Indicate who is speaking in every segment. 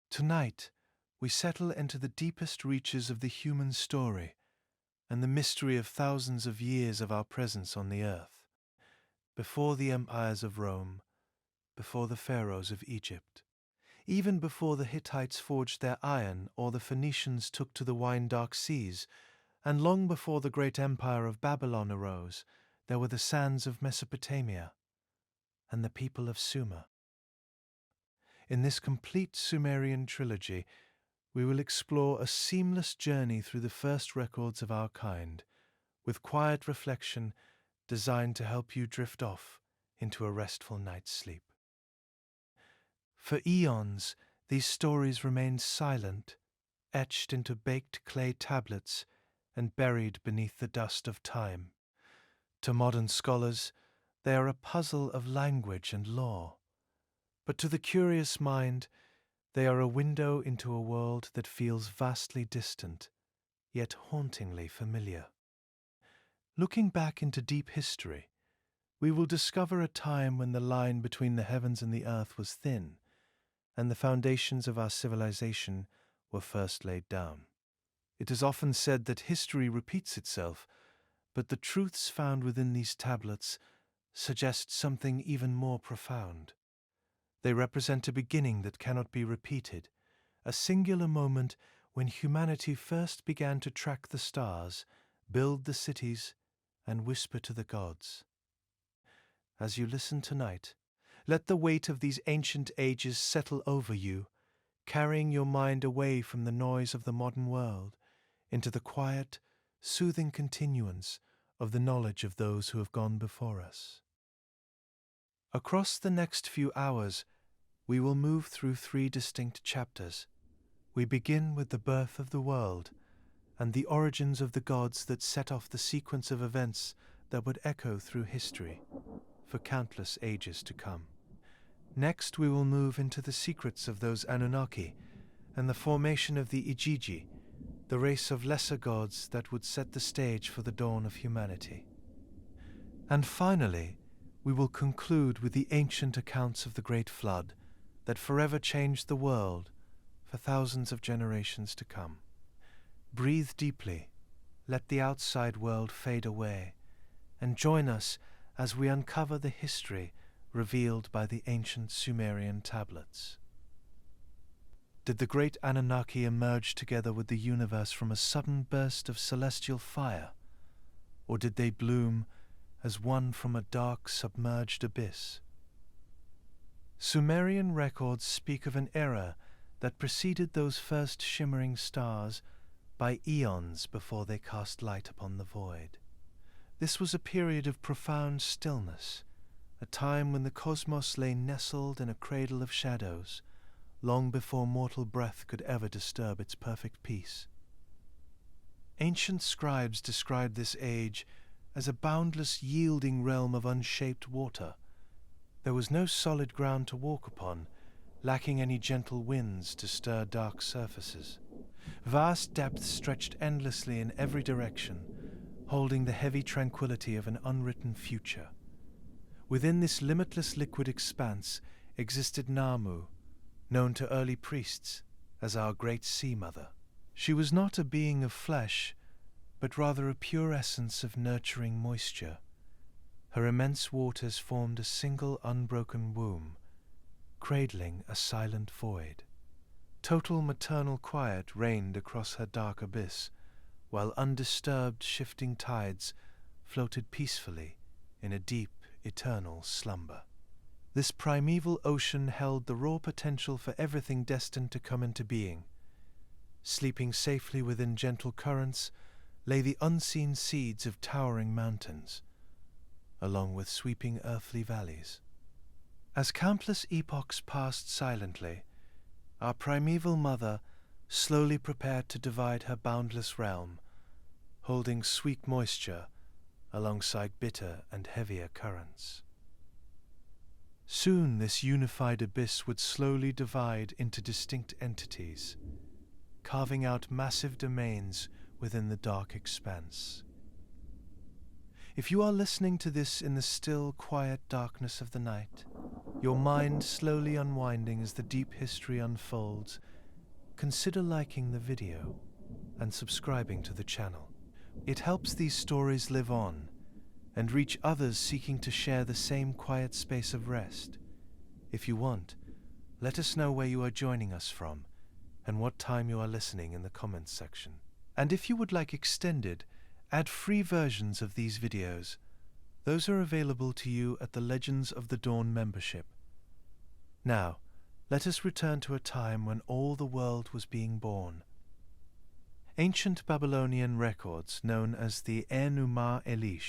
Speaker 1: Tonight, we settle into the deepest reaches of the human story and the mystery of thousands of years of our presence on the earth, before the empires of Rome, before the pharaohs of Egypt, even before the Hittites forged their iron or the Phoenicians took to the wine-dark seas, and long before the great empire of Babylon arose, there were the sands of Mesopotamia and the people of Sumer. In this complete Sumerian trilogy, we will explore a seamless journey through the first records of our kind, with quiet reflection designed to help you drift off into a restful night's sleep. For eons, these stories remained silent, etched into baked clay tablets and buried beneath the dust of time. To modern scholars, they are a puzzle of language and law. But to the curious mind, they are a window into a world that feels vastly distant, yet hauntingly familiar. Looking back into deep history, we will discover a time when the line between the heavens and the earth was thin, and the foundations of our civilization were first laid down. It is often said that history repeats itself, but the truths found within these tablets suggest something even more profound. They represent a beginning that cannot be repeated, a singular moment when humanity first began to track the stars, build the cities, and whisper to the gods. As you listen tonight, let the weight of these ancient ages settle over you, carrying your mind away from the noise of the modern world into the quiet, soothing continuance of the knowledge of those who have gone before us. Across the next few hours, we will move through 3 distinct chapters. We begin with the birth of the world and the origins of the gods that set off the sequence of events that would echo through history for countless ages to come. Next, we will move into the secrets of those Anunnaki and the formation of the Igigi, the race of lesser gods that would set the stage for the dawn of humanity. And finally, we will conclude with the ancient accounts of the Great Flood that forever changed the world for thousands of generations to come. Breathe deeply, let the outside world fade away, and join us as we uncover the history revealed by the ancient Sumerian tablets. Did the great Anunnaki emerge together with the universe from a sudden burst of celestial fire, or did they bloom as one from a dark, submerged abyss? Sumerian records speak of an era that preceded those first shimmering stars by eons before they cast light upon the void. This was a period of profound stillness, a time when the cosmos lay nestled in a cradle of shadows, long before mortal breath could ever disturb its perfect peace. Ancient scribes described this age as a boundless, yielding realm of unshaped water. There was no solid ground to walk upon, lacking any gentle winds to stir dark surfaces. Vast depths stretched endlessly in every direction, holding the heavy tranquility of an unwritten future. Within this limitless liquid expanse existed Namu, known to early priests as our great sea mother. She was not a being of flesh, but rather a pure essence of nurturing moisture. Her immense waters formed a single unbroken womb, cradling a silent void. Total maternal quiet reigned across her dark abyss, while undisturbed shifting tides floated peacefully in a deep, eternal slumber. This primeval ocean held the raw potential for everything destined to come into being. Sleeping safely within gentle currents lay the unseen seeds of towering mountains, along with sweeping earthly valleys. As countless epochs passed silently, our primeval mother slowly prepared to divide her boundless realm, holding sweet moisture alongside bitter and heavier currents. Soon this unified abyss would slowly divide into distinct entities, carving out massive domains within the dark expanse. If you are listening to this in the still, quiet darkness of the night, your mind slowly unwinding as the deep history unfolds, consider liking the video and subscribing to the channel. It helps these stories live on and reach others seeking to share the same quiet space of rest. If you want, let us know where you are joining us from and what time you are listening in the comments section. And if you would like extended, ad-free versions of these videos, those are available to you at the Legends of the Dawn membership. Now, let us return to a time when all the world was being born. Ancient Babylonian records, known as the MUL.APIN,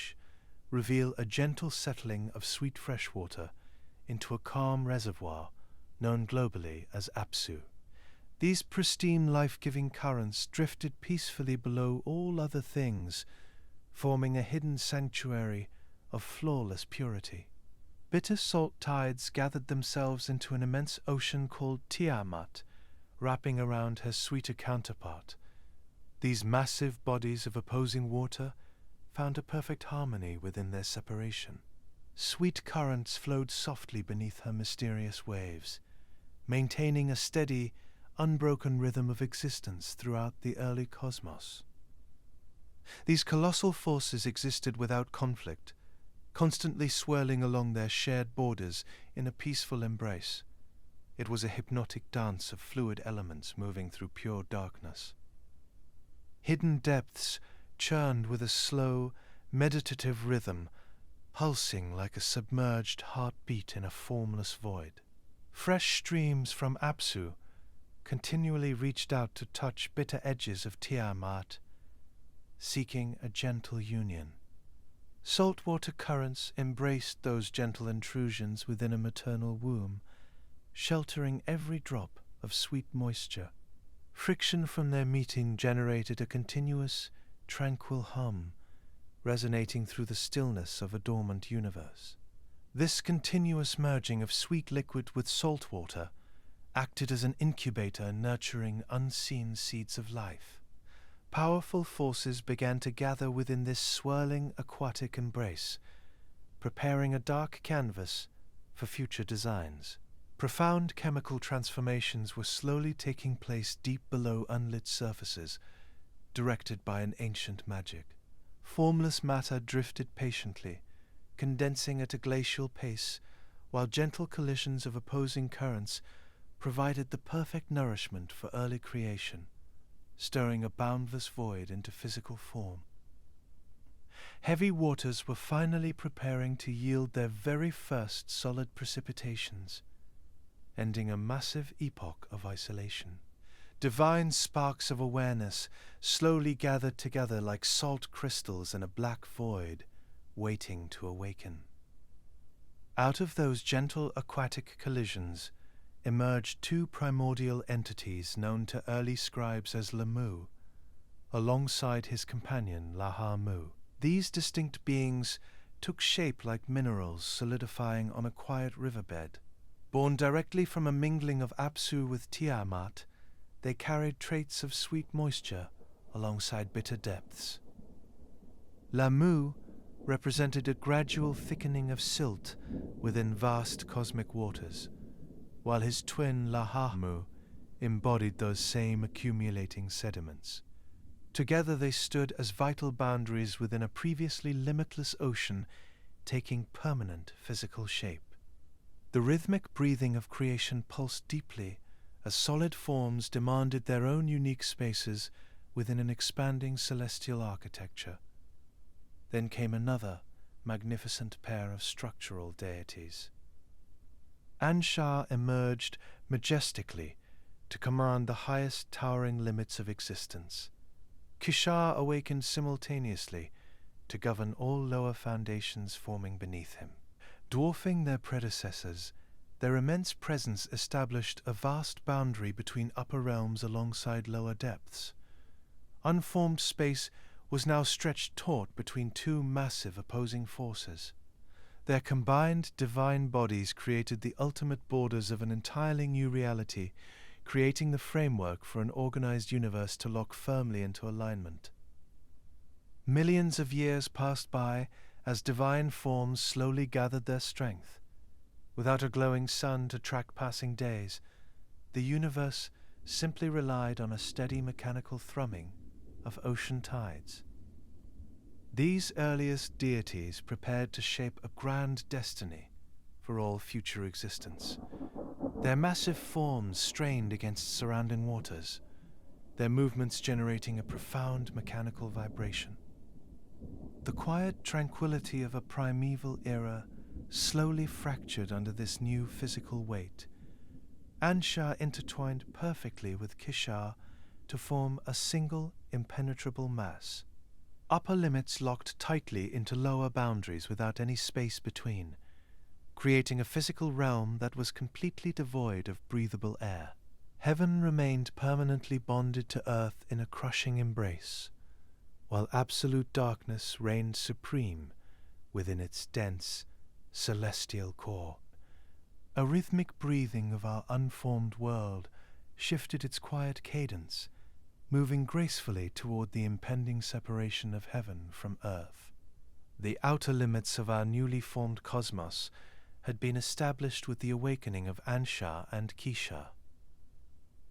Speaker 1: reveal a gentle settling of sweet fresh water into a calm reservoir known globally as Apsu. These pristine life-giving currents drifted peacefully below all other things, forming a hidden sanctuary of flawless purity. Bitter salt tides gathered themselves into an immense ocean called Tiamat, wrapping around her sweeter counterpart. These massive bodies of opposing water found a perfect harmony within their separation. Sweet currents flowed softly beneath her mysterious waves, maintaining a steady, unbroken rhythm of existence throughout the early cosmos. These colossal forces existed without conflict, constantly swirling along their shared borders in a peaceful embrace. It was a hypnotic dance of fluid elements moving through pure darkness. Hidden depths churned with a slow, meditative rhythm, pulsing like a submerged heartbeat in a formless void. Fresh streams from Apsu continually reached out to touch bitter edges of Tiamat, seeking a gentle union. Saltwater currents embraced those gentle intrusions within a maternal womb, sheltering every drop of sweet moisture. Friction from their meeting generated a continuous, tranquil hum, resonating through the stillness of a dormant universe. This continuous merging of sweet liquid with salt water acted as an incubator nurturing unseen seeds of life. Powerful forces began to gather within this swirling aquatic embrace, preparing a dark canvas for future designs. Profound chemical transformations were slowly taking place deep below unlit surfaces, directed by an ancient magic. Formless matter drifted patiently, condensing at a glacial pace, while gentle collisions of opposing currents provided the perfect nourishment for early creation, stirring a boundless void into physical form. Heavy waters were finally preparing to yield their very first solid precipitations, ending a massive epoch of isolation. Divine sparks of awareness slowly gathered together like salt crystals in a black void, waiting to awaken. Out of those gentle aquatic collisions emerged two primordial entities known to early scribes as Lamu, alongside his companion Lahamu. These distinct beings took shape like minerals solidifying on a quiet riverbed. Born directly from a mingling of Apsu with Tiamat, they carried traits of sweet moisture alongside bitter depths. Lamu represented a gradual thickening of silt within vast cosmic waters, while his twin Lahamu embodied those same accumulating sediments. Together they stood as vital boundaries within a previously limitless ocean, taking permanent physical shape. The rhythmic breathing of creation pulsed deeply as solid forms demanded their own unique spaces within an expanding celestial architecture. Then came another magnificent pair of structural deities. Anshar emerged majestically to command the highest towering limits of existence. Kishar awakened simultaneously to govern all lower foundations forming beneath him. Dwarfing their predecessors, their immense presence established a vast boundary between upper realms alongside lower depths. Unformed space was now stretched taut between two massive opposing forces. Their combined divine bodies created the ultimate borders of an entirely new reality, creating the framework for an organized universe to lock firmly into alignment. Millions of years passed by as divine forms slowly gathered their strength. Without a glowing sun to track passing days, the universe simply relied on a steady mechanical thrumming of ocean tides. These earliest deities prepared to shape a grand destiny for all future existence. Their massive forms strained against surrounding waters, their movements generating a profound mechanical vibration. The quiet tranquility of a primeval era slowly fractured under this new physical weight. Ansha intertwined perfectly with Kishar to form a single impenetrable mass. Upper limits locked tightly into lower boundaries without any space between, creating a physical realm that was completely devoid of breathable air. Heaven remained permanently bonded to earth in a crushing embrace, while absolute darkness reigned supreme within its dense, celestial core. A rhythmic breathing of our unformed world shifted its quiet cadence, moving gracefully toward the impending separation of heaven from earth. The outer limits of our newly formed cosmos had been established with the awakening of Ansha and Kisha.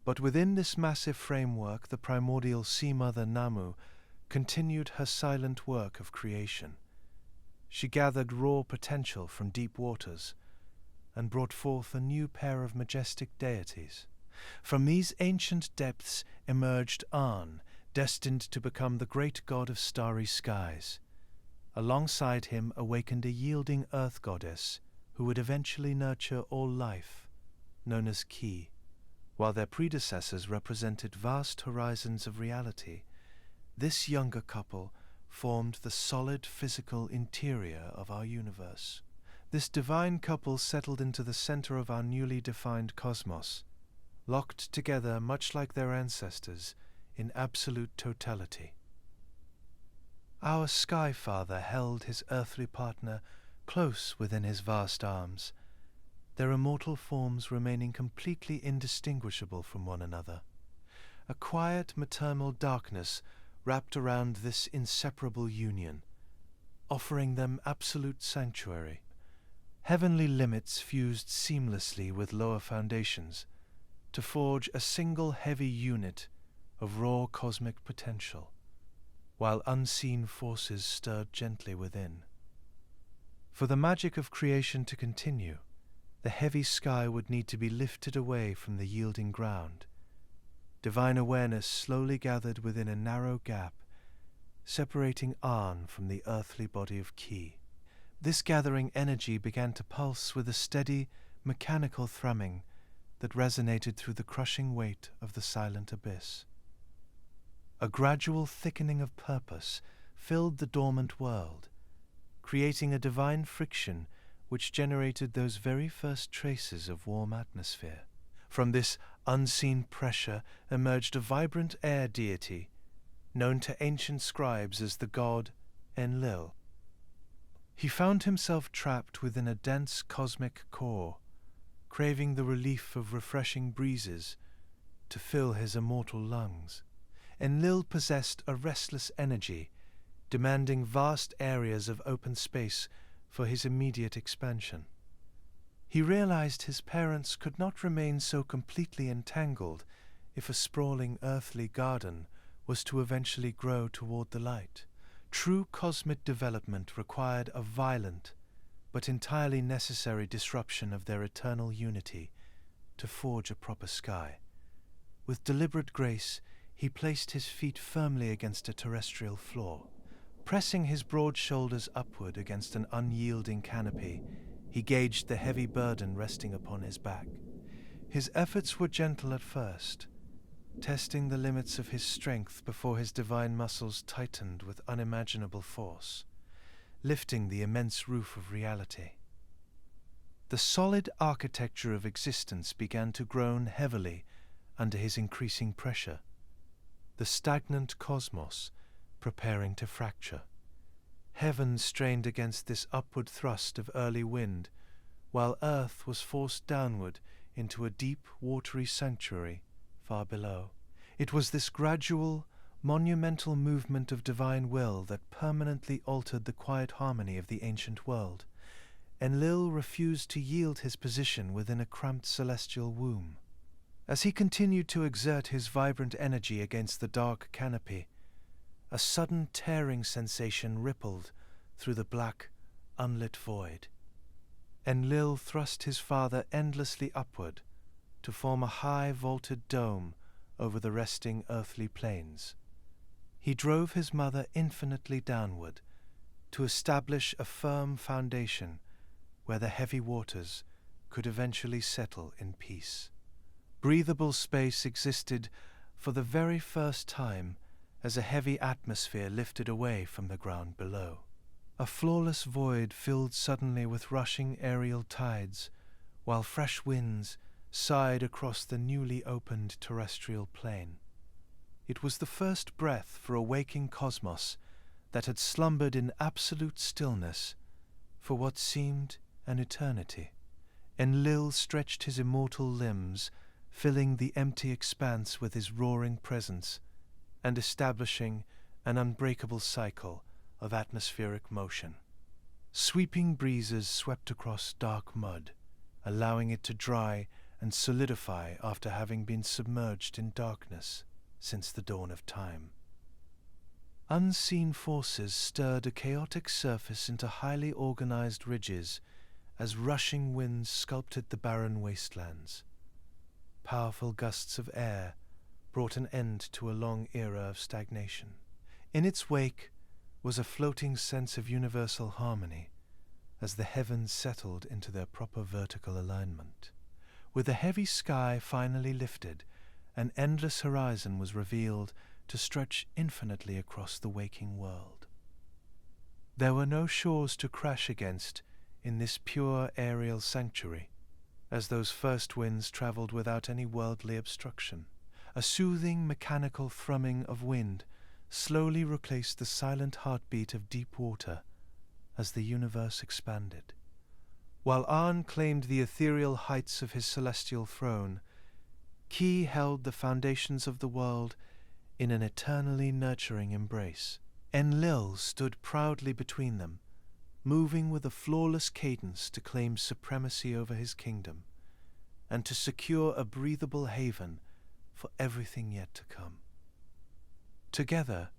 Speaker 1: But within this massive framework, the primordial Sea Mother Namu continued her silent work of creation. She gathered raw potential from deep waters and brought forth a new pair of majestic deities. From these ancient depths emerged An, destined to become the great god of starry skies. Alongside him awakened a yielding earth goddess who would eventually nurture all life, known as Ki. While their predecessors represented vast horizons of reality, this younger couple formed the solid physical interior of our universe. This divine couple settled into the center of our newly defined cosmos, locked together much like their ancestors in absolute totality. Our Sky Father held his earthly partner close within his vast arms, their immortal forms remaining completely indistinguishable from one another. A quiet maternal darkness wrapped around this inseparable union, offering them absolute sanctuary. Heavenly limits fused seamlessly with lower foundations to forge a single heavy unit of raw cosmic potential, while unseen forces stirred gently within. For the magic of creation to continue, the heavy sky would need to be lifted away from the yielding ground. Divine awareness slowly gathered within a narrow gap, separating An from the earthly body of Ki. This gathering energy began to pulse with a steady, mechanical thrumming that resonated through the crushing weight of the silent abyss. A gradual thickening of purpose filled the dormant world, creating a divine friction which generated those very first traces of warm atmosphere. From this unseen pressure emerged a vibrant air deity, known to ancient scribes as the god Enlil. He found himself trapped within a dense cosmic core, craving the relief of refreshing breezes to fill his immortal lungs. Enlil possessed a restless energy, demanding vast areas of open space for his immediate expansion. He realized his parents could not remain so completely entangled if a sprawling earthly garden was to eventually grow toward the light. True cosmic development required a violent but entirely necessary disruption of their eternal unity to forge a proper sky. With deliberate grace, he placed his feet firmly against a terrestrial floor. Pressing his broad shoulders upward against an unyielding canopy, he gauged the heavy burden resting upon his back. His efforts were gentle at first, testing the limits of his strength before his divine muscles tightened with unimaginable force, lifting the immense roof of reality. The solid architecture of existence began to groan heavily under his increasing pressure, the stagnant cosmos preparing to fracture. Heaven strained against this upward thrust of early wind, while earth was forced downward into a deep, watery sanctuary far below. It was this gradual, monumental movement of divine will that permanently altered the quiet harmony of the ancient world. Enlil refused to yield his position within a cramped celestial womb. As he continued to exert his vibrant energy against the dark canopy, a sudden tearing sensation rippled through the black, unlit void. Enlil thrust his father endlessly upward to form a high vaulted dome over the resting earthly plains. He drove his mother infinitely downward to establish a firm foundation where the heavy waters could eventually settle in peace. Breathable space existed for the very first time as a heavy atmosphere lifted away from the ground below. A flawless void filled suddenly with rushing aerial tides, while fresh winds sighed across the newly opened terrestrial plain. It was the first breath for a waking cosmos that had slumbered in absolute stillness for what seemed an eternity. Enlil stretched his immortal limbs, filling the empty expanse with his roaring presence and establishing an unbreakable cycle of atmospheric motion. Sweeping breezes swept across dark mud, allowing it to dry and solidify after having been submerged in darkness since the dawn of time. Unseen forces stirred a chaotic surface into highly organized ridges as rushing winds sculpted the barren wastelands. Powerful gusts of air brought an end to a long era of stagnation. In its wake was a floating sense of universal harmony as the heavens settled into their proper vertical alignment. With the heavy sky finally lifted, an endless horizon was revealed to stretch infinitely across the waking world. There were no shores to crash against in this pure aerial sanctuary, as those first winds traveled without any worldly obstruction. A soothing mechanical thrumming of wind slowly replaced the silent heartbeat of deep water as the universe expanded. While An claimed the ethereal heights of his celestial throne, Ki held the foundations of the world in an eternally nurturing embrace. Enlil stood proudly between them, moving with a flawless cadence to claim supremacy over his kingdom and to secure a breathable haven for everything yet to come. Together,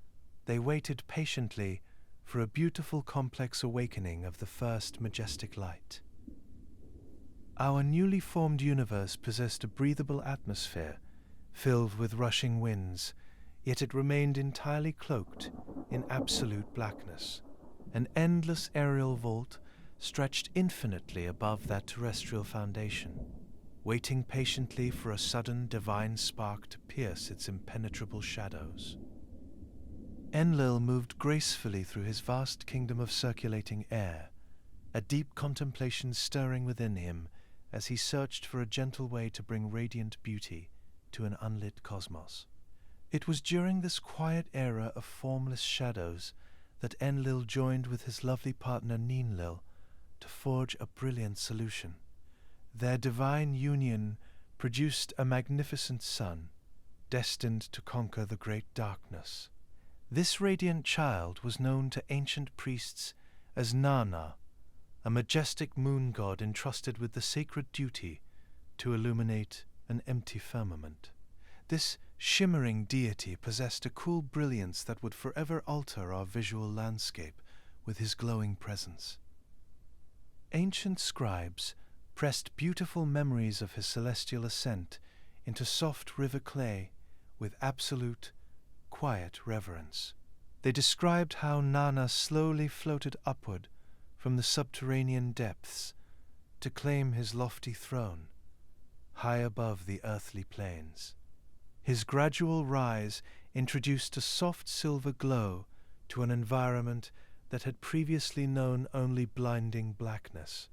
Speaker 1: they waited patiently for a beautiful complex awakening of the first majestic light. Our newly formed universe possessed a breathable atmosphere filled with rushing winds, yet it remained entirely cloaked in absolute blackness. An endless aerial vault stretched infinitely above that terrestrial foundation, waiting patiently for a sudden divine spark to pierce its impenetrable shadows. Enlil moved gracefully through his vast kingdom of circulating air, a deep contemplation stirring within him as he searched for a gentle way to bring radiant beauty to an unlit cosmos. It was during this quiet era of formless shadows that Enlil joined with his lovely partner Ninlil to forge a brilliant solution. Their divine union produced a magnificent sun, destined to conquer the great darkness. This radiant child was known to ancient priests as Nana, a majestic moon god entrusted with the sacred duty to illuminate an empty firmament. This shimmering deity possessed a cool brilliance that would forever alter our visual landscape with his glowing presence. Ancient scribes pressed beautiful memories of his celestial ascent into soft river clay with absolute, quiet reverence. They described how Nana slowly floated upward from the subterranean depths to claim his lofty throne, high above the earthly plains. His gradual rise introduced a soft silver glow to an environment that had previously known only blinding blackness.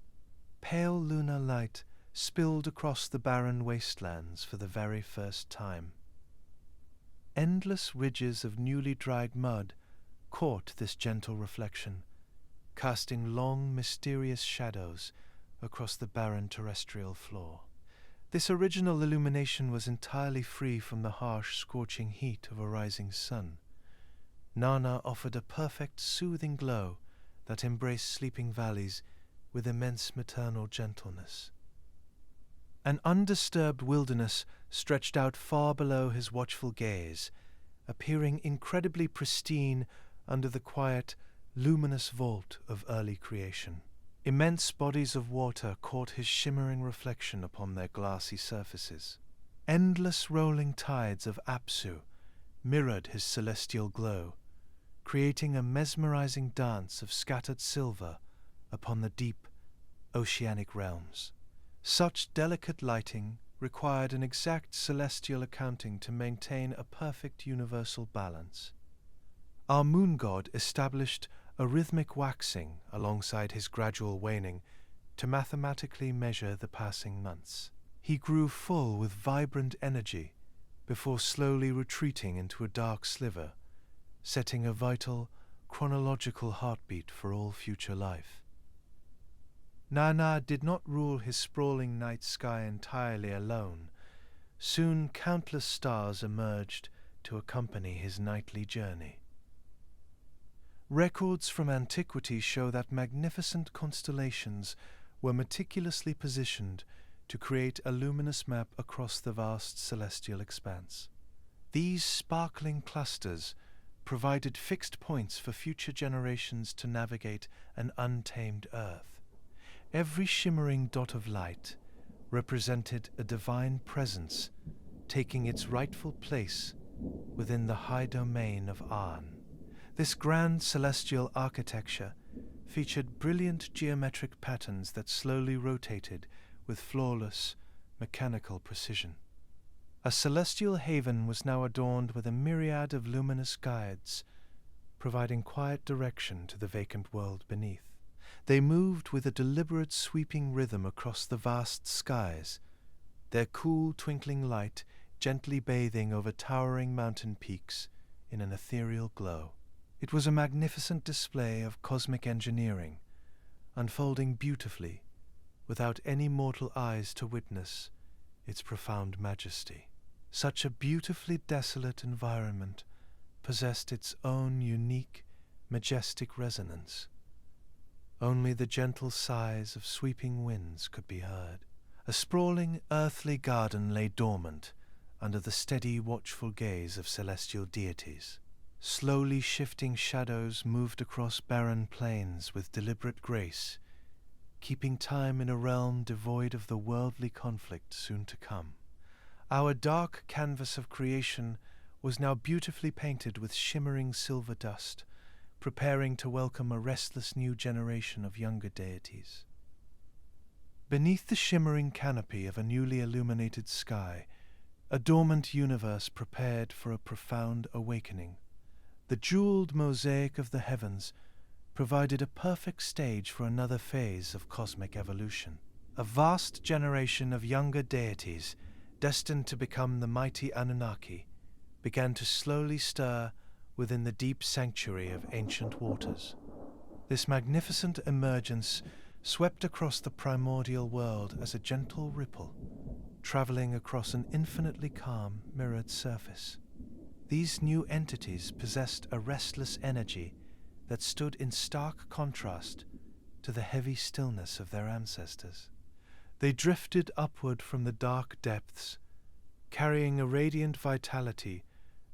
Speaker 1: Pale lunar light spilled across the barren wastelands for the very first time. Endless ridges of newly dried mud caught this gentle reflection, casting long, mysterious shadows across the barren terrestrial floor. This original illumination was entirely free from the harsh, scorching heat of a rising sun. Nana offered a perfect, soothing glow that embraced sleeping valleys with immense maternal gentleness. An undisturbed wilderness stretched out far below his watchful gaze, appearing incredibly pristine under the quiet, luminous vault of early creation. Immense bodies of water caught his shimmering reflection upon their glassy surfaces. Endless rolling tides of Apsu mirrored his celestial glow, creating a mesmerizing dance of scattered silver upon the deep, oceanic realms. Such delicate lighting required an exact celestial accounting to maintain a perfect universal balance. Our moon god established a rhythmic waxing alongside his gradual waning to mathematically measure the passing months. He grew full with vibrant energy before slowly retreating into a dark sliver, setting a vital, chronological heartbeat for all future life. Nana did not rule his sprawling night sky entirely alone. Soon countless stars emerged to accompany his nightly journey. Records from antiquity show that magnificent constellations were meticulously positioned to create a luminous map across the vast celestial expanse. These sparkling clusters provided fixed points for future generations to navigate an untamed Earth. Every shimmering dot of light represented a divine presence taking its rightful place within the high domain of An. This grand celestial architecture featured brilliant geometric patterns that slowly rotated with flawless, mechanical precision. A celestial haven was now adorned with a myriad of luminous guides, providing quiet direction to the vacant world beneath. They moved with a deliberate sweeping rhythm across the vast skies, their cool twinkling light gently bathing over towering mountain peaks in an ethereal glow. It was a magnificent display of cosmic engineering, unfolding beautifully, without any mortal eyes to witness its profound majesty. Such a beautifully desolate environment possessed its own unique, majestic resonance. Only the gentle sighs of sweeping winds could be heard. A sprawling earthly garden lay dormant under the steady, watchful gaze of celestial deities. Slowly shifting shadows moved across barren plains with deliberate grace, keeping time in a realm devoid of the worldly conflict soon to come. Our dark canvas of creation was now beautifully painted with shimmering silver dust, preparing to welcome a restless new generation of younger deities. Beneath the shimmering canopy of a newly illuminated sky, a dormant universe prepared for a profound awakening. The jeweled mosaic of the heavens provided a perfect stage for another phase of cosmic evolution. A vast generation of younger deities, destined to become the mighty Anunnaki, began to slowly stir within the deep sanctuary of ancient waters. This magnificent emergence swept across the primordial world as a gentle ripple, traveling across an infinitely calm, mirrored surface. These new entities possessed a restless energy that stood in stark contrast to the heavy stillness of their ancestors. They drifted upward from the dark depths, carrying a radiant vitality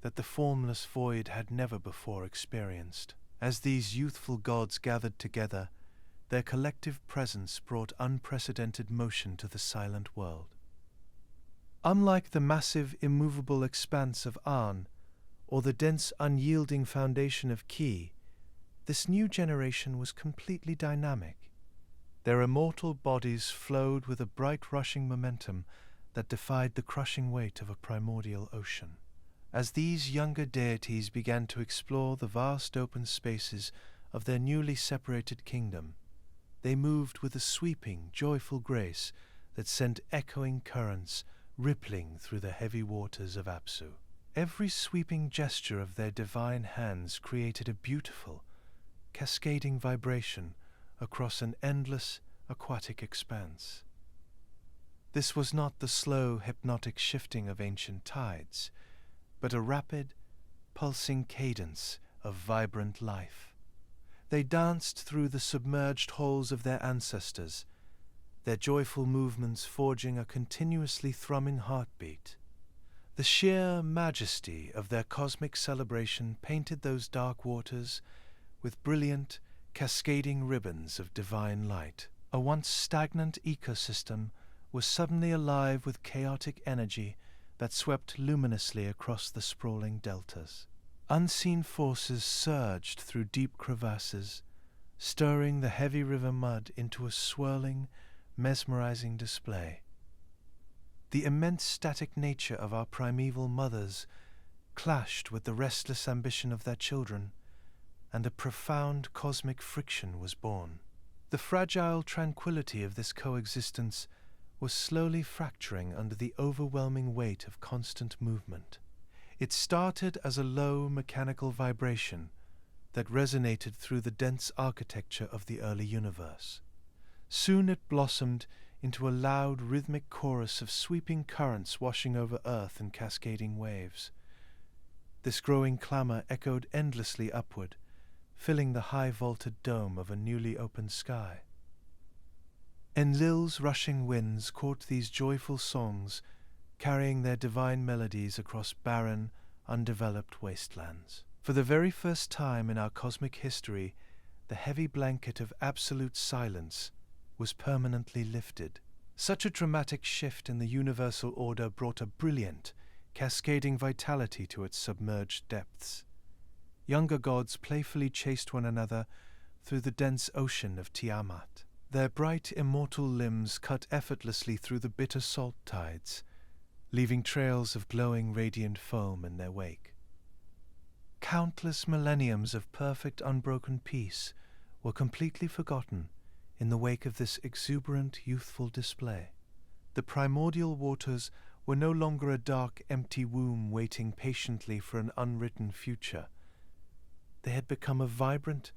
Speaker 1: that the formless void had never before experienced. As these youthful gods gathered together, their collective presence brought unprecedented motion to the silent world. Unlike the massive, immovable expanse of An, or the dense, unyielding foundation of Ki, this new generation was completely dynamic. Their immortal bodies flowed with a bright rushing momentum that defied the crushing weight of a primordial ocean. As these younger deities began to explore the vast open spaces of their newly separated kingdom, they moved with a sweeping, joyful grace that sent echoing currents rippling through the heavy waters of Apsu. Every sweeping gesture of their divine hands created a beautiful, cascading vibration across an endless aquatic expanse. This was not the slow, hypnotic shifting of ancient tides, but a rapid, pulsing cadence of vibrant life. They danced through the submerged halls of their ancestors, their joyful movements forging a continuously thrumming heartbeat. The sheer majesty of their cosmic celebration painted those dark waters with brilliant, cascading ribbons of divine light. A once stagnant ecosystem was suddenly alive with chaotic energy that swept luminously across the sprawling deltas. Unseen forces surged through deep crevasses, stirring the heavy river mud into a swirling, mesmerizing display. The immense static nature of our primeval mothers clashed with the restless ambition of their children, and a profound cosmic friction was born. The fragile tranquility of this coexistence was slowly fracturing under the overwhelming weight of constant movement. It started as a low mechanical vibration that resonated through the dense architecture of the early universe. Soon it blossomed into a loud rhythmic chorus of sweeping currents washing over Earth in cascading waves. This growing clamor echoed endlessly upward, filling the high-vaulted dome of a newly opened sky. Enlil's rushing winds caught these joyful songs, carrying their divine melodies across barren, undeveloped wastelands. For the very first time in our cosmic history, the heavy blanket of absolute silence was permanently lifted. Such a dramatic shift in the universal order brought a brilliant, cascading vitality to its submerged depths. Younger gods playfully chased one another through the dense ocean of Tiamat. Their bright, immortal limbs cut effortlessly through the bitter salt tides, leaving trails of glowing, radiant foam in their wake. Countless millenniums of perfect, unbroken peace were completely forgotten in the wake of this exuberant, youthful display. The primordial waters were no longer a dark, empty womb waiting patiently for an unwritten future. They had become a vibrant,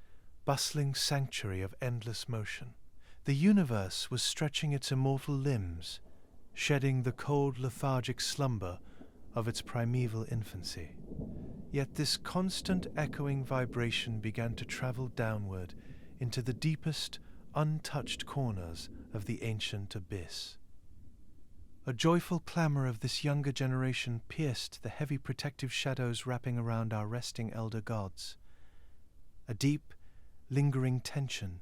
Speaker 1: bustling sanctuary of endless motion. The universe was stretching its immortal limbs, shedding the cold, lethargic slumber of its primeval infancy. Yet this constant echoing vibration began to travel downward into the deepest, untouched corners of the ancient abyss. A joyful clamor of this younger generation pierced the heavy protective shadows wrapping around our resting elder gods. A deep, lingering tension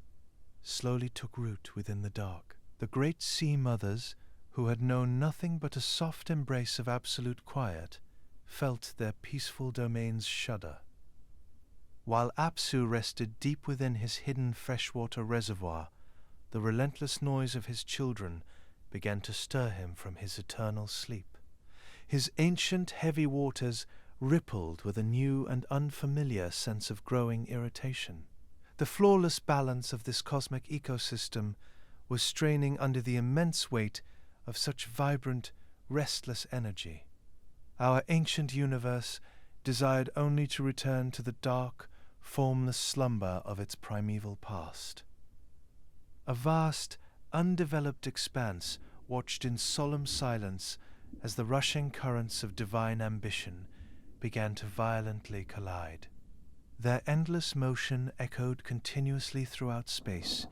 Speaker 1: slowly took root within the dark. The great sea mothers, who had known nothing but a soft embrace of absolute quiet, felt their peaceful domains shudder. While Apsu rested deep within his hidden freshwater reservoir, the relentless noise of his children began to stir him from his eternal sleep. His ancient heavy waters rippled with a new and unfamiliar sense of growing irritation. The flawless balance of this cosmic ecosystem was straining under the immense weight of such vibrant, restless energy. Our ancient universe desired only to return to the dark, formless slumber of its primeval past. A vast, undeveloped expanse watched in solemn silence as the rushing currents of divine ambition began to violently collide. Their endless motion echoed continuously throughout space,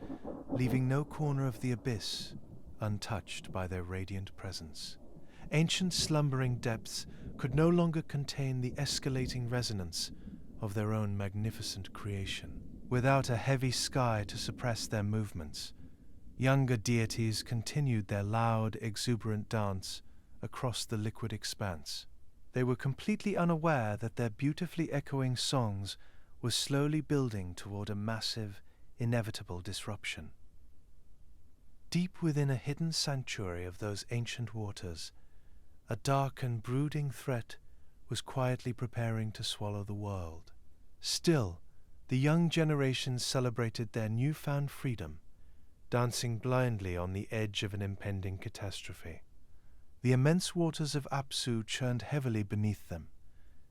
Speaker 1: leaving no corner of the abyss untouched by their radiant presence. Ancient slumbering depths could no longer contain the escalating resonance of their own magnificent creation. Without a heavy sky to suppress their movements, younger deities continued their loud, exuberant dance across the liquid expanse. They were completely unaware that their beautifully echoing songs were slowly building toward a massive, inevitable disruption. Deep within a hidden sanctuary of those ancient waters, a dark and brooding threat was quietly preparing to swallow the world. Still, the young generations celebrated their newfound freedom, dancing blindly on the edge of an impending catastrophe. The immense waters of Apsu churned heavily beneath them,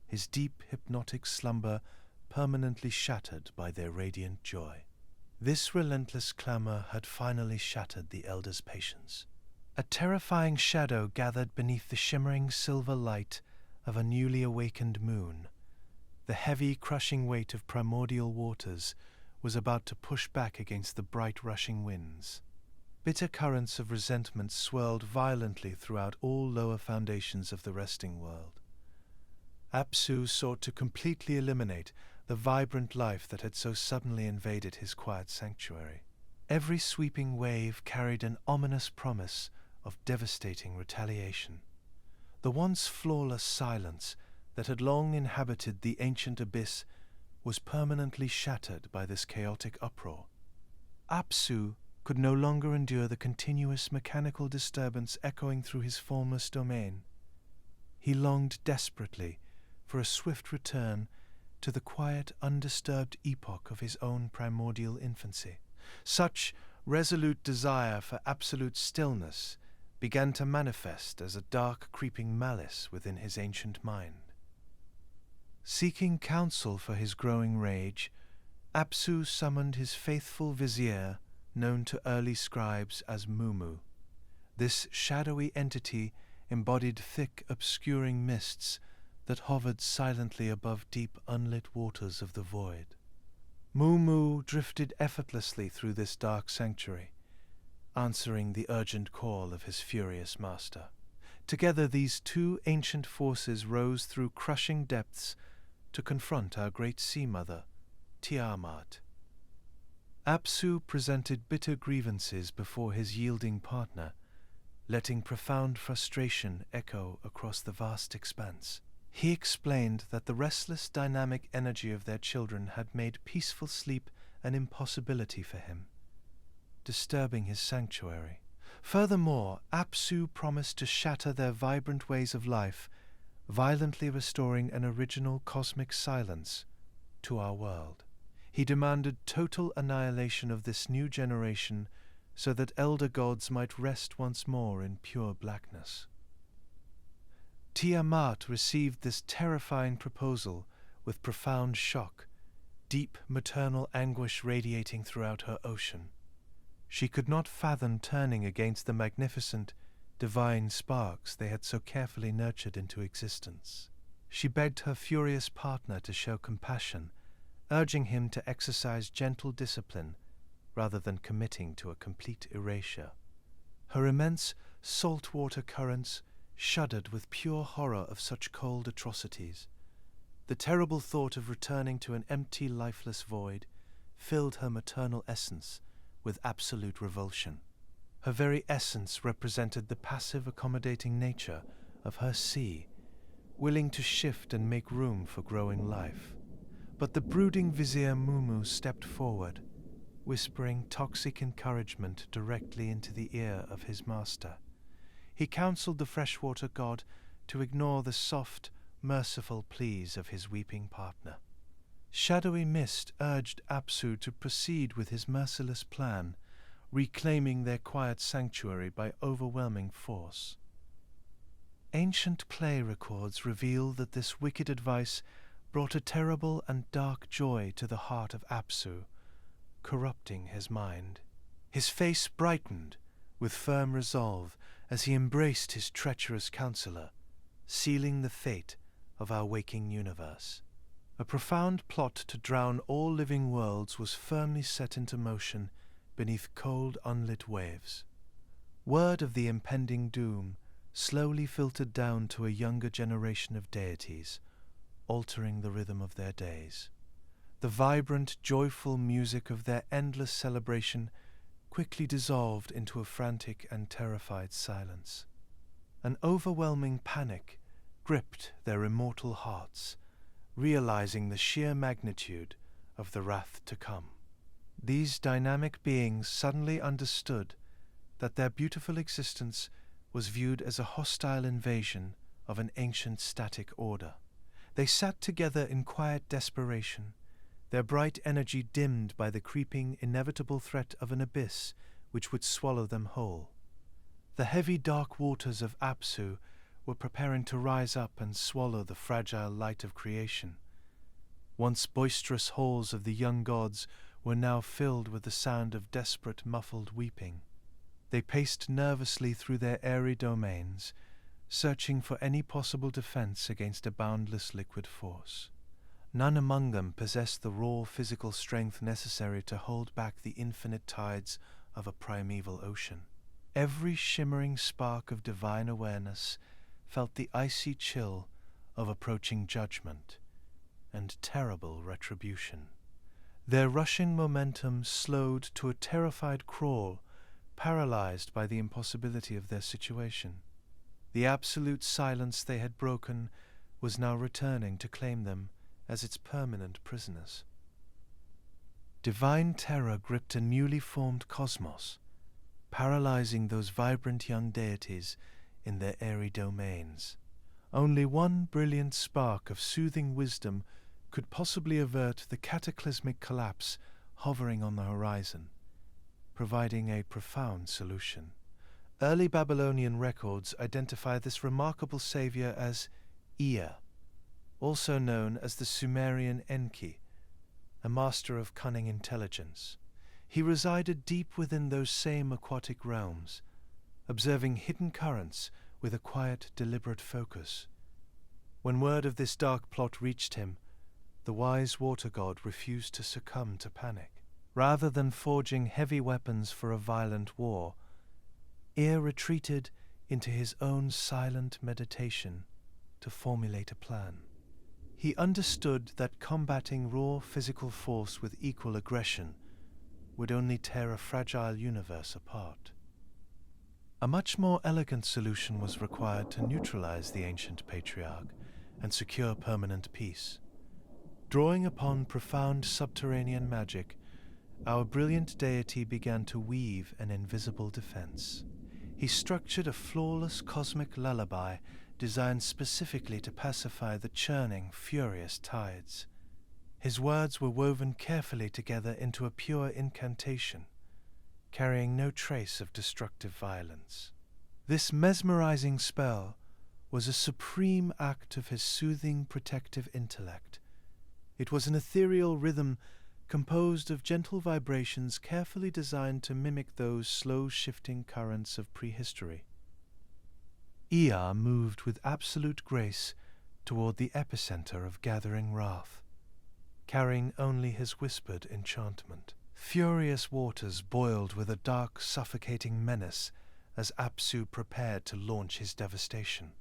Speaker 1: his deep, hypnotic slumber permanently shattered by their radiant joy. This relentless clamor had finally shattered the elder's patience. A terrifying shadow gathered beneath the shimmering silver light of a newly awakened moon. The heavy, crushing weight of primordial waters was about to push back against the bright, rushing winds. Bitter currents of resentment swirled violently throughout all lower foundations of the resting world. Apsu sought to completely eliminate the vibrant life that had so suddenly invaded his quiet sanctuary. Every sweeping wave carried an ominous promise of devastating retaliation. The once flawless silence that had long inhabited the ancient abyss was permanently shattered by this chaotic uproar. Apsu could no longer endure the continuous mechanical disturbance echoing through his formless domain. He longed desperately for a swift return to the quiet, undisturbed epoch of his own primordial infancy. Such resolute desire for absolute stillness began to manifest as a dark, creeping malice within his ancient mind. Seeking counsel for his growing rage, Apsu summoned his faithful vizier, known to early scribes as Mumu. This shadowy entity embodied thick, obscuring mists that hovered silently above deep, unlit waters of the void. Mumu drifted effortlessly through this dark sanctuary, answering the urgent call of his furious master. Together these two ancient forces rose through crushing depths to confront our great sea mother, Tiamat. Apsu presented bitter grievances before his yielding partner, letting profound frustration echo across the vast expanse. He explained that the restless, dynamic energy of their children had made peaceful sleep an impossibility for him, disturbing his sanctuary. Furthermore, Apsu promised to shatter their vibrant ways of life, violently restoring an original cosmic silence to our world. He demanded total annihilation of this new generation so that elder gods might rest once more in pure blackness. Tiamat received this terrifying proposal with profound shock, deep maternal anguish radiating throughout her ocean. She could not fathom turning against the magnificent, divine sparks they had so carefully nurtured into existence. She begged her furious partner to show compassion, urging him to exercise gentle discipline rather than committing to a complete erasure. Her immense saltwater currents shuddered with pure horror of such cold atrocities. The terrible thought of returning to an empty, lifeless void filled her maternal essence with absolute revulsion. Her very essence represented the passive, accommodating nature of her sea, willing to shift and make room for growing life. But the brooding Vizier Mumu stepped forward, whispering toxic encouragement directly into the ear of his master. He counseled the freshwater god to ignore the soft, merciful pleas of his weeping partner. Shadowy Mist urged Apsu to proceed with his merciless plan, reclaiming their quiet sanctuary by overwhelming force. Ancient play records reveal that this wicked advice brought a terrible and dark joy to the heart of Apsu, corrupting his mind. His face brightened with firm resolve as he embraced his treacherous counselor, sealing the fate of our waking universe. A profound plot to drown all living worlds was firmly set into motion beneath cold, unlit waves. Word of the impending doom slowly filtered down to a younger generation of deities, altering the rhythm of their days. The vibrant, joyful music of their endless celebration quickly dissolved into a frantic and terrified silence. An overwhelming panic gripped their immortal hearts, realizing the sheer magnitude of the wrath to come. These dynamic beings suddenly understood that their beautiful existence was viewed as a hostile invasion of an ancient static order. They sat together in quiet desperation, their bright energy dimmed by the creeping, inevitable threat of an abyss which would swallow them whole. The heavy, dark waters of Apsu were preparing to rise up and swallow the fragile light of creation. Once boisterous halls of the young gods were now filled with the sound of desperate, muffled weeping. They paced nervously through their airy domains, searching for any possible defense against a boundless liquid force. None among them possessed the raw physical strength necessary to hold back the infinite tides of a primeval ocean. Every shimmering spark of divine awareness felt the icy chill of approaching judgment and terrible retribution. Their rushing momentum slowed to a terrified crawl, paralyzed by the impossibility of their situation. The absolute silence they had broken was now returning to claim them as its permanent prisoners. Divine terror gripped a newly formed cosmos, paralyzing those vibrant young deities in their airy domains. Only one brilliant spark of soothing wisdom could possibly avert the cataclysmic collapse hovering on the horizon, providing a profound solution. Early Babylonian records identify this remarkable savior as Ea, also known as the Sumerian Enki, a master of cunning intelligence. He resided deep within those same aquatic realms, observing hidden currents with a quiet, deliberate focus. When word of this dark plot reached him, the wise water god refused to succumb to panic. Rather than forging heavy weapons for a violent war, Ea retreated into his own silent meditation to formulate a plan. He understood that combating raw physical force with equal aggression would only tear a fragile universe apart. A much more elegant solution was required to neutralize the ancient patriarch and secure permanent peace. Drawing upon profound subterranean magic, our brilliant deity began to weave an invisible defense. He structured a flawless cosmic lullaby designed specifically to pacify the churning, furious tides. His words were woven carefully together into a pure incantation, carrying no trace of destructive violence. This mesmerizing spell was a supreme act of his soothing, protective intellect. It was an ethereal rhythm composed of gentle vibrations carefully designed to mimic those slow-shifting currents of prehistory. Ea moved with absolute grace toward the epicenter of gathering wrath, carrying only his whispered enchantment. Furious waters boiled with a dark, suffocating menace as Apsu prepared to launch his devastation.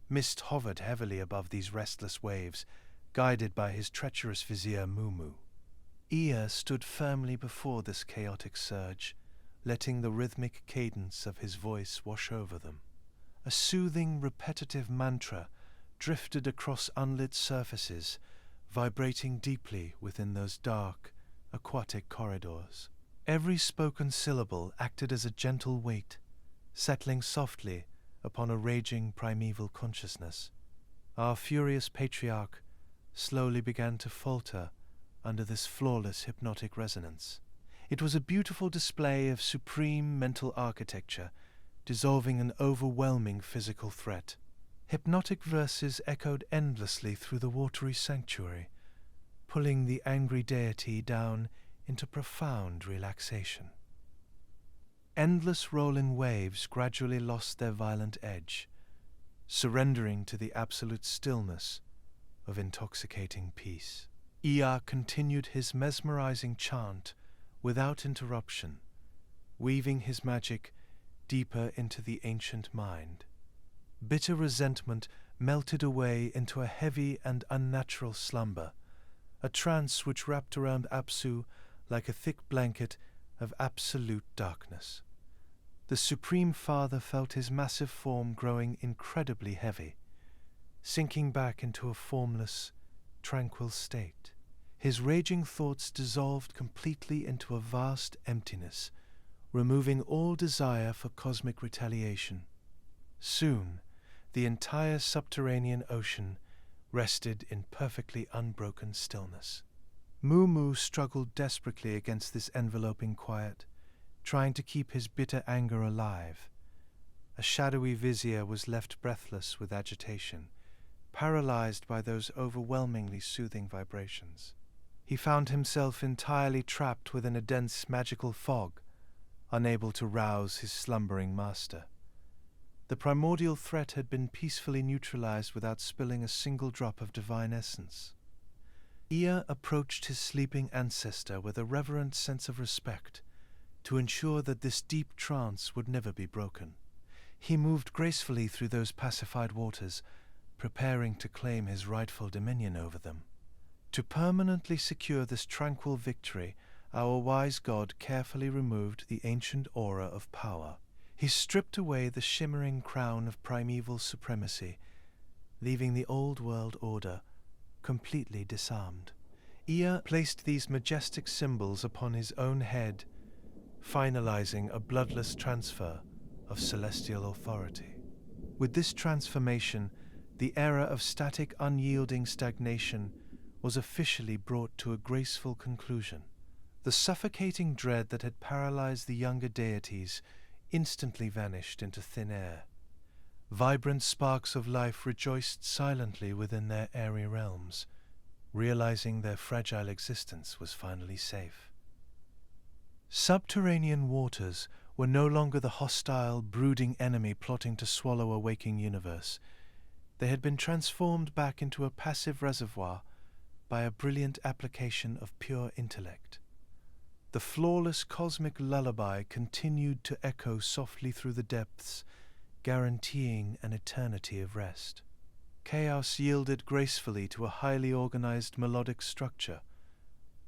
Speaker 1: Mist hovered heavily above these restless waves, guided by his treacherous vizier Mumu. Ea stood firmly before this chaotic surge, letting the rhythmic cadence of his voice wash over them. A soothing, repetitive mantra drifted across unlit surfaces, vibrating deeply within those dark, aquatic corridors. Every spoken syllable acted as a gentle weight, settling softly upon a raging primeval consciousness. Our furious patriarch slowly began to falter under this flawless hypnotic resonance. It was a beautiful display of supreme mental architecture, dissolving an overwhelming physical threat. Hypnotic verses echoed endlessly through the watery sanctuary, pulling the angry deity down into profound relaxation. Endless rolling waves gradually lost their violent edge, surrendering to the absolute stillness of intoxicating peace. Ea continued his mesmerizing chant without interruption, weaving his magic deeper into the ancient mind. Bitter resentment melted away into a heavy and unnatural slumber, a trance which wrapped around Apsu like a thick blanket of absolute darkness. The Supreme Father felt his massive form growing incredibly heavy, sinking back into a formless, tranquil state. His raging thoughts dissolved completely into a vast emptiness, removing all desire for cosmic retaliation. Soon, the entire subterranean ocean rested in perfectly unbroken stillness. Mumu struggled desperately against this enveloping quiet, trying to keep his bitter anger alive. A shadowy vizier was left breathless with agitation, paralyzed by those overwhelmingly soothing vibrations. He found himself entirely trapped within a dense magical fog, unable to rouse his slumbering master. The primordial threat had been peacefully neutralized without spilling a single drop of divine essence. Ea approached his sleeping ancestor with a reverent sense of respect, to ensure that this deep trance would never be broken. He moved gracefully through those pacified waters, preparing to claim his rightful dominion over them. To permanently secure this tranquil victory, our wise god carefully removed the ancient aura of power. He stripped away the shimmering crown of primeval supremacy, leaving the old world order completely disarmed. Ea placed these majestic symbols upon his own head, finalizing a bloodless transfer of celestial authority. With this transformation, the era of static, unyielding stagnation was officially brought to a graceful conclusion. The suffocating dread that had paralyzed the younger deities instantly vanished into thin air. Vibrant sparks of life rejoiced silently within their airy realms, realizing their fragile existence was finally safe. Subterranean waters were no longer the hostile, brooding enemy plotting to swallow a waking universe. They had been transformed back into a passive reservoir by a brilliant application of pure intellect. The flawless cosmic lullaby continued to echo softly through the depths, guaranteeing an eternity of rest. Chaos yielded gracefully to a highly organized melodic structure,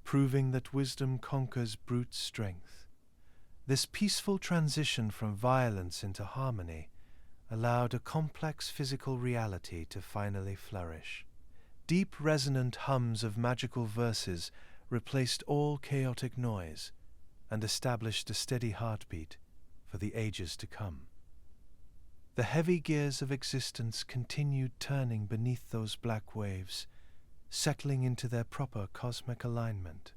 Speaker 1: proving that wisdom conquers brute strength. This peaceful transition from violence into harmony allowed a complex physical reality to finally flourish. Deep resonant hums of magical verses replaced all chaotic noise and established a steady heartbeat for the ages to come. The heavy gears of existence continued turning beneath those black waves, settling into their proper cosmic alignment.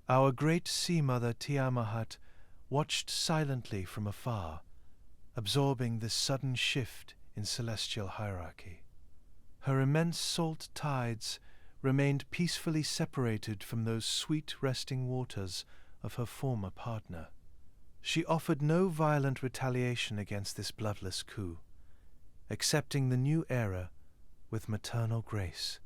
Speaker 1: Our great Sea Mother Tiamahat watched silently from afar, absorbing this sudden shift in celestial hierarchy. Her immense salt tides remained peacefully separated from those sweet resting waters of her former partner. She offered no violent retaliation against this bloodless coup, accepting the new era with maternal grace.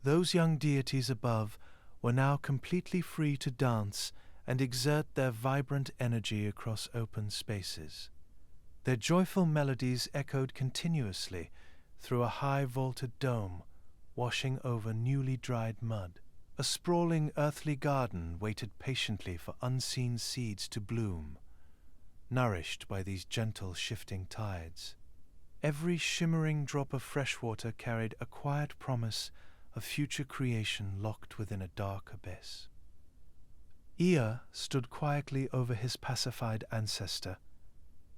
Speaker 1: Those young deities above were now completely free to dance and exert their vibrant energy across open spaces. Their joyful melodies echoed continuously through a high-vaulted dome washing over newly dried mud. A sprawling earthly garden waited patiently for unseen seeds to bloom, nourished by these gentle shifting tides. Every shimmering drop of fresh water carried a quiet promise of future creation locked within a dark abyss. Ea stood quietly over his pacified ancestor,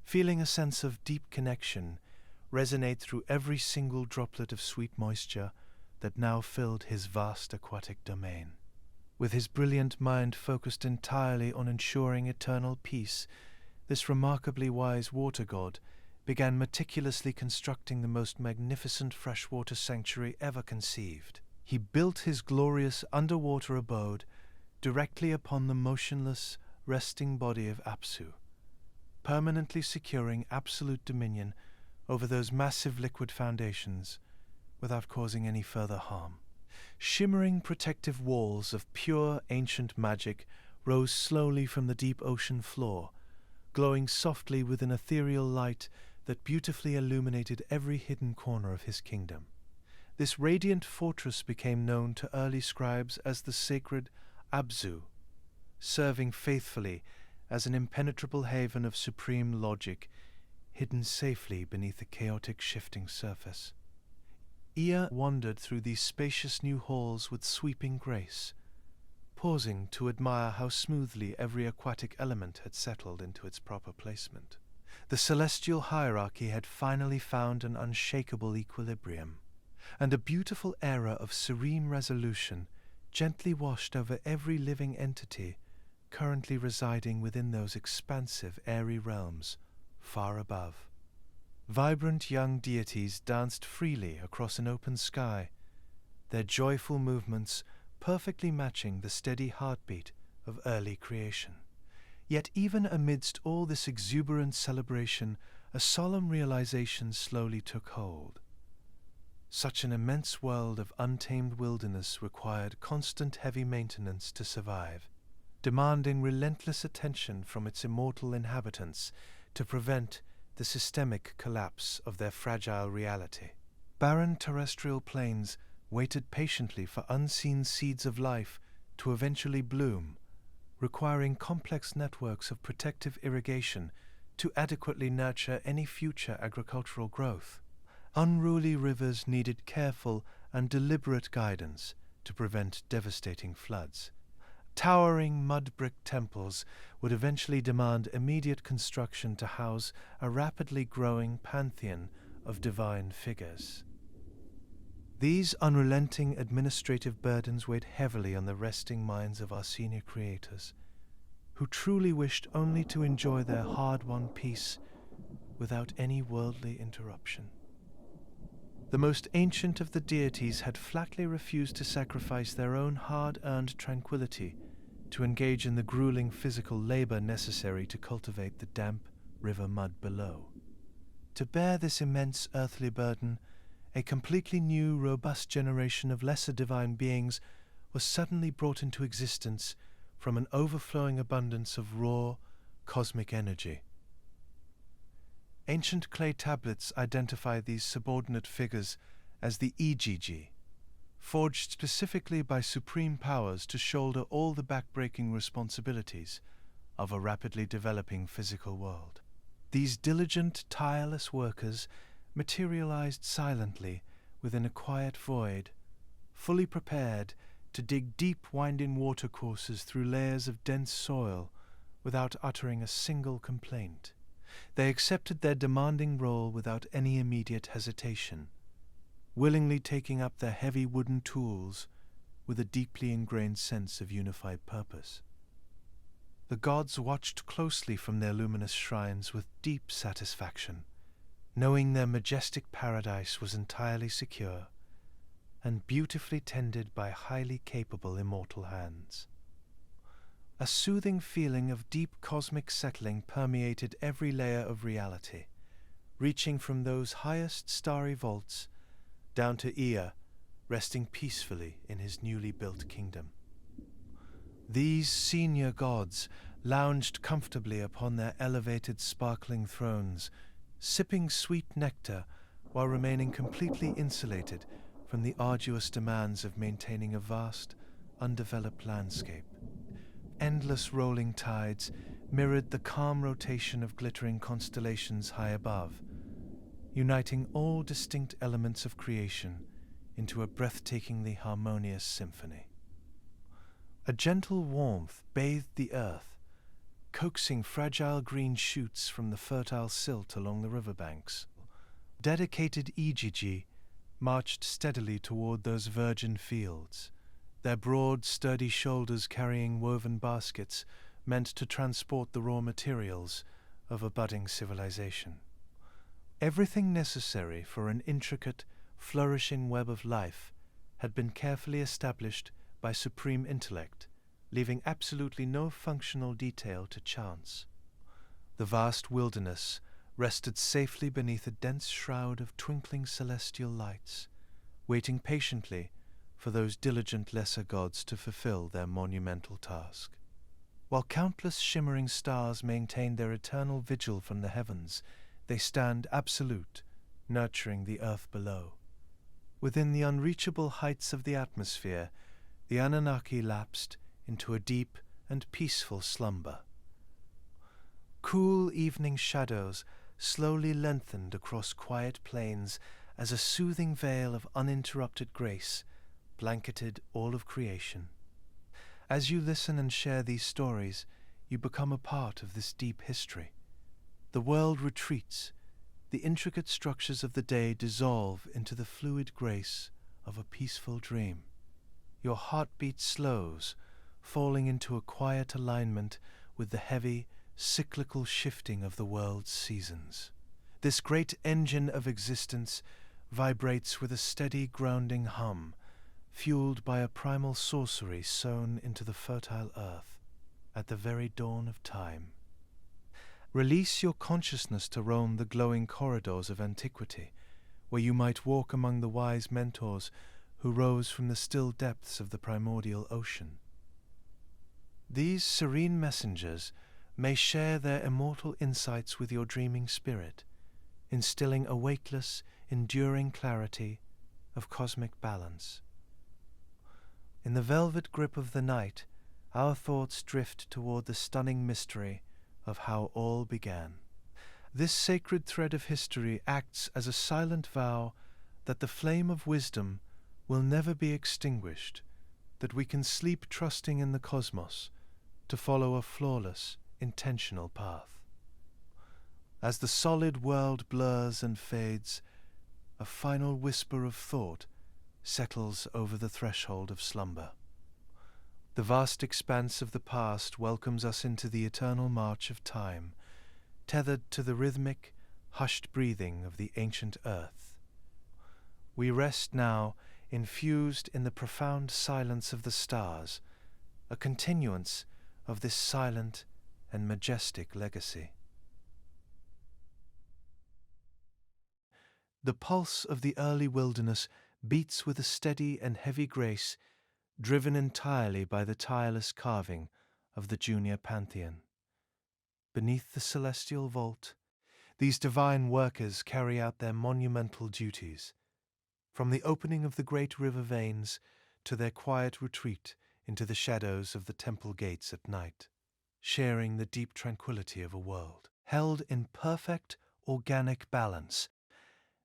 Speaker 1: feeling a sense of deep connection resonate through every single droplet of sweet moisture that now filled his vast aquatic domain. With his brilliant mind focused entirely on ensuring eternal peace, this remarkably wise water god began meticulously constructing the most magnificent freshwater sanctuary ever conceived. He built his glorious underwater abode directly upon the motionless, resting body of Apsu, permanently securing absolute dominion over those massive liquid foundations without causing any further harm. Shimmering protective walls of pure ancient magic rose slowly from the deep ocean floor, glowing softly with an ethereal light that beautifully illuminated every hidden corner of his kingdom. This radiant fortress became known to early scribes as the sacred Abzu, serving faithfully as an impenetrable haven of supreme logic, hidden safely beneath the chaotic shifting surface. Ea wandered through these spacious new halls with sweeping grace, pausing to admire how smoothly every aquatic element had settled into its proper placement. The celestial hierarchy had finally found an unshakable equilibrium, and a beautiful era of serene resolution gently washed over every living entity currently residing within those expansive, airy realms far above. Vibrant young deities danced freely across an open sky, their joyful movements perfectly matching the steady heartbeat of early creation. Yet even amidst all this exuberant celebration, a solemn realization slowly took hold. Such an immense world of untamed wilderness required constant heavy maintenance to survive. demanding relentless attention from its immortal inhabitants to prevent the systemic collapse of their fragile reality. Barren terrestrial plains waited patiently for unseen seeds of life to eventually bloom, requiring complex networks of protective irrigation to adequately nurture any future agricultural growth. Unruly rivers needed careful and deliberate guidance to prevent devastating floods. Towering mud-brick temples would eventually demand immediate construction to house a rapidly growing pantheon of divine figures. These unrelenting administrative burdens weighed heavily on the resting minds of our senior creators, who truly wished only to enjoy their hard-won peace without any worldly interruption. The most ancient of the deities had flatly refused to sacrifice their own hard-earned tranquility to engage in the grueling physical labor necessary to cultivate the damp river mud below. To bear this immense earthly burden, a completely new, robust generation of lesser divine beings was suddenly brought into existence from an overflowing abundance of raw, cosmic energy. Ancient clay tablets identify these subordinate figures as the Igigi, forged specifically by supreme powers to shoulder all the backbreaking responsibilities of a rapidly developing physical world. These diligent, tireless workers materialized silently within a quiet void, fully prepared to dig deep winding watercourses through layers of dense soil without uttering a single complaint. They accepted their demanding role without any immediate hesitation, willingly taking up their heavy wooden tools with a deeply ingrained sense of unified purpose. The gods watched closely from their luminous shrines with deep satisfaction, knowing their majestic paradise was entirely secure and beautifully tended by highly capable immortal hands. A soothing feeling of deep cosmic settling permeated every layer of reality, reaching from those highest starry vaults down to Ea, resting peacefully in his newly built kingdom. These senior gods lounged comfortably upon their elevated, sparkling thrones, sipping sweet nectar while remaining completely insulated from the arduous demands of maintaining a vast, undeveloped landscape. Endless rolling tides mirrored the calm rotation of glittering constellations high above, uniting all distinct elements of creation into a breathtakingly harmonious symphony. A gentle warmth bathed the earth, coaxing fragile green shoots from the fertile silt along the riverbanks. Dedicated Igigi marched steadily toward those virgin fields, their broad, sturdy shoulders carrying woven baskets meant to transport the raw materials of a budding civilization. Everything necessary for an intricate, flourishing web of life had been carefully established by supreme intellect, leaving absolutely no functional detail to chance. The vast wilderness rested safely beneath a dense shroud of twinkling celestial lights, waiting patiently for those diligent lesser gods to fulfill their monumental task. While countless shimmering stars maintain their eternal vigil from the heavens, they stand absolute, nurturing the earth below. Within the unreachable heights of the atmosphere, the Anunnaki lapsed into a deep and peaceful slumber. Cool evening shadows slowly lengthened across quiet plains as a soothing veil of uninterrupted grace blanketed all of creation. As you listen and share these stories, you become a part of this deep history. The world retreats, the intricate structures of the day dissolve into the fluid grace of a peaceful dream. Your heartbeat slows, falling into a quiet alignment with the heavy, cyclical shifting of the world's seasons. This great engine of existence vibrates with a steady, grounding hum, fueled by a primal sorcery sown into the fertile earth at the very dawn of time. Release your consciousness to roam the glowing corridors of antiquity, where you might walk among the wise mentors who rose from the still depths of the primordial ocean. These serene messengers may share their immortal insights with your dreaming spirit, instilling a weightless, enduring clarity of cosmic balance. In the velvet grip of the night, our thoughts drift toward the stunning mystery of how all began. This sacred thread of history acts as a silent vow that the flame of wisdom will never be extinguished, that we can sleep trusting in the cosmos to follow a flawless, intentional path. As the solid world blurs and fades, a final whisper of thought settles over the threshold of slumber. The vast expanse of the past welcomes us into the eternal march of time, tethered to the rhythmic, hushed breathing of the ancient earth. We rest now, infused in the profound silence of the stars, a continuance of this silent and majestic legacy. The pulse of the early wilderness beats with a steady and heavy grace, driven entirely by the tireless carving of the junior pantheon. Beneath the celestial vault, these divine workers carry out their monumental duties, from the opening of the great river veins to their quiet retreat into the shadows of the temple gates at night, sharing the deep tranquility of a world held in perfect organic balance.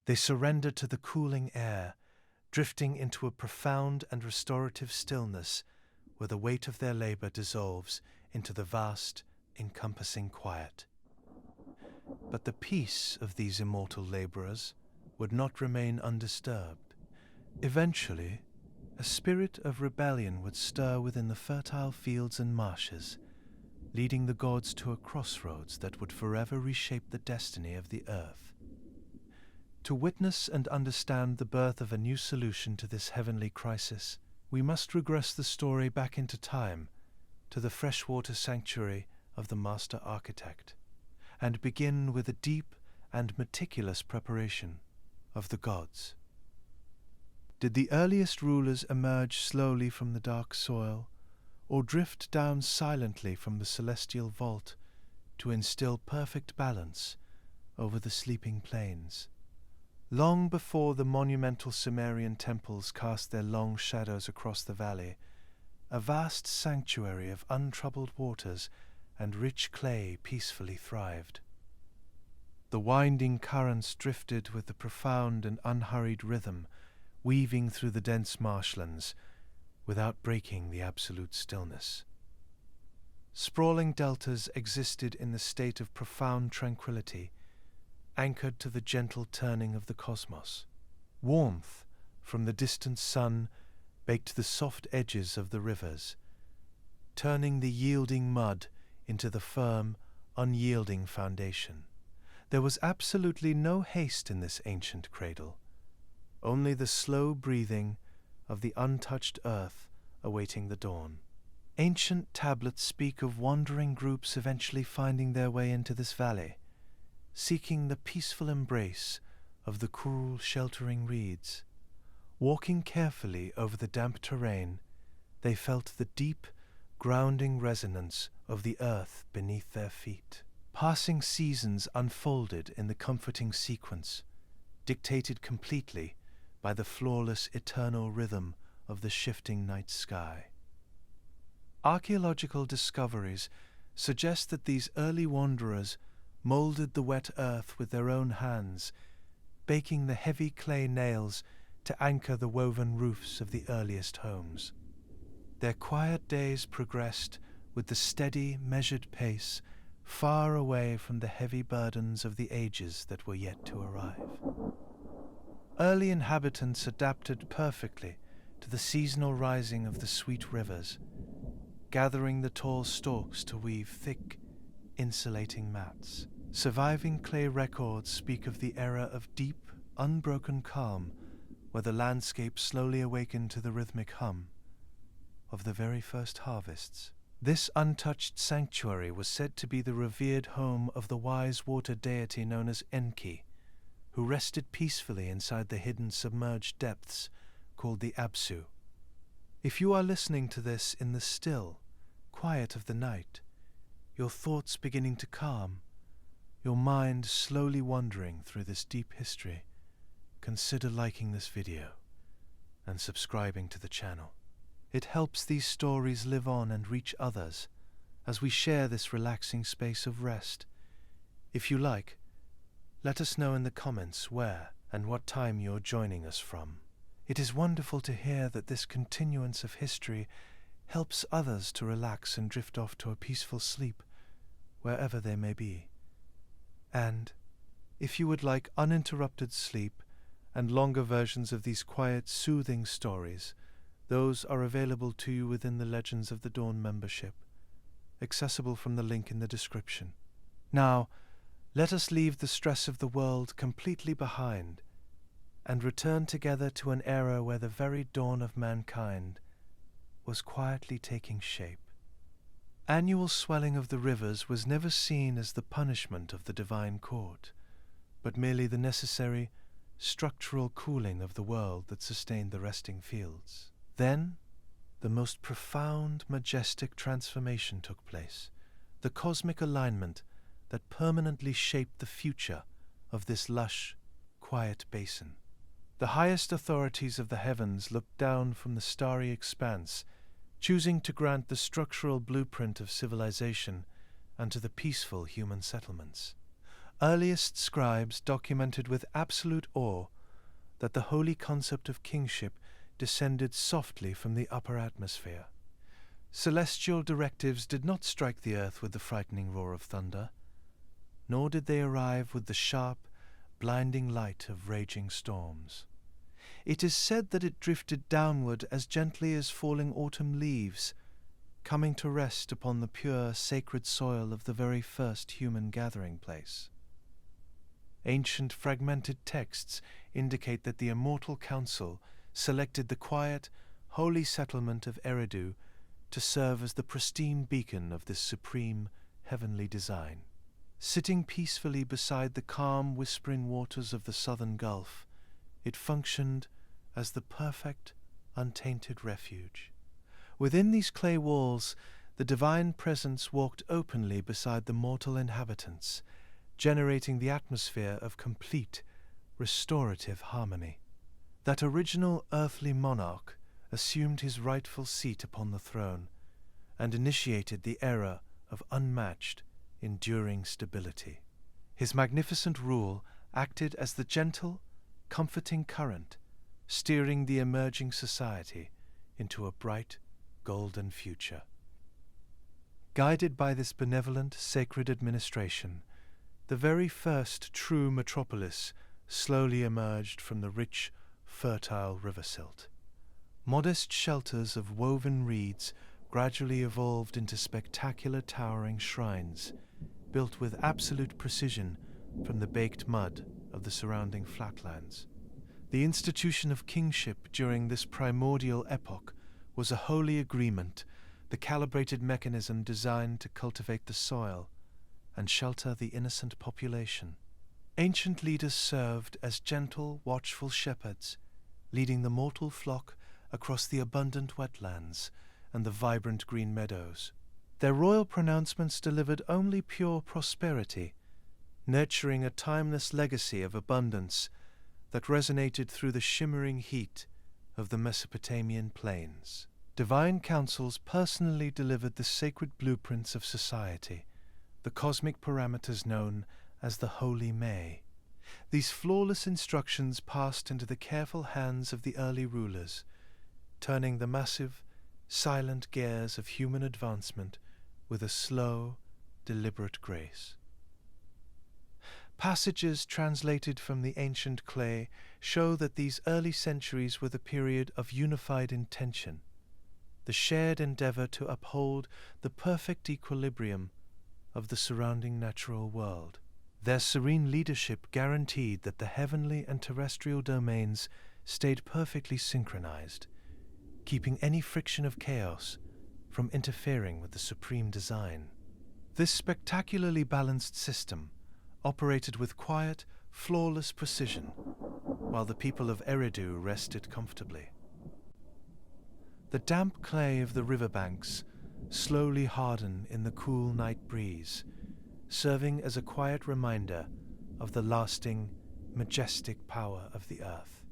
Speaker 1: They surrender to the cooling air, drifting into a profound and restorative stillness where the weight of their labor dissolves into the vast, encompassing quiet. But the peace of these immortal laborers would not remain undisturbed. Eventually, a spirit of rebellion would stir within the fertile fields and marshes, leading the gods to a crossroads that would forever reshape the destiny of the earth. To witness and understand the birth of a new solution to this heavenly crisis, we must regress the story back into time, to the freshwater sanctuary of the master architect, and begin with a deep and meticulous preparation of the gods. Did the earliest rulers emerge slowly from the dark soil, or drift down silently from the celestial vault to instill perfect balance over the sleeping plains? Long before the monumental Sumerian temples cast their long shadows across the valley, a vast sanctuary of untroubled waters and rich clay peacefully thrived. The winding currents drifted with the profound and unhurried rhythm, weaving through the dense marshlands without breaking the absolute stillness. Sprawling deltas existed in the state of profound tranquility, anchored to the gentle turning of the cosmos. Warmth from the distant sun baked the soft edges of the rivers, turning the yielding mud into the firm, unyielding foundation. There was absolutely no haste in this ancient cradle, only the slow breathing of the untouched earth awaiting the dawn. Ancient tablets speak of wandering groups eventually finding their way into this valley, seeking the peaceful embrace of the cool, sheltering reeds. Walking carefully over the damp terrain, they felt the deep, grounding resonance of the earth beneath their feet. Passing seasons unfolded in the comforting sequence, dictated completely by the flawless eternal rhythm of the shifting night sky. Archaeological discoveries suggest that these early wanderers molded the wet earth with their own hands, baking the heavy clay nails to anchor the woven roofs of the earliest homes. Their quiet days progressed with the steady, measured pace, far away from the heavy burdens of the ages that were yet to arrive. Early inhabitants adapted perfectly to the seasonal rising of the sweet rivers, gathering the tall stalks to weave thick, insulating mats. Surviving clay records speak of the era of deep, unbroken calm, where the landscape slowly awakened to the rhythmic hum of the very first harvests. This untouched sanctuary was said to be the revered home of the wise water deity known as Enki, who rested peacefully inside the hidden submerged depths called the Apsu. If you are listening to this in the still, quiet of the night, your thoughts beginning to calm, your mind slowly wandering through this deep history, consider liking this video and subscribing to the channel. It helps these stories live on and reach others as we share this relaxing space of rest. If you like, let us know in the comments where and what time you're joining us from. It is wonderful to hear that this continuance of history helps others to relax and drift off to a peaceful sleep, wherever they may be. And if you would like uninterrupted sleep and longer versions of these quiet, soothing stories, those are available to you within the Legends of the Dawn membership, accessible from the link in the description. Now, let us leave the stress of the world completely behind and return together to an era where the very dawn of mankind was quietly taking shape. Annual swelling of the rivers was never seen as the punishment of the divine court, but merely the necessary structural cooling of the world that sustained the resting fields. Then, the most profound, majestic transformation took place, the cosmic alignment that permanently shaped the future of this lush, quiet basin. The highest authorities of the heavens looked down from the starry expanse, choosing to grant the structural blueprint of civilization unto the peaceful human settlements. Earliest scribes documented with absolute awe that the holy concept of kingship descended softly from the upper atmosphere. Celestial directives did not strike the earth with the frightening roar of thunder, nor did they arrive with the sharp, blinding light of raging storms. It is said that it drifted downward as gently as falling autumn leaves, coming to rest upon the pure, sacred soil of the very first human gathering place. Ancient fragmented texts indicate that the Immortal Council selected the quiet, holy settlement of Eridu to serve as the pristine beacon of this supreme, heavenly design. Sitting peacefully beside the calm, whispering waters of the southern Gulf, it functioned as the perfect, untainted refuge. Within these clay walls, the divine presence walked openly beside the mortal inhabitants, generating the atmosphere of complete, restorative harmony. That original earthly monarch assumed his rightful seat upon the throne and initiated the era of unmatched, enduring stability. His magnificent rule acted as the gentle, comforting current, steering the emerging society into a bright, golden future. Guided by this benevolent, sacred administration, the very first true metropolis slowly emerged from the rich, fertile river silt. Modest shelters of woven reeds gradually evolved into spectacular towering shrines, built with absolute precision from the baked mud of the surrounding flatlands. The institution of kingship during this primordial epoch was a holy agreement, the calibrated mechanism designed to cultivate the soil and shelter the innocent population. Ancient leaders served as gentle, watchful shepherds, leading the mortal flock across the abundant wetlands and the vibrant green meadows. Their royal pronouncements delivered only pure prosperity, nurturing a timeless legacy of abundance that resonated through the shimmering heat of the Mesopotamian plains. Divine councils personally delivered the sacred blueprints of society, the cosmic parameters known as the Holy May. These flawless instructions passed into the careful hands of the early rulers, turning the massive, silent gears of human advancement with a slow, deliberate grace. Passages translated from the ancient clay show that these early centuries were the period of unified intention, the shared endeavor to uphold the perfect equilibrium of the surrounding natural world. Their serene leadership guaranteed that the heavenly and terrestrial domains stayed perfectly synchronized, keeping any friction of chaos from interfering with the supreme design. This spectacularly balanced system operated with quiet, flawless precision, while the people of Eridu rested comfortably. The damp clay of the riverbanks slowly harden in the cool night breeze, serving as a quiet reminder of the lasting, majestic power of the earth.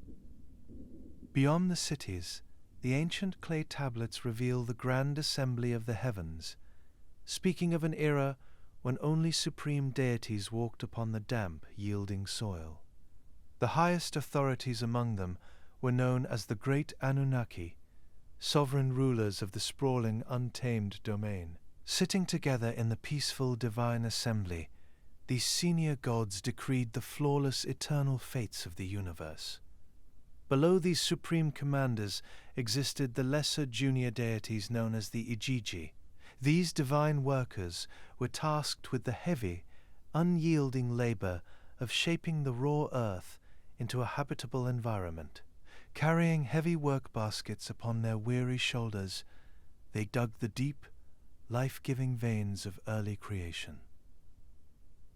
Speaker 1: Beyond the cities, the ancient clay tablets reveal the grand assembly of the heavens, speaking of an era when only supreme deities walked upon the damp, yielding soil. The highest authorities among them were known as the great Anunnaki, sovereign rulers of the sprawling, untamed domain. Sitting together in the peaceful divine assembly, these senior gods decreed the flawless, eternal fates of the universe. Below these supreme commanders existed the lesser junior deities known as the Igigi. These divine workers were tasked with the heavy, unyielding labor of shaping the raw earth into a habitable environment. Carrying heavy work baskets upon their weary shoulders, they dug the deep, life-giving veins of early creation.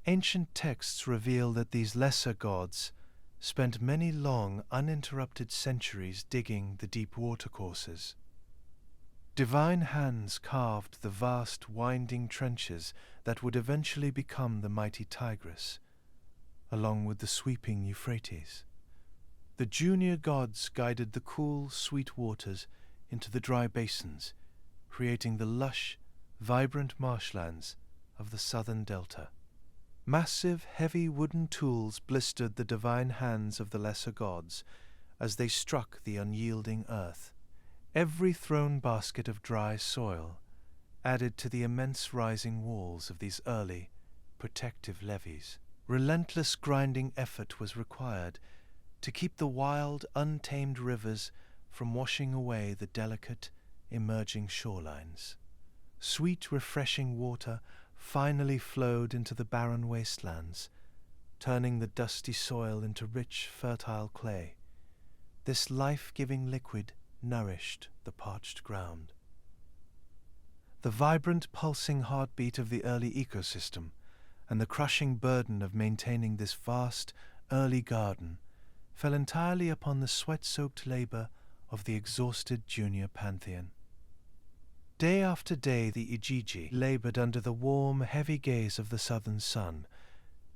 Speaker 1: Ancient texts reveal that these lesser gods spent many long, uninterrupted centuries digging the deep watercourses. Divine hands carved the vast, winding trenches that would eventually become the mighty Tigris, along with the sweeping Euphrates. The junior gods guided the cool, sweet waters into the dry basins, creating the lush, vibrant marshlands of the southern delta. Massive, heavy wooden tools blistered the divine hands of the lesser gods as they struck the unyielding earth. Every thrown basket of dry soil added to the immense rising walls of these early, protective levees. Relentless grinding effort was required to keep the wild, untamed rivers from washing away the delicate, emerging shorelines. Sweet, refreshing water finally flowed into the barren wastelands, turning the dusty soil into rich, fertile clay. This life-giving liquid nourished the parched ground. The vibrant, pulsing heartbeat of the early ecosystem and the crushing burden of maintaining this vast, early garden fell entirely upon the sweat-soaked labor of the exhausted junior pantheon. Day after day the Igigi labored under the warm, heavy gaze of the southern sun,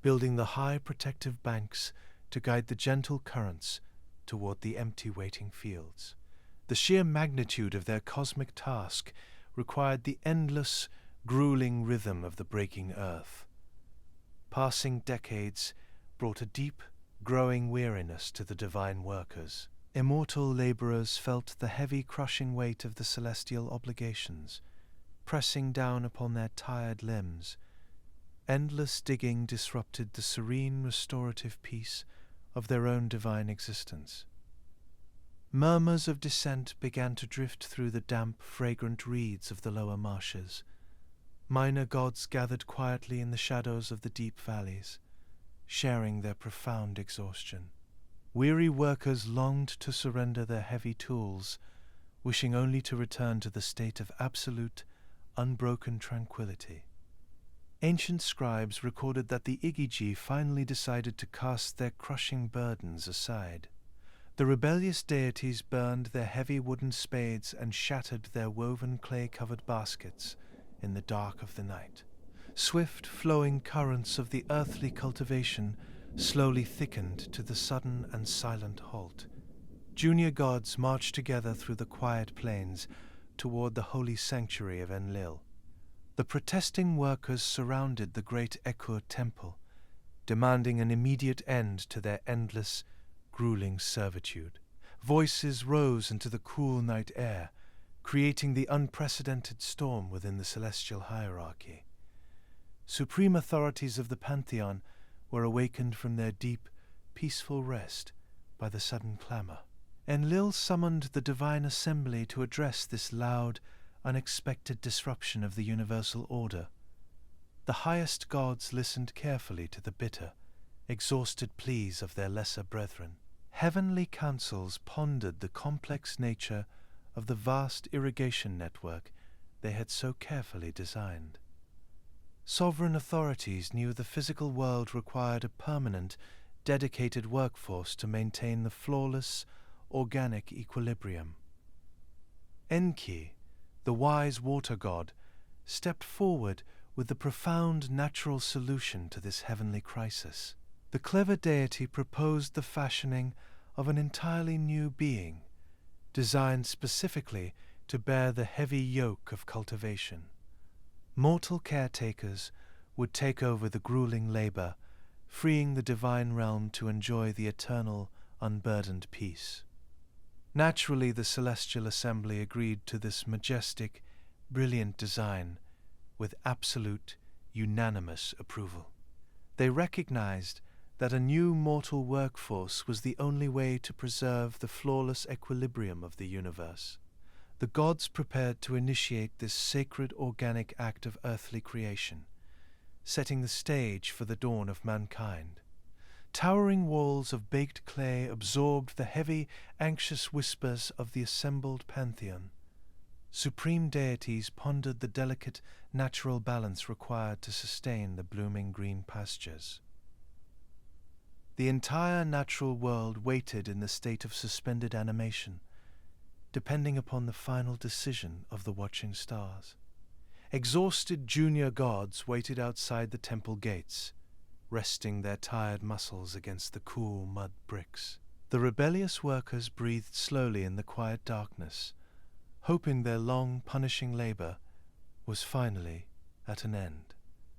Speaker 1: building the high protective banks to guide the gentle currents toward the empty waiting fields. The sheer magnitude of their cosmic task required the endless, grueling rhythm of the breaking earth. Passing decades brought a deep, growing weariness to the divine workers. Immortal laborers felt the heavy, crushing weight of the celestial obligations, pressing down upon their tired limbs. Endless digging disrupted the serene, restorative peace of their own divine existence. Murmurs of dissent began to drift through the damp, fragrant reeds of the lower marshes. Minor gods gathered quietly in the shadows of the deep valleys, sharing their profound exhaustion. Weary workers longed to surrender their heavy tools, wishing only to return to the state of absolute, unbroken tranquility. Ancient scribes recorded that the Igigi finally decided to cast their crushing burdens aside. The rebellious deities burned their heavy wooden spades and shattered their woven clay-covered baskets in the dark of the night. Swift, flowing currents of the earthly cultivation slowly thickened to the sudden and silent halt. Junior gods marched together through the quiet plains toward the holy sanctuary of Enlil. The protesting workers surrounded the great Ekur temple, demanding an immediate end to their endless, grueling servitude. Voices rose into the cool night air, creating the unprecedented storm within the celestial hierarchy. Supreme authorities of the pantheon were awakened from their deep, peaceful rest by the sudden clamor. Enlil summoned the divine assembly to address this loud, unexpected disruption of the universal order. The highest gods listened carefully to the bitter, exhausted pleas of their lesser brethren. Heavenly councils pondered the complex nature of the vast irrigation network they had so carefully designed. Sovereign authorities knew the physical world required a permanent, dedicated workforce to maintain the flawless, organic equilibrium. Enki, the wise water god, stepped forward with the profound natural solution to this heavenly crisis. The clever deity proposed the fashioning of an entirely new being, designed specifically to bear the heavy yoke of cultivation. Mortal caretakers would take over the grueling labor, freeing the divine realm to enjoy the eternal, unburdened peace. Naturally, the celestial assembly agreed to this majestic, brilliant design with absolute, unanimous approval. They recognized that a new mortal workforce was the only way to preserve the flawless equilibrium of the universe. The gods prepared to initiate this sacred organic act of earthly creation, setting the stage for the dawn of mankind. Towering walls of baked clay absorbed the heavy, anxious whispers of the assembled pantheon. Supreme deities pondered the delicate, natural balance required to sustain the blooming green pastures. The entire natural world waited in the state of suspended animation, depending upon the final decision of the watching stars. Exhausted junior gods waited outside the temple gates, resting their tired muscles against the cool mud bricks. The rebellious workers breathed slowly in the quiet darkness, hoping their long, punishing labor was finally at an end.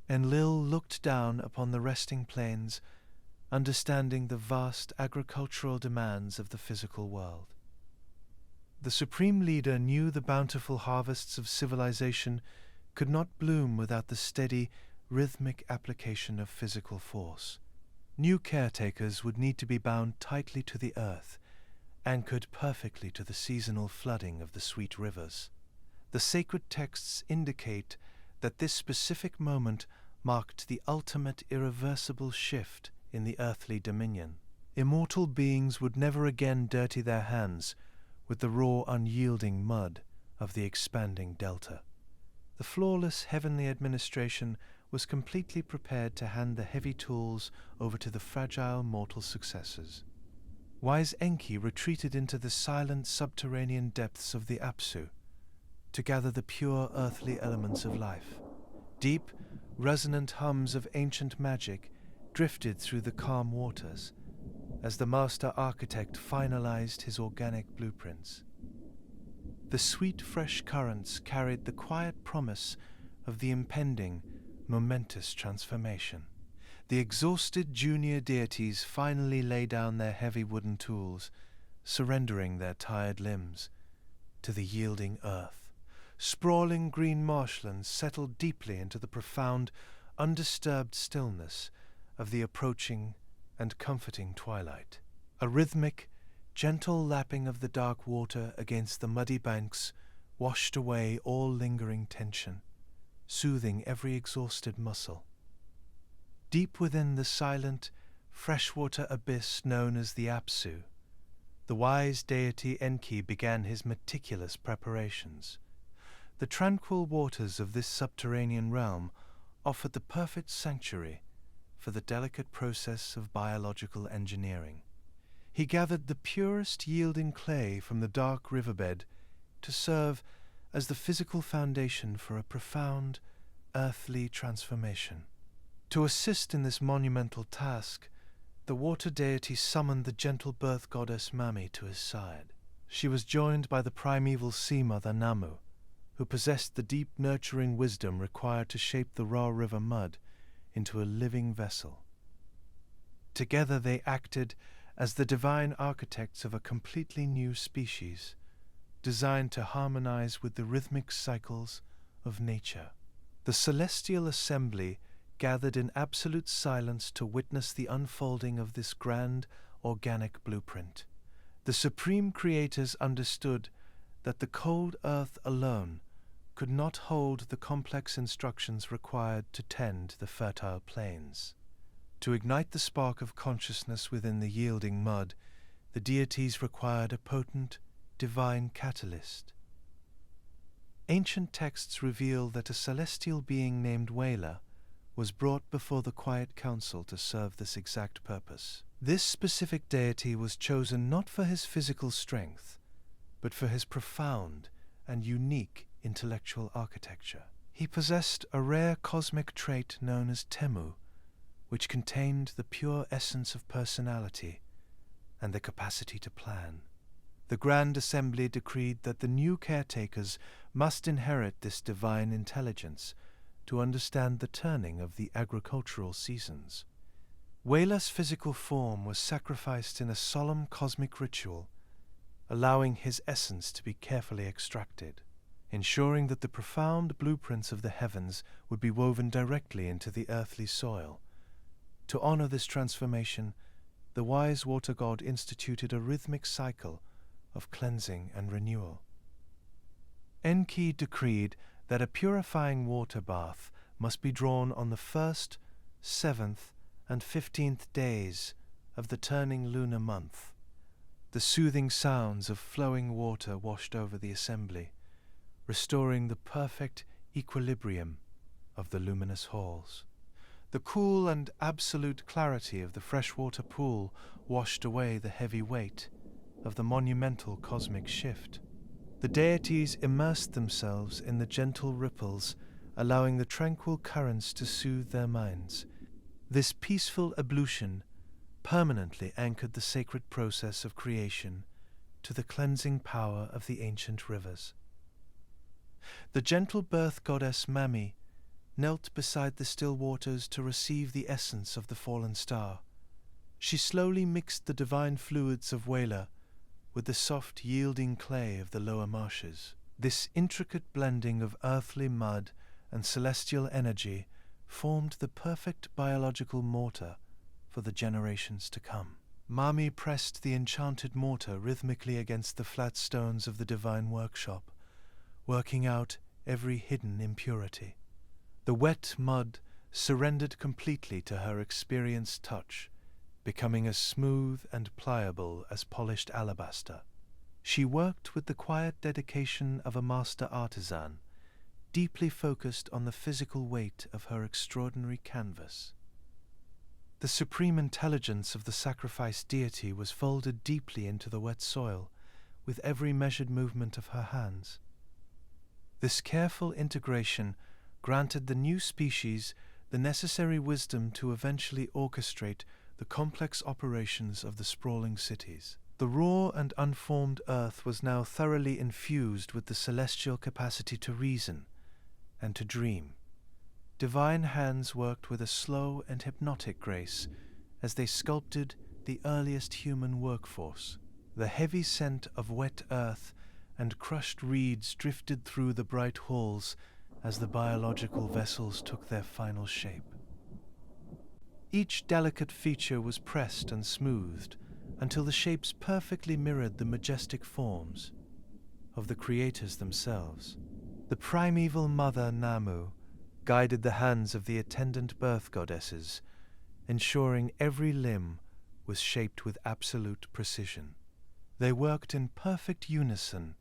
Speaker 1: Enlil looked down upon the resting plains, understanding the vast agricultural demands of the physical world. The supreme leader knew the bountiful harvests of civilization could not bloom without the steady, rhythmic application of physical force. New caretakers would need to be bound tightly to the earth, anchored perfectly to the seasonal flooding of the sweet rivers. The sacred texts indicate that this specific moment marked the ultimate irreversible shift in the earthly dominion. Immortal beings would never again dirty their hands with the raw, unyielding mud of the expanding delta. The flawless heavenly administration was completely prepared to hand the heavy tools over to the fragile mortal successors. Wise Enki retreated into the silent subterranean depths of the Apsu to gather the pure earthly elements of life. Deep, resonant hums of ancient magic drifted through the calm waters as the master architect finalized his organic blueprints. The sweet, fresh currents carried the quiet promise of the impending, momentous transformation. The exhausted junior deities finally lay down their heavy wooden tools, surrendering their tired limbs to the yielding earth. Sprawling green marshlands settled deeply into the profound, undisturbed stillness of the approaching and comforting twilight. A rhythmic, gentle lapping of the dark water against the muddy banks washed away all lingering tension, soothing every exhausted muscle. Deep within the silent, freshwater abyss known as the Apsu, the wise deity Enki began his meticulous preparations. The tranquil waters of this subterranean realm offered the perfect sanctuary for the delicate process of biological engineering. He gathered the purest yielding clay from the dark riverbed to serve as the physical foundation for a profound, earthly transformation. To assist in this monumental task, the water deity summoned the gentle birth goddess Mami to his side. She was joined by the primeval sea mother Namu, who possessed the deep nurturing wisdom required to shape the raw river mud into a living vessel. Together they acted as the divine architects of a completely new species, designed to harmonize with the rhythmic cycles of nature. The celestial assembly gathered in absolute silence to witness the unfolding of this grand organic blueprint. The supreme creators understood that the cold earth alone could not hold the complex instructions required to tend the fertile plains. To ignite the spark of consciousness within the yielding mud, the deities required a potent, divine catalyst. Ancient texts reveal that a celestial being named Wela was brought before the quiet council to serve this exact purpose. This specific deity was chosen not for his physical strength, but for his profound and unique intellectual architecture. He possessed a rare cosmic trait known as Temu, which contained the pure essence of personality and the capacity to plan. The Grand Assembly decreed that the new caretakers must inherit this divine intelligence to understand the turning of the agricultural seasons. Waila's physical form was sacrificed in a solemn cosmic ritual, allowing his essence to be carefully extracted, ensuring that the profound blueprints of the heavens would be woven directly into the earthly soil. To honor this transformation, the wise water god instituted a rhythmic cycle of cleansing and renewal. Enki decreed that a purifying water bath must be drawn on the 1st, 7th, and 15th days of the turning lunar month. The soothing sounds of flowing water washed over the assembly, restoring the perfect equilibrium of the luminous halls. The cool and absolute clarity of the freshwater pool washed away the heavy weight of the monumental cosmic shift. The deities immersed themselves in the gentle ripples, allowing the tranquil currents to soothe their minds. This peaceful ablution permanently anchored the sacred process of creation to the cleansing power of the ancient rivers. The gentle birth goddess Mami knelt beside the still waters to receive the essence of the fallen star. She slowly mixed the divine fluids of Waila with the soft, yielding clay of the lower marshes. This intricate blending of earthly mud and celestial energy formed the perfect biological mortar for the generations to come. Mami pressed the enchanted mortar rhythmically against the flat stones of the divine workshop, working out every hidden impurity. The wet mud surrendered completely to her experienced touch, becoming as smooth and pliable as polished alabaster. She worked with the quiet dedication of a master artisan, deeply focused on the physical weight of her extraordinary canvas. The supreme intelligence of the sacrificed deity was folded deeply into the wet soil with every measured movement of her hands. This careful integration granted the new species the necessary wisdom to eventually orchestrate the complex operations of the sprawling cities. The raw and unformed earth was now thoroughly infused with the celestial capacity to reason and to dream. Divine hands worked with a slow and hypnotic grace as they sculpted the earliest human workforce. The heavy scent of wet earth and crushed reeds drifted through the bright halls as the biological vessels took their final shape. Each delicate feature was pressed and smoothed until the shapes perfectly mirrored the majestic forms of the creators themselves. The primeval mother Namu guided the hands of the attendant birth goddesses, ensuring every limb was shaped with absolute precision. They worked in perfect unison,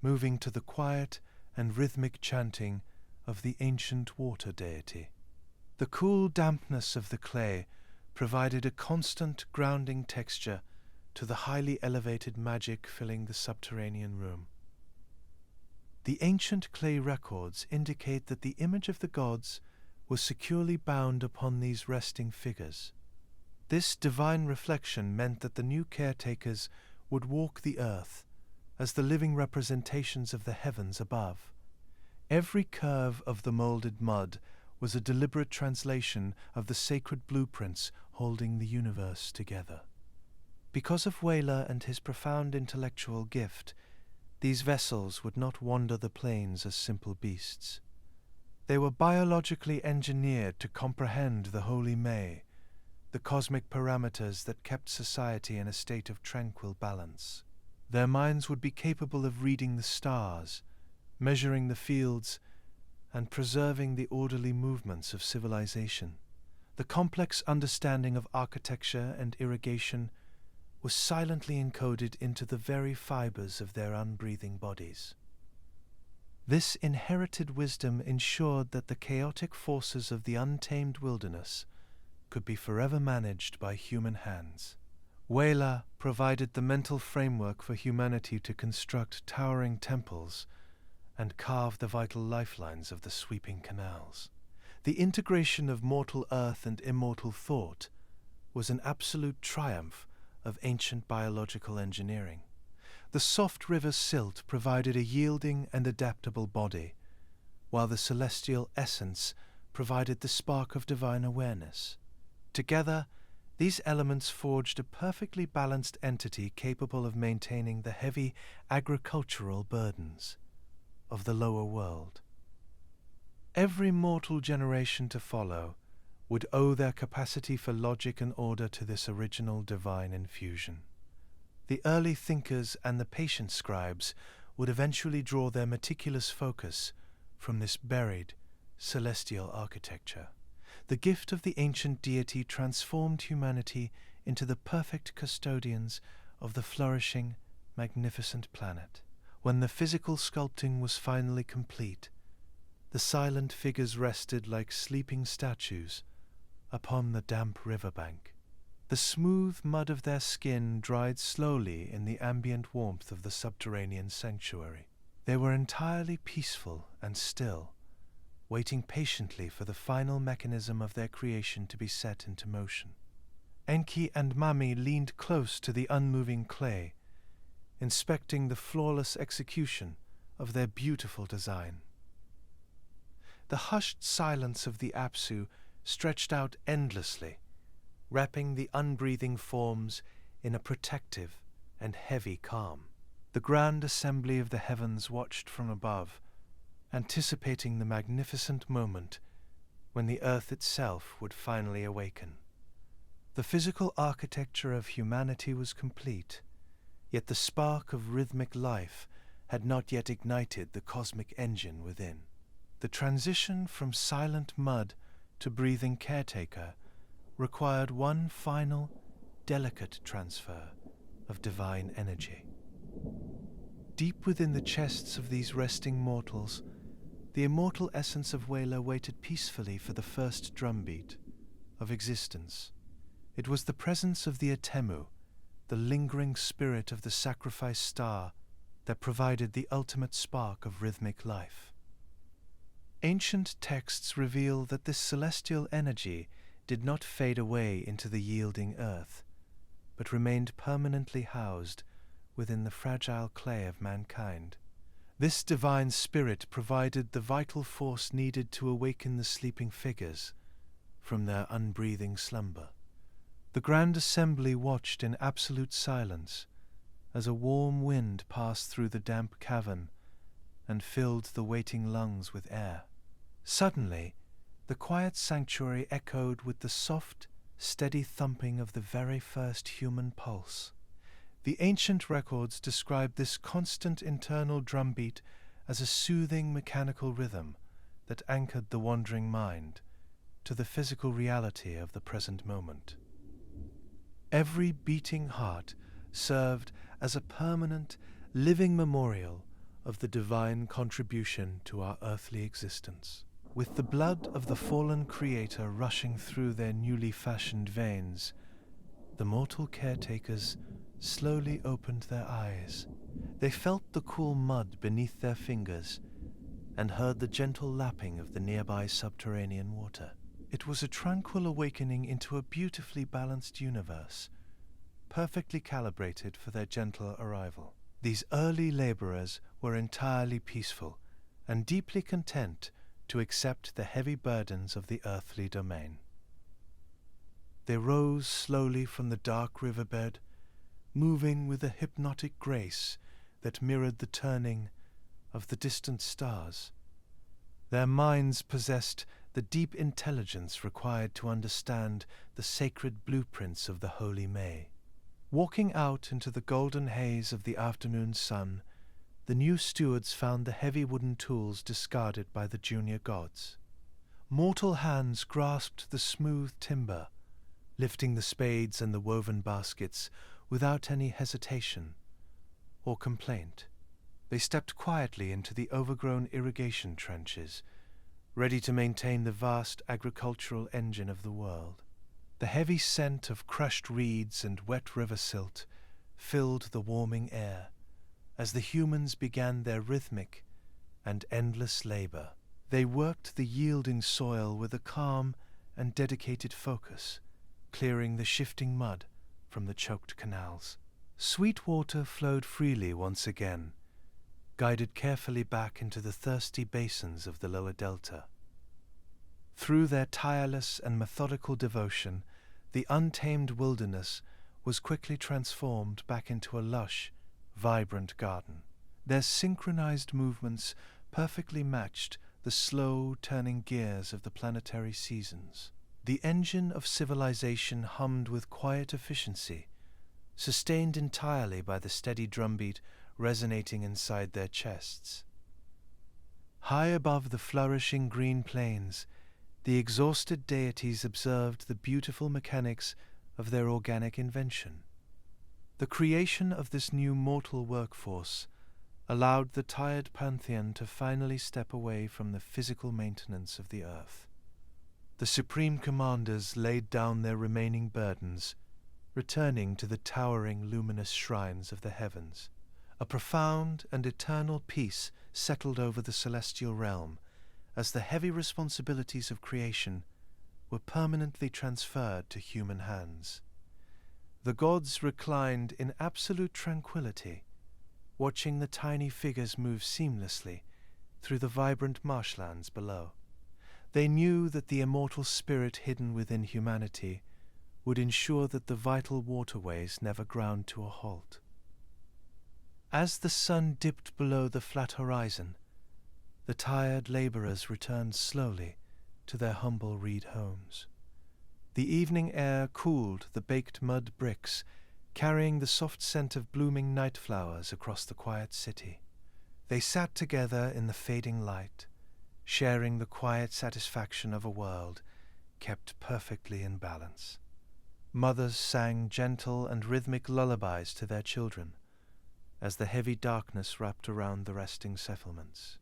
Speaker 1: moving to the quiet and rhythmic chanting of the ancient water deity. The cool dampness of the clay provided a constant grounding texture to the highly elevated magic filling the subterranean room. The ancient clay records indicate that the image of the gods was securely bound upon these resting figures. This divine reflection meant that the new caretakers would walk the earth as the living representations of the heavens above. Every curve of the molded mud was a deliberate translation of the sacred blueprints holding the universe together. Because of Waila and his profound intellectual gift, these vessels would not wander the plains as simple beasts. They were biologically engineered to comprehend the holy May, the cosmic parameters that kept society in a state of tranquil balance. Their minds would be capable of reading the stars, measuring the fields, and preserving the orderly movements of civilization. The complex understanding of architecture and irrigation was silently encoded into the very fibers of their unbreathing bodies. This inherited wisdom ensured that the chaotic forces of the untamed wilderness could be forever managed by human hands. Waila provided the mental framework for humanity to construct towering temples and carve the vital lifelines of the sweeping canals. The integration of mortal earth and immortal thought was an absolute triumph of ancient biological engineering. The soft river silt provided a yielding and adaptable body, while the celestial essence provided the spark of divine awareness. Together, these elements forged a perfectly balanced entity capable of maintaining the heavy agricultural burdens of the lower world. Every mortal generation to follow would owe their capacity for logic and order to this original divine infusion. The early thinkers and the patient scribes would eventually draw their meticulous focus from this buried celestial architecture. The gift of the ancient deity transformed humanity into the perfect custodians of the flourishing, magnificent planet. When the physical sculpting was finally complete, the silent figures rested like sleeping statues upon the damp riverbank. The smooth mud of their skin dried slowly in the ambient warmth of the subterranean sanctuary. They were entirely peaceful and still, waiting patiently for the final mechanism of their creation to be set into motion. Enki and Mami leaned close to the unmoving clay, inspecting the flawless execution of their beautiful design. The hushed silence of the Apsu stretched out endlessly, wrapping the unbreathing forms in a protective and heavy calm. The grand assembly of the heavens watched from above, anticipating the magnificent moment when the earth itself would finally awaken. The physical architecture of humanity was complete, yet the spark of rhythmic life had not yet ignited the cosmic engine within. The transition from silent mud to breathing caretaker required one final, delicate transfer of divine energy. Deep within the chests of these resting mortals, the immortal essence of Wela waited peacefully for the first drumbeat of existence. It was the presence of the Atemu, the lingering spirit of the sacrifice star, that provided the ultimate spark of rhythmic life. Ancient texts reveal that this celestial energy did not fade away into the yielding earth, but remained permanently housed within the fragile clay of mankind. This divine spirit provided the vital force needed to awaken the sleeping figures from their unbreathing slumber. The grand assembly watched in absolute silence as a warm wind passed through the damp cavern and filled the waiting lungs with air. Suddenly, the quiet sanctuary echoed with the soft, steady thumping of the very first human pulse. The ancient records describe this constant internal drumbeat as a soothing mechanical rhythm that anchored the wandering mind to the physical reality of the present moment. Every beating heart served as a permanent, living memorial of the divine contribution to our earthly existence. With the blood of the fallen Creator rushing through their newly fashioned veins, the mortal caretakers slowly opened their eyes. They felt the cool mud beneath their fingers and heard the gentle lapping of the nearby subterranean water. It was a tranquil awakening into a beautifully balanced universe, perfectly calibrated for their gentle arrival. These early laborers were entirely peaceful and deeply content to accept the heavy burdens of the earthly domain. They rose slowly from the dark riverbed, moving with a hypnotic grace that mirrored the turning of the distant stars. Their minds possessed the deep intelligence required to understand the sacred blueprints of the Holy May. Walking out into the golden haze of the afternoon sun, the new stewards found the heavy wooden tools discarded by the junior gods. Mortal hands grasped the smooth timber, lifting the spades and the woven baskets without any hesitation or complaint. They stepped quietly into the overgrown irrigation trenches, ready to maintain the vast agricultural engine of the world. The heavy scent of crushed reeds and wet river silt filled the warming air as the humans began their rhythmic and endless labor. They worked the yielding soil with a calm and dedicated focus, clearing the shifting mud from the choked canals. Sweet water flowed freely once again, guided carefully back into the thirsty basins of the lower delta. Through their tireless and methodical devotion, the untamed wilderness was quickly transformed back into a lush, vibrant garden. Their synchronized movements perfectly matched the slow turning gears of the planetary seasons. The engine of civilization hummed with quiet efficiency, sustained entirely by the steady drumbeat resonating inside their chests. High above the flourishing green plains, the exhausted deities observed the beautiful mechanics of their organic invention. The creation of this new mortal workforce allowed the tired pantheon to finally step away from the physical maintenance of the earth. The supreme commanders laid down their remaining burdens, returning to the towering luminous shrines of the heavens. A profound and eternal peace settled over the celestial realm as the heavy responsibilities of creation were permanently transferred to human hands. The gods reclined in absolute tranquility, watching the tiny figures move seamlessly through the vibrant marshlands below. They knew that the immortal spirit hidden within humanity would ensure that the vital waterways never ground to a halt. As the sun dipped below the flat horizon, the tired laborers returned slowly to their humble reed homes. The evening air cooled the baked mud bricks, carrying the soft scent of blooming night flowers across the quiet city. They sat together in the fading light, sharing the quiet satisfaction of a world kept perfectly in balance. Mothers sang gentle and rhythmic lullabies to their children as the heavy darkness wrapped around the resting settlements.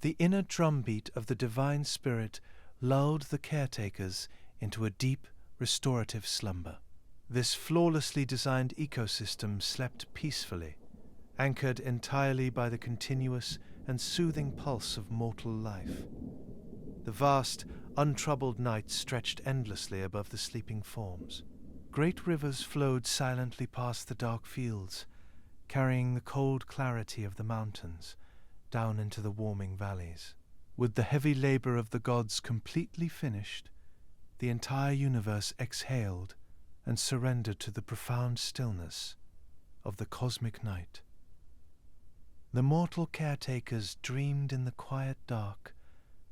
Speaker 1: The inner drumbeat of the divine spirit lulled the caretakers into a deep, restorative slumber. This flawlessly designed ecosystem slept peacefully, anchored entirely by the continuous and soothing pulse of mortal life. The vast, untroubled night stretched endlessly above the sleeping forms. Great rivers flowed silently past the dark fields, carrying the cold clarity of the mountains down into the warming valleys. With the heavy labor of the gods completely finished, the entire universe exhaled and surrendered to the profound stillness of the cosmic night. The mortal caretakers dreamed in the quiet dark,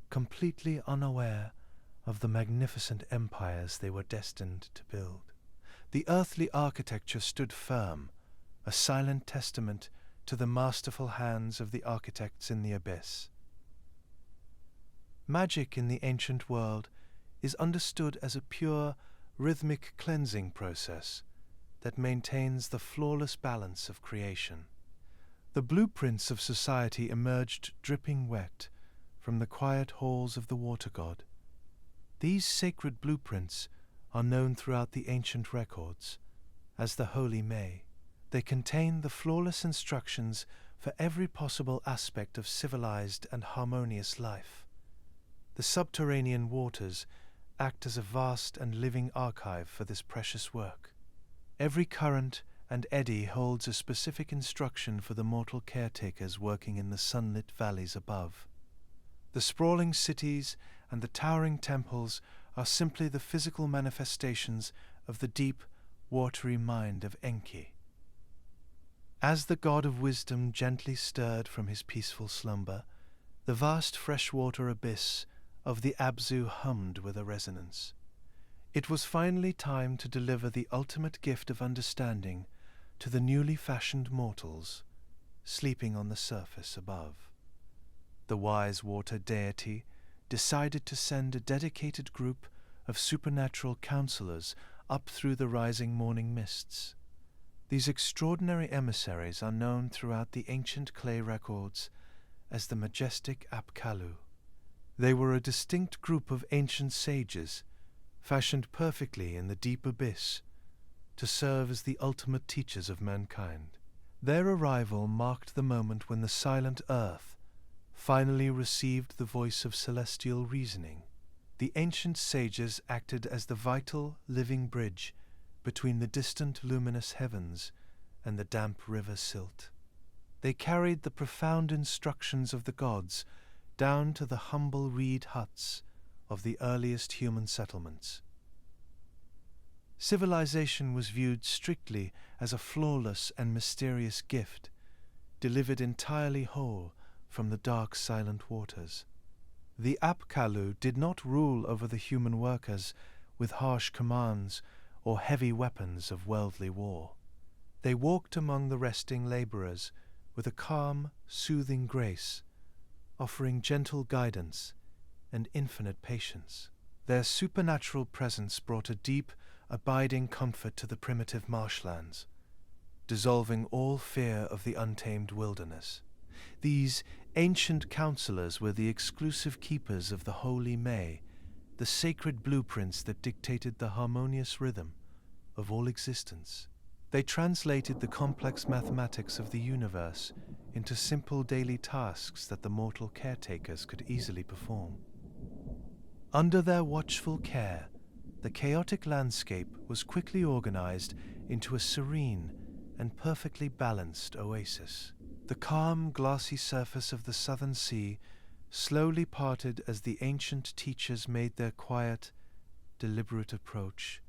Speaker 1: completely unaware of the magnificent empires they were destined to build. The earthly architecture stood firm, a silent testament to the masterful hands of the architects in the abyss. Magic in the ancient world is understood as a pure, rhythmic cleansing process that maintains the flawless balance of creation. The blueprints of society emerged dripping wet from the quiet halls of the water god. These sacred blueprints are known throughout the ancient records as the Holy May. They contain the flawless instructions for every possible aspect of civilized and harmonious life. The subterranean waters act as a vast and living archive for this precious work. Every current and eddy holds a specific instruction for the mortal caretakers working in the sunlit valleys above. The sprawling cities and the towering temples are simply the physical manifestations of the deep, watery mind of Enki. As the god of wisdom gently stirred from his peaceful slumber, the vast freshwater abyss of the Abzu hummed with a resonance. It was finally time to deliver the ultimate gift of understanding to the newly fashioned mortals sleeping on the surface above. The wise water deity decided to send a dedicated group of supernatural counselors up through the rising morning mists. These extraordinary emissaries are known throughout the ancient clay records as the majestic Apkallu. They were a distinct group of ancient sages, fashioned perfectly in the deep abyss, to serve as the ultimate teachers of mankind. Their arrival marked the moment when the silent earth finally received the voice of celestial reasoning. The ancient sages acted as the vital, living bridge between the distant luminous heavens and the damp river silt. They carried the profound instructions of the gods down to the humble reed huts of the earliest human settlements. Civilization was viewed strictly as a flawless and mysterious gift, delivered entirely whole from the dark, silent waters. The Apkallu did not rule over the human workers with harsh commands or heavy weapons of worldly war. They walked among the resting laborers with a calm, soothing grace, offering gentle guidance and infinite patience. Their supernatural presence brought a deep, abiding comfort to the primitive marshlands, dissolving all fear of the untamed wilderness. These ancient counselors were the exclusive keepers of the holy May, the sacred blueprints that dictated the harmonious rhythm of all existence. They translated the complex mathematics of the universe into simple daily tasks that the mortal caretakers could easily perform. Under their watchful care, the chaotic landscape was quickly organized into a serene and perfectly balanced oasis. The calm, glassy surface of the southern sea slowly parted as the ancient teachers made their quiet, deliberate approach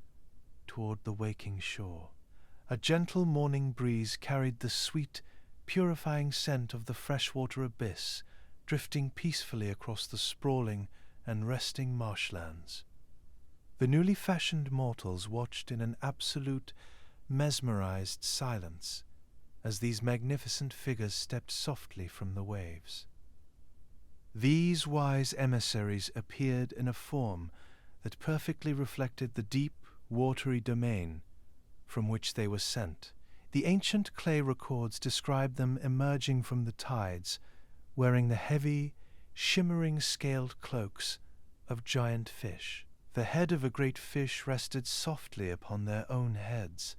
Speaker 1: toward the waking shore. A gentle morning breeze carried the sweet, purifying scent of the freshwater abyss, drifting peacefully across the sprawling and resting marshlands. The newly fashioned mortals watched in an absolute, mesmerized silence as these magnificent figures stepped softly from the waves. These wise emissaries appeared in a form that perfectly reflected the deep, watery domain from which they were sent. The ancient clay records describe them emerging from the tides, wearing the heavy, shimmering scaled cloaks of giant fish. The head of a great fish rested softly upon their own heads,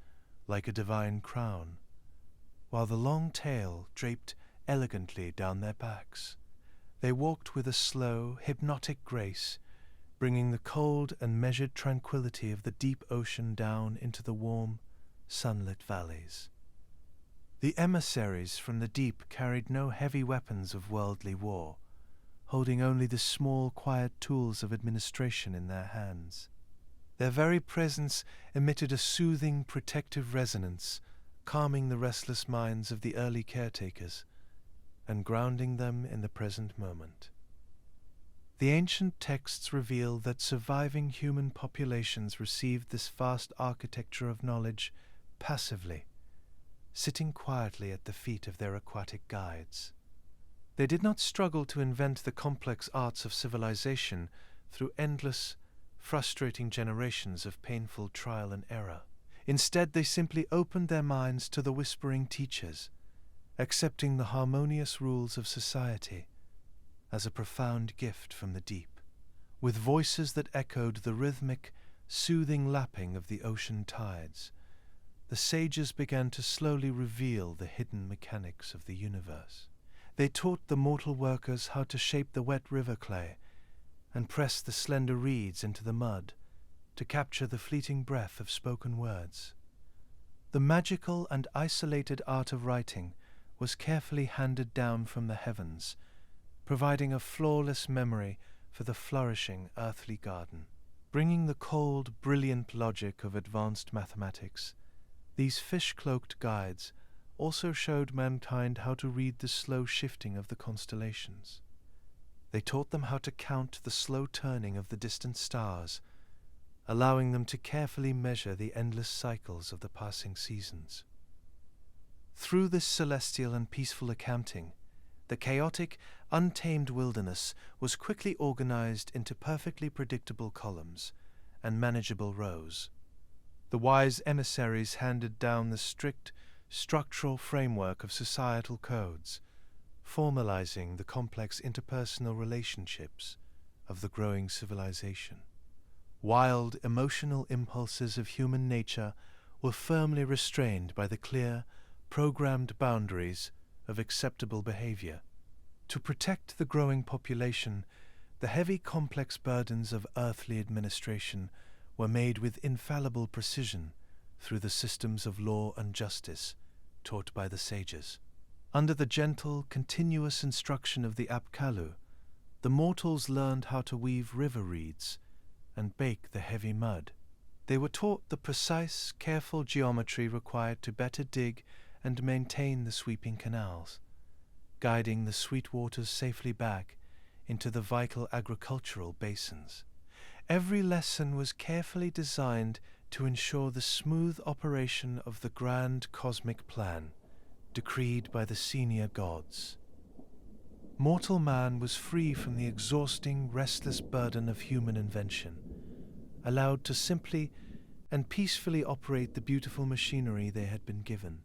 Speaker 1: like a divine crown, while the long tail draped elegantly down their backs. They walked with a slow, hypnotic grace, bringing the cold and measured tranquility of the deep ocean down into the warm, sunlit valleys. The emissaries from the deep carried no heavy weapons of worldly war, holding only the small, quiet tools of administration in their hands. Their very presence emitted a soothing, protective resonance, calming the restless minds of the early caretakers and grounding them in the present moment. The ancient texts reveal that surviving human populations received this vast architecture of knowledge passively, sitting quietly at the feet of their aquatic guides. They did not struggle to invent the complex arts of civilization through endless, frustrating generations of painful trial and error. Instead, they simply opened their minds to the whispering teachers, accepting the harmonious rules of society as a profound gift from the deep. With voices that echoed the rhythmic, soothing lapping of the ocean tides, the sages began to slowly reveal the hidden mechanics of the universe. They taught the mortal workers how to shape the wet river clay and press the slender reeds into the mud to capture the fleeting breath of spoken words. The magical and isolated art of writing was carefully handed down from the heavens, providing a flawless memory for the flourishing earthly garden. Bringing the cold, brilliant logic of advanced mathematics, these fish-cloaked guides also showed mankind how to read the slow shifting of the constellations. They taught them how to count the slow turning of the distant stars, allowing them to carefully measure the endless cycles of the passing seasons. Through this celestial and peaceful accounting, the chaotic, untamed wilderness was quickly organized into perfectly predictable columns and manageable rows. The wise emissaries handed down the strict, structural framework of societal codes, formalizing the complex interpersonal relationships of the growing civilization. Wild, emotional impulses of human nature were firmly restrained by the clear, programmed boundaries of acceptable behavior. To protect the growing population, the heavy complex burdens of earthly administration were made with infallible precision through the systems of law and justice taught by the sages. Under the gentle, continuous instruction of the Apkallu, the mortals learned how to weave river reeds and bake the heavy mud. They were taught the precise, careful geometry required to better dig and maintain the sweeping canals, guiding the sweet waters safely back into the vital agricultural basins. Every lesson was carefully designed to ensure the smooth operation of the grand cosmic plan decreed by the senior gods. Mortal man was free from the exhausting, restless burden of human invention, allowed to simply and peacefully operate the beautiful machinery they had been given.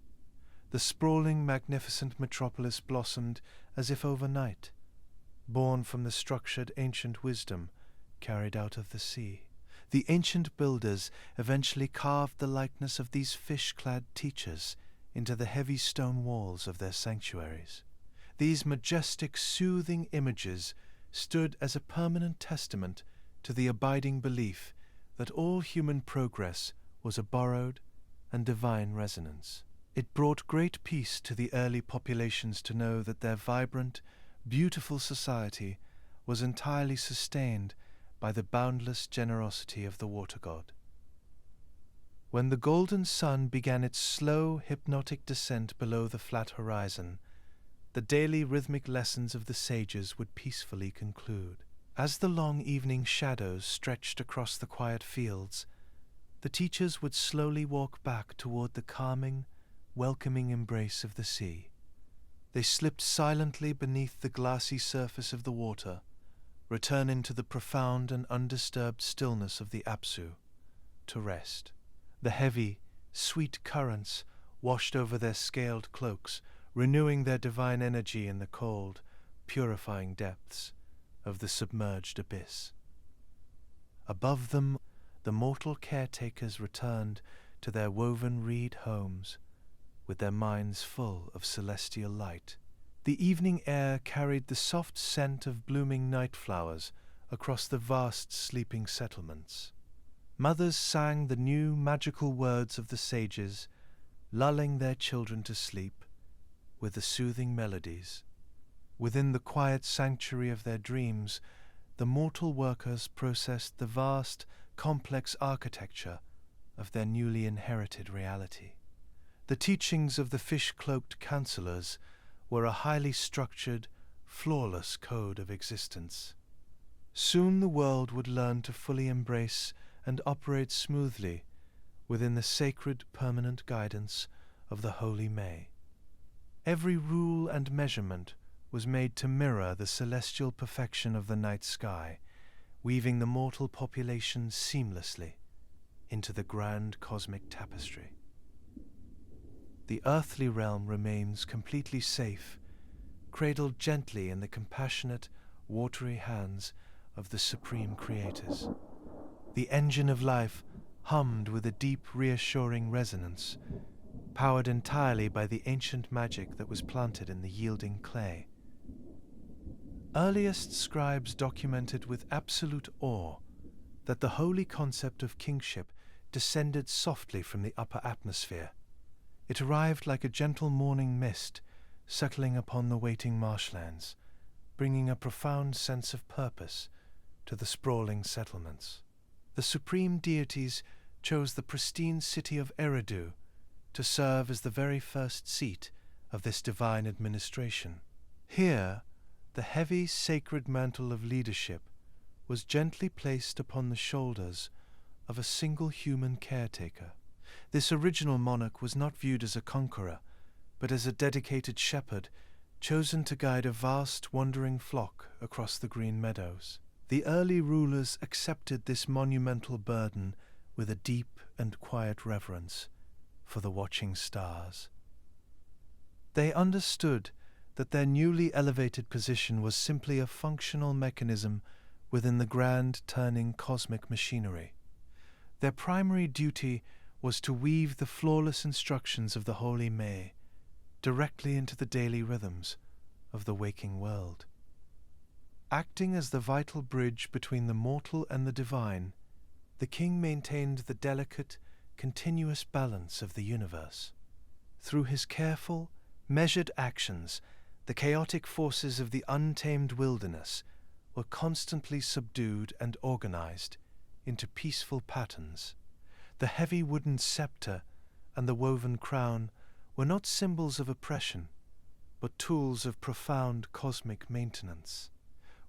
Speaker 1: The sprawling, magnificent metropolis blossomed as if overnight, born from the structured ancient wisdom carried out of the sea. The ancient builders eventually carved the likeness of these fish-clad teachers into the heavy stone walls of their sanctuaries. These majestic, soothing images stood as a permanent testament to the abiding belief that all human progress was a borrowed and divine resonance. It brought great peace to the early populations to know that their vibrant, beautiful society was entirely sustained by the boundless generosity of the water god. When the golden sun began its slow, hypnotic descent below the flat horizon, the daily rhythmic lessons of the sages would peacefully conclude. As the long evening shadows stretched across the quiet fields, the teachers would slowly walk back toward the calming, welcoming embrace of the sea. They slipped silently beneath the glassy surface of the water, returning to the profound and undisturbed stillness of the Apsu to rest. The heavy, sweet currents washed over their scaled cloaks, renewing their divine energy in the cold, purifying depths of the submerged abyss. Above them, the mortal caretakers returned to their woven reed homes, with their minds full of celestial light. The evening air carried the soft scent of blooming night flowers across the vast sleeping settlements. Mothers sang the new magical words of the sages, lulling their children to sleep with the soothing melodies. Within the quiet sanctuary of their dreams, the mortal workers processed the vast, complex architecture of their newly inherited reality. The teachings of the fish-cloaked counselors were a highly structured, flawless code of existence. Soon the world would learn to fully embrace and operate smoothly within the sacred, permanent guidance of the Holy May. Every rule and measurement was made to mirror the celestial perfection of the night sky, weaving the mortal population seamlessly into the grand cosmic tapestry. The earthly realm remains completely safe, cradled gently in the compassionate, watery hands of the supreme creators. The engine of life hummed with a deep, reassuring resonance, powered entirely by the ancient magic that was planted in the yielding clay. Earliest scribes documented with absolute awe that the holy concept of kingship descended softly from the upper atmosphere. It arrived like a gentle morning mist, settling upon the waiting marshlands, bringing a profound sense of purpose to the sprawling settlements. The supreme deities chose the pristine city of Eridu to serve as the very first seat of this divine administration. Here, the heavy sacred mantle of leadership was gently placed upon the shoulders of a single human caretaker. This original monarch was not viewed as a conqueror, but as a dedicated shepherd chosen to guide a vast wandering flock across the green meadows. The early rulers accepted this monumental burden with a deep and quiet reverence for the watching stars. They understood that their newly elevated position was simply a functional mechanism within the grand turning cosmic machinery. Their primary duty was to weave the flawless instructions of the Holy May directly into the daily rhythms of the waking world. Acting as the vital bridge between the mortal and the divine, the king maintained the delicate, continuous balance of the universe. Through his careful, measured actions, the chaotic forces of the untamed wilderness were constantly subdued and organized into peaceful patterns. The heavy wooden scepter and the woven crown were not symbols of oppression, but tools of profound cosmic maintenance.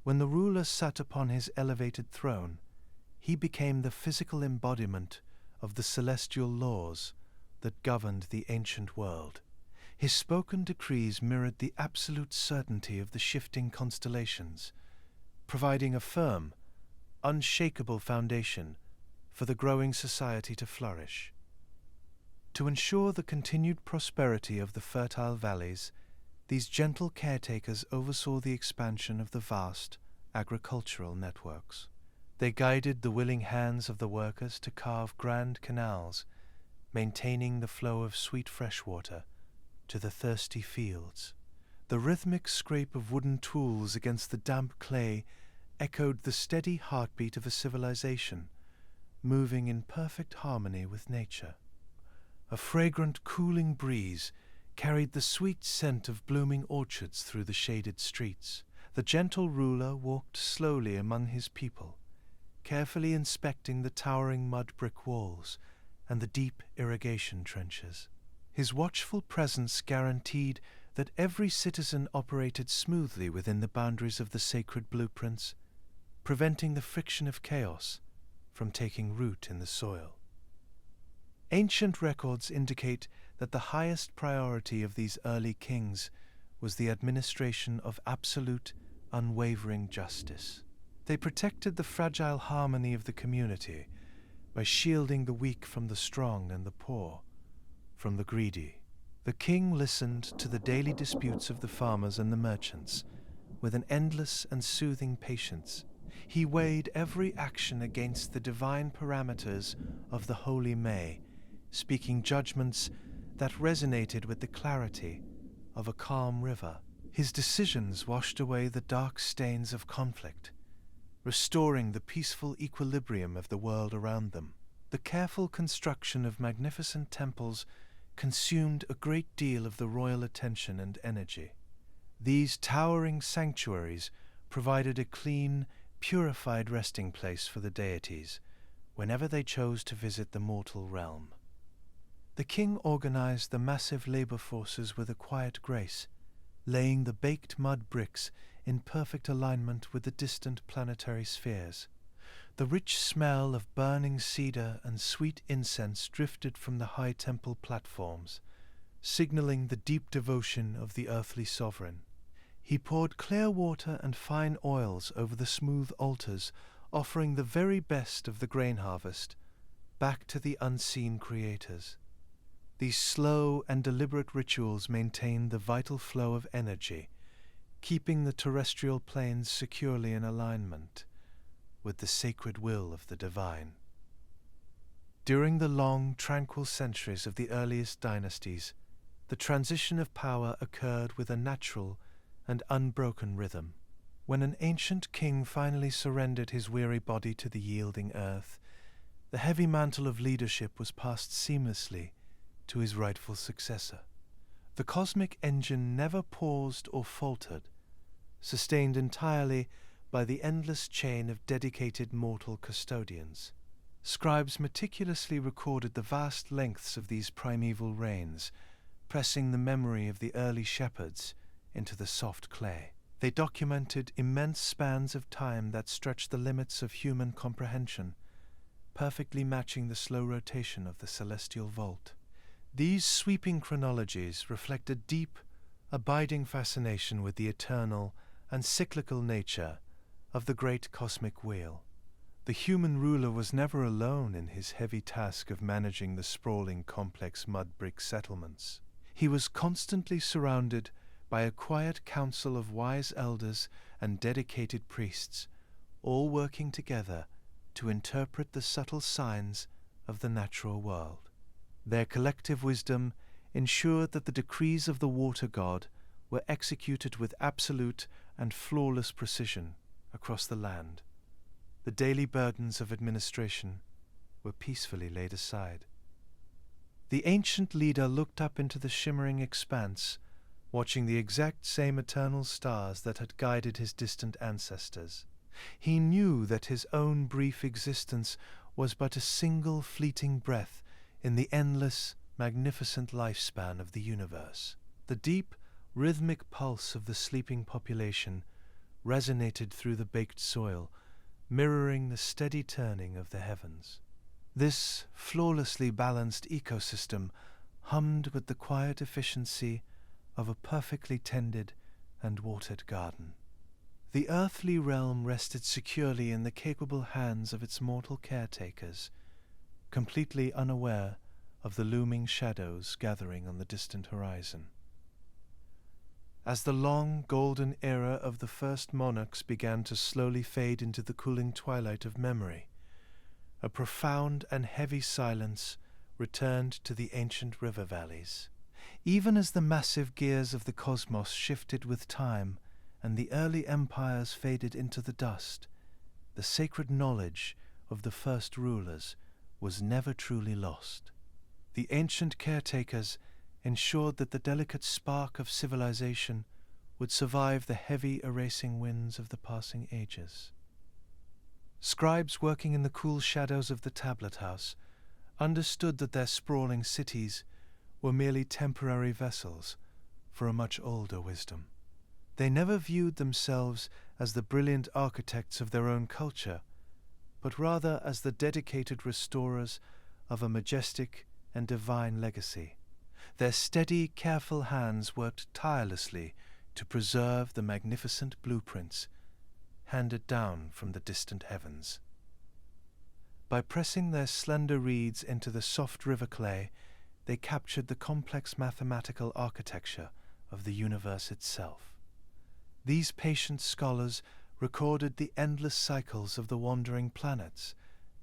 Speaker 1: When the ruler sat upon his elevated throne, he became the physical embodiment of the celestial laws that governed the ancient world. His spoken decrees mirrored the absolute certainty of the shifting constellations, providing a firm, unshakable foundation for the growing society to flourish. To ensure the continued prosperity of the fertile valleys, these gentle caretakers oversaw the expansion of the vast agricultural networks. They guided the willing hands of the workers to carve grand canals, maintaining the flow of sweet fresh water to the thirsty fields. The rhythmic scrape of wooden tools against the damp clay echoed the steady heartbeat of a civilization, moving in perfect harmony with nature. A fragrant, cooling breeze carried the sweet scent of blooming orchards through the shaded streets. The gentle ruler walked slowly among his people, carefully inspecting the towering mud brick walls and the deep irrigation trenches. His watchful presence guaranteed that every citizen operated smoothly within the boundaries of the sacred blueprints, preventing the friction of chaos from taking root in the soil. Ancient records indicate that the highest priority of these early kings was the administration of absolute, unwavering justice. They protected the fragile harmony of the community by shielding the weak from the strong and the poor from the greedy. The king listened to the daily disputes of the farmers and the merchants with an endless and soothing patience. He weighed every action against the divine parameters of the holy May, speaking judgments that resonated with the clarity of a calm river. His decisions washed away the dark stains of conflict, restoring the peaceful equilibrium of the world around them. The careful construction of magnificent temples consumed a great deal of the royal attention and energy. These towering sanctuaries provided a clean, purified resting place for the deities whenever they chose to visit the mortal realm. The king organized the massive labor forces with a quiet grace, laying the baked mud bricks in perfect alignment with the distant planetary spheres. The rich smell of burning cedar and sweet incense drifted from the high temple platforms, signaling the deep devotion of the earthly sovereign. He poured clear water and fine oils over the smooth altars, offering the very best of the grain harvest back to the unseen creators. These slow and deliberate rituals maintained the vital flow of energy, keeping the terrestrial planes securely in alignment with the sacred will of the divine. During the long, tranquil centuries of the earliest dynasties, the transition of power occurred with a natural and unbroken rhythm. When an ancient king finally surrendered his weary body to the yielding earth, the heavy mantle of leadership was passed seamlessly to his rightful successor. The cosmic engine never paused or faltered, sustained entirely by the endless chain of dedicated mortal custodians. Scribes meticulously recorded the vast lengths of these primeval reigns, pressing the memory of the early shepherds into the soft clay. They documented immense spans of time that stretched the limits of human comprehension, perfectly matching the slow rotation of the celestial vault. These sweeping chronologies reflect a deep, abiding fascination with the eternal and cyclical nature of the great cosmic wheel. The human ruler was never alone in his heavy task of managing the sprawling, complex mud brick settlements. He was constantly surrounded by a quiet council of wise elders and dedicated priests, all working together to interpret the subtle signs of the natural world. Their collective wisdom ensured that the decrees of the water god were executed with absolute and flawless precision across the land. The daily burdens of administration were peacefully laid aside. The ancient leader looked up into the shimmering expanse, watching the exact same eternal stars that had guided his distant ancestors. He knew that his own brief existence was but a single fleeting breath in the endless, magnificent lifespan of the universe. The deep, rhythmic pulse of the sleeping population resonated through the baked soil, mirroring the steady turning of the heavens. This flawlessly balanced ecosystem hummed with the quiet efficiency of a perfectly tended and watered garden. The earthly realm rested securely in the capable hands of its mortal caretakers, completely unaware of the looming shadows gathering on the distant horizon. As the long golden era of the first monarchs began to slowly fade into the cooling twilight of memory, a profound and heavy silence returned to the ancient river valleys. Even as the massive gears of the cosmos shifted with time and the early empires faded into the dust, the sacred knowledge of the first rulers was never truly lost. The ancient caretakers ensured that the delicate spark of civilization would survive the heavy erasing winds of the passing ages. Scribes working in the cool shadows of the tablet house understood that their sprawling cities were merely temporary vessels for a much older wisdom. They never viewed themselves as the brilliant architects of their own culture, but rather as the dedicated restorers of a majestic and divine legacy. Their steady, careful hands worked tirelessly to preserve the magnificent blueprints handed down from the distant heavens. By pressing their slender reeds into the soft river clay, they captured the complex mathematical architecture of the universe itself. These patient scholars recorded the endless cycles of the wandering planets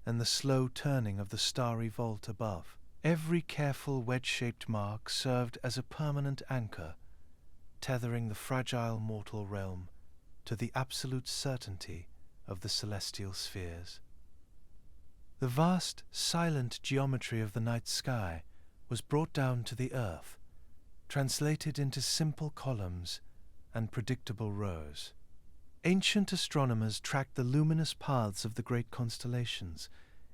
Speaker 1: and the slow turning of the starry vault above. Every careful wedge-shaped mark served as a permanent anchor, tethering the fragile mortal realm to the absolute certainty of the celestial spheres. The vast, silent geometry of the night sky was brought down to the earth, translated into simple columns and predictable rows. Ancient astronomers tracked the luminous paths of the great constellations,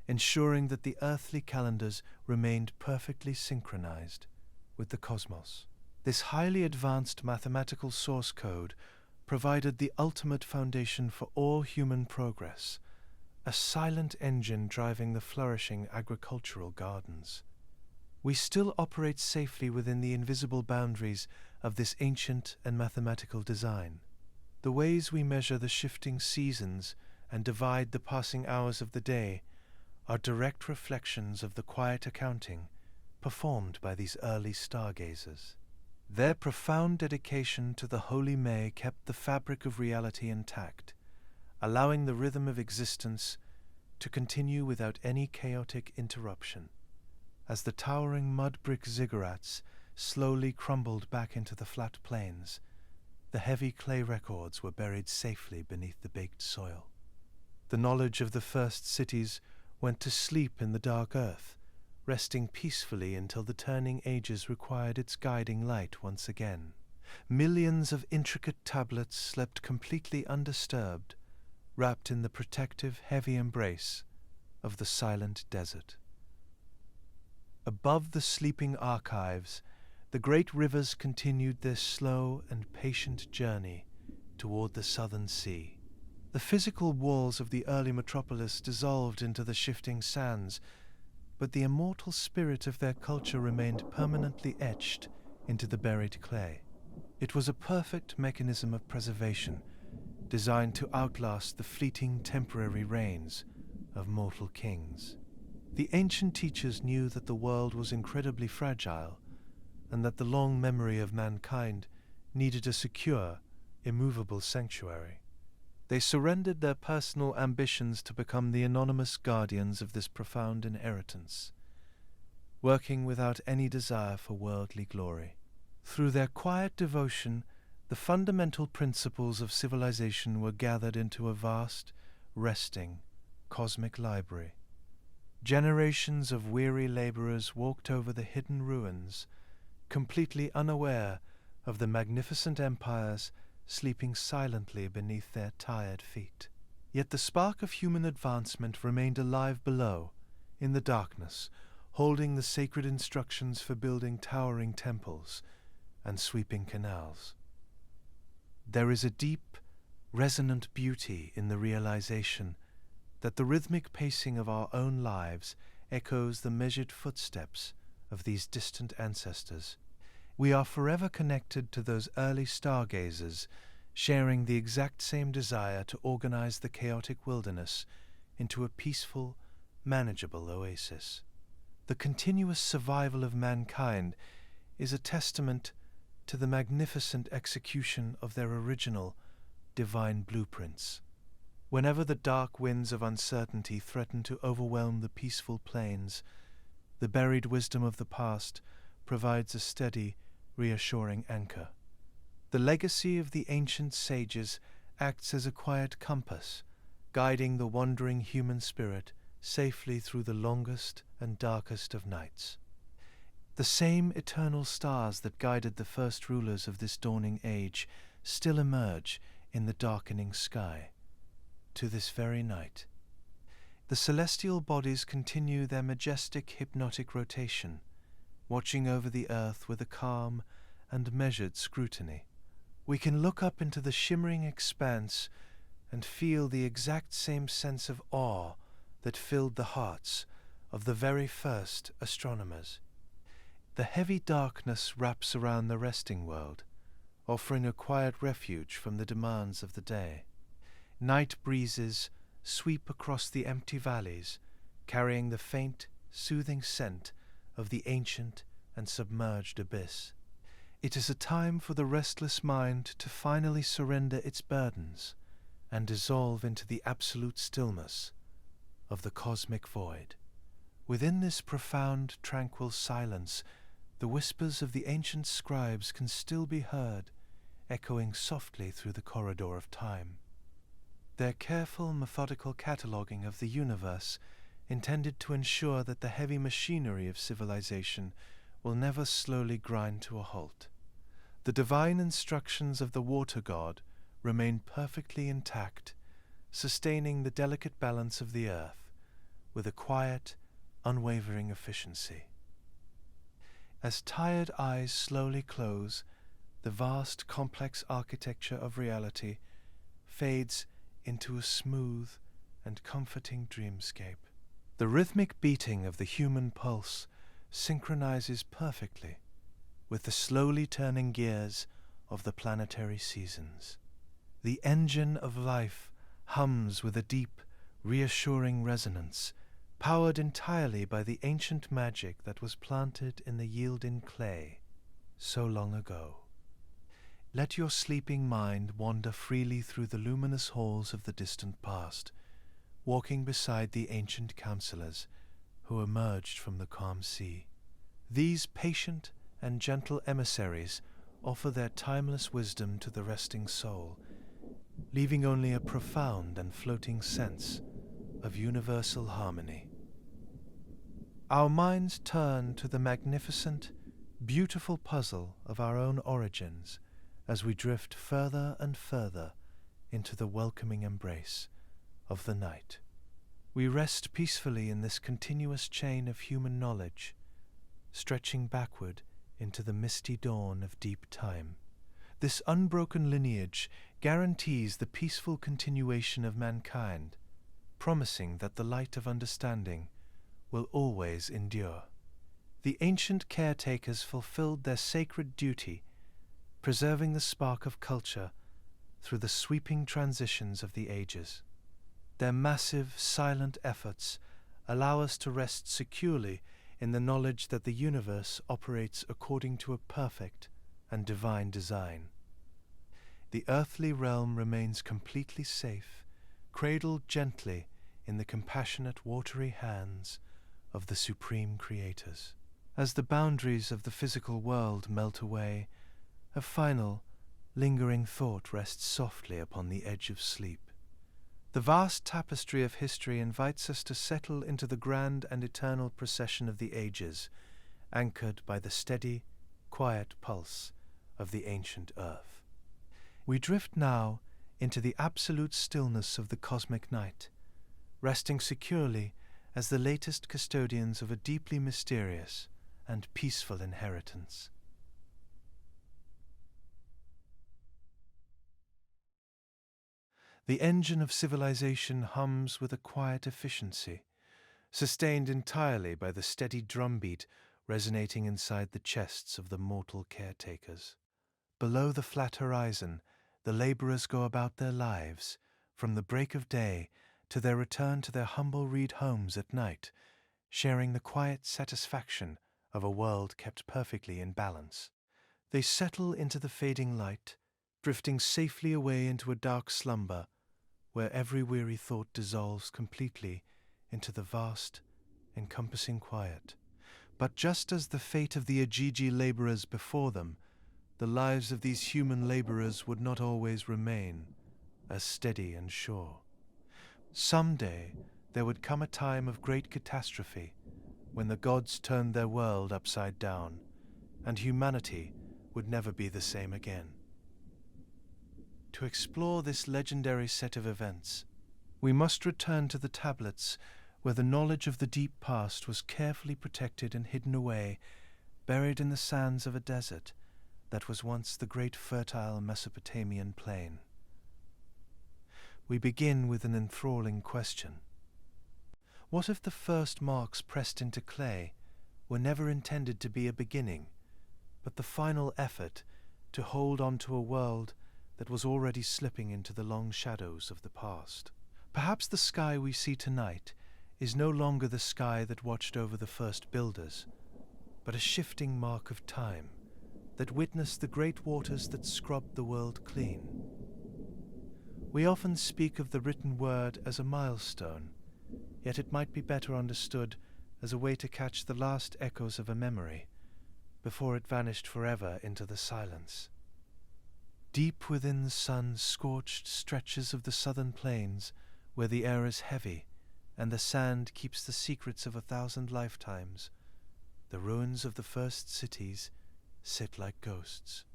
Speaker 1: ensuring that the earthly calendars remained perfectly synchronized with the cosmos. This highly advanced mathematical source code provided the ultimate foundation for all human progress, a silent engine driving the flourishing agricultural gardens. We still operate safely within the invisible boundaries of this ancient and mathematical design. The ways we measure the shifting seasons and divide the passing hours of the day are direct reflections of the quiet accounting performed by these early stargazers. Their profound dedication to the holy May kept the fabric of reality intact, allowing the rhythm of existence to continue without any chaotic interruption. As the towering mud-brick ziggurats slowly crumbled back into the flat plains, the heavy clay records were buried safely beneath the baked soil. The knowledge of the first cities went to sleep in the dark earth, resting peacefully until the turning ages required its guiding light once again. Millions of intricate tablets slept completely undisturbed, wrapped in the protective, heavy embrace of the silent desert. Above the sleeping archives, the great rivers continued their slow and patient journey toward the southern sea. The physical walls of the early metropolis dissolved into the shifting sands, but the immortal spirit of their culture remained permanently etched into the buried clay. It was a perfect mechanism of preservation, designed to outlast the fleeting temporary reigns of mortal kings. The ancient teachers knew that the world was incredibly fragile, and that the long memory of mankind needed a secure, immovable sanctuary. They surrendered their personal ambitions to become the anonymous guardians of this profound inheritance, working without any desire for worldly glory. Through their quiet devotion The fundamental principles of civilization were gathered into a vast, resting, cosmic library. Generations of weary laborers walked over the hidden ruins, completely unaware of the magnificent empires sleeping silently beneath their tired feet. Yet the spark of human advancement remained alive below, in the darkness, holding the sacred instructions for building towering temples and sweeping canals. There is a deep, resonant beauty in the realization that the rhythmic pacing of our own lives echoes the measured footsteps of these distant ancestors. We are forever connected to those early stargazers, sharing the exact same desire to organize the chaotic wilderness into a peaceful, manageable oasis. The continuous survival of mankind is a testament to the magnificent execution of their original divine blueprints. Whenever the dark winds of uncertainty threaten to overwhelm the peaceful plains, the buried wisdom of the past provides a steady, reassuring anchor. The legacy of the ancient sages acts as a quiet compass, guiding the wandering human spirit safely through the longest and darkest of nights. The same eternal stars that guided the first rulers of this dawning age still emerge in the darkening sky. To this very night, the celestial bodies continue their majestic hypnotic rotation, watching over the earth with a calm and measured scrutiny. We can look up into the shimmering expanse and feel the exact same sense of awe that filled the hearts of the very first astronomers. The heavy darkness wraps around the resting world, offering a quiet refuge from the demands of the day. Night breezes sweep across the empty valleys, carrying the faint, soothing scent of the ancient and submerged abyss. It is a time for the restless mind to finally surrender its burdens and dissolve into the absolute stillness of the cosmic void. Within this profound, tranquil silence, the whispers of the ancient scribes can still be heard, echoing softly through the corridor of time. Their careful, methodical cataloguing of the universe intended to ensure that the heavy machinery of civilization will never slowly grind to a halt. The divine instructions of the water god remain perfectly intact, sustaining the delicate balance of the earth with a quiet, unwavering efficiency. As tired eyes slowly close, the vast, complex architecture of reality fades into a smooth and comforting dreamscape. The rhythmic beating of the human pulse synchronizes perfectly with the slowly turning gears of the planetary seasons. The engine of life hums with a deep, reassuring resonance, powered entirely by the ancient magic that was planted in the yielding clay so long ago. Let your sleeping mind wander freely through the luminous halls of the distant past, walking beside the ancient counselors who emerged from the calm sea. These patient and gentle emissaries offer their timeless wisdom to the resting soul, leaving only a profound and floating sense of universal harmony. Our minds turn to the magnificent, beautiful puzzle of our own origins as we drift further and further into the welcoming embrace of the night. We rest peacefully in this continuous chain of human knowledge, stretching backward into the misty dawn of deep time. This unbroken lineage guarantees the peaceful continuation of mankind, promising that the light of understanding will always endure. The ancient caretakers fulfilled their sacred duty, preserving the spark of culture through the sweeping transitions of the ages. Their massive, silent efforts allow us to rest securely in the knowledge that the universe operates according to a perfect and divine design. The earthly realm remains completely safe, cradled gently in the compassionate, watery hands of the supreme creators. As the boundaries of the physical world melt away, a final, lingering thought rests softly upon the edge of sleep. The vast tapestry of history invites us to settle into the grand and eternal procession of the ages, anchored by the steady, quiet pulse of the ancient earth. We drift now into the absolute stillness of the cosmic night, resting securely as the latest custodians of a deeply mysterious and peaceful inheritance. The engine of civilization hums with a quiet efficiency, sustained entirely by the steady drumbeat resonating inside the chests of the mortal caretakers. Below the flat horizon, the laborers go about their lives, from the break of day to their return to their humble reed homes at night, sharing the quiet satisfaction of a world kept perfectly in balance. They settle into the fading light, drifting safely away into a dark slumber, where every weary thought dissolves completely into the vast, encompassing quiet. But just as the fate of the Igigi laborers before them, the lives of these human laborers would not always remain as steady and sure. Someday there would come a time of great catastrophe, when the gods turned their world upside down, and humanity would never be the same again. To explore this legendary set of events, we must return to the tablets where the knowledge of the deep past was carefully protected and hidden away, buried in the sands of a desert that was once the great fertile Mesopotamian plain. We begin with an enthralling question. What if the first marks pressed into clay were never intended to be a beginning, but the final effort to hold on to a world that was already slipping into the long shadows of the past? Perhaps the sky we see tonight is no longer the sky that watched over the first builders, but a shifting mark of time that witnessed the great waters that scrubbed the world clean. We often speak of the written word as a milestone, yet it might be better understood as a way to catch the last echoes of a memory before it vanished forever into the silence. Deep within the sun-scorched stretches of the southern plains, where the air is heavy and the sand keeps the secrets of 1,000 lifetimes, the ruins of the first cities sit like ghosts.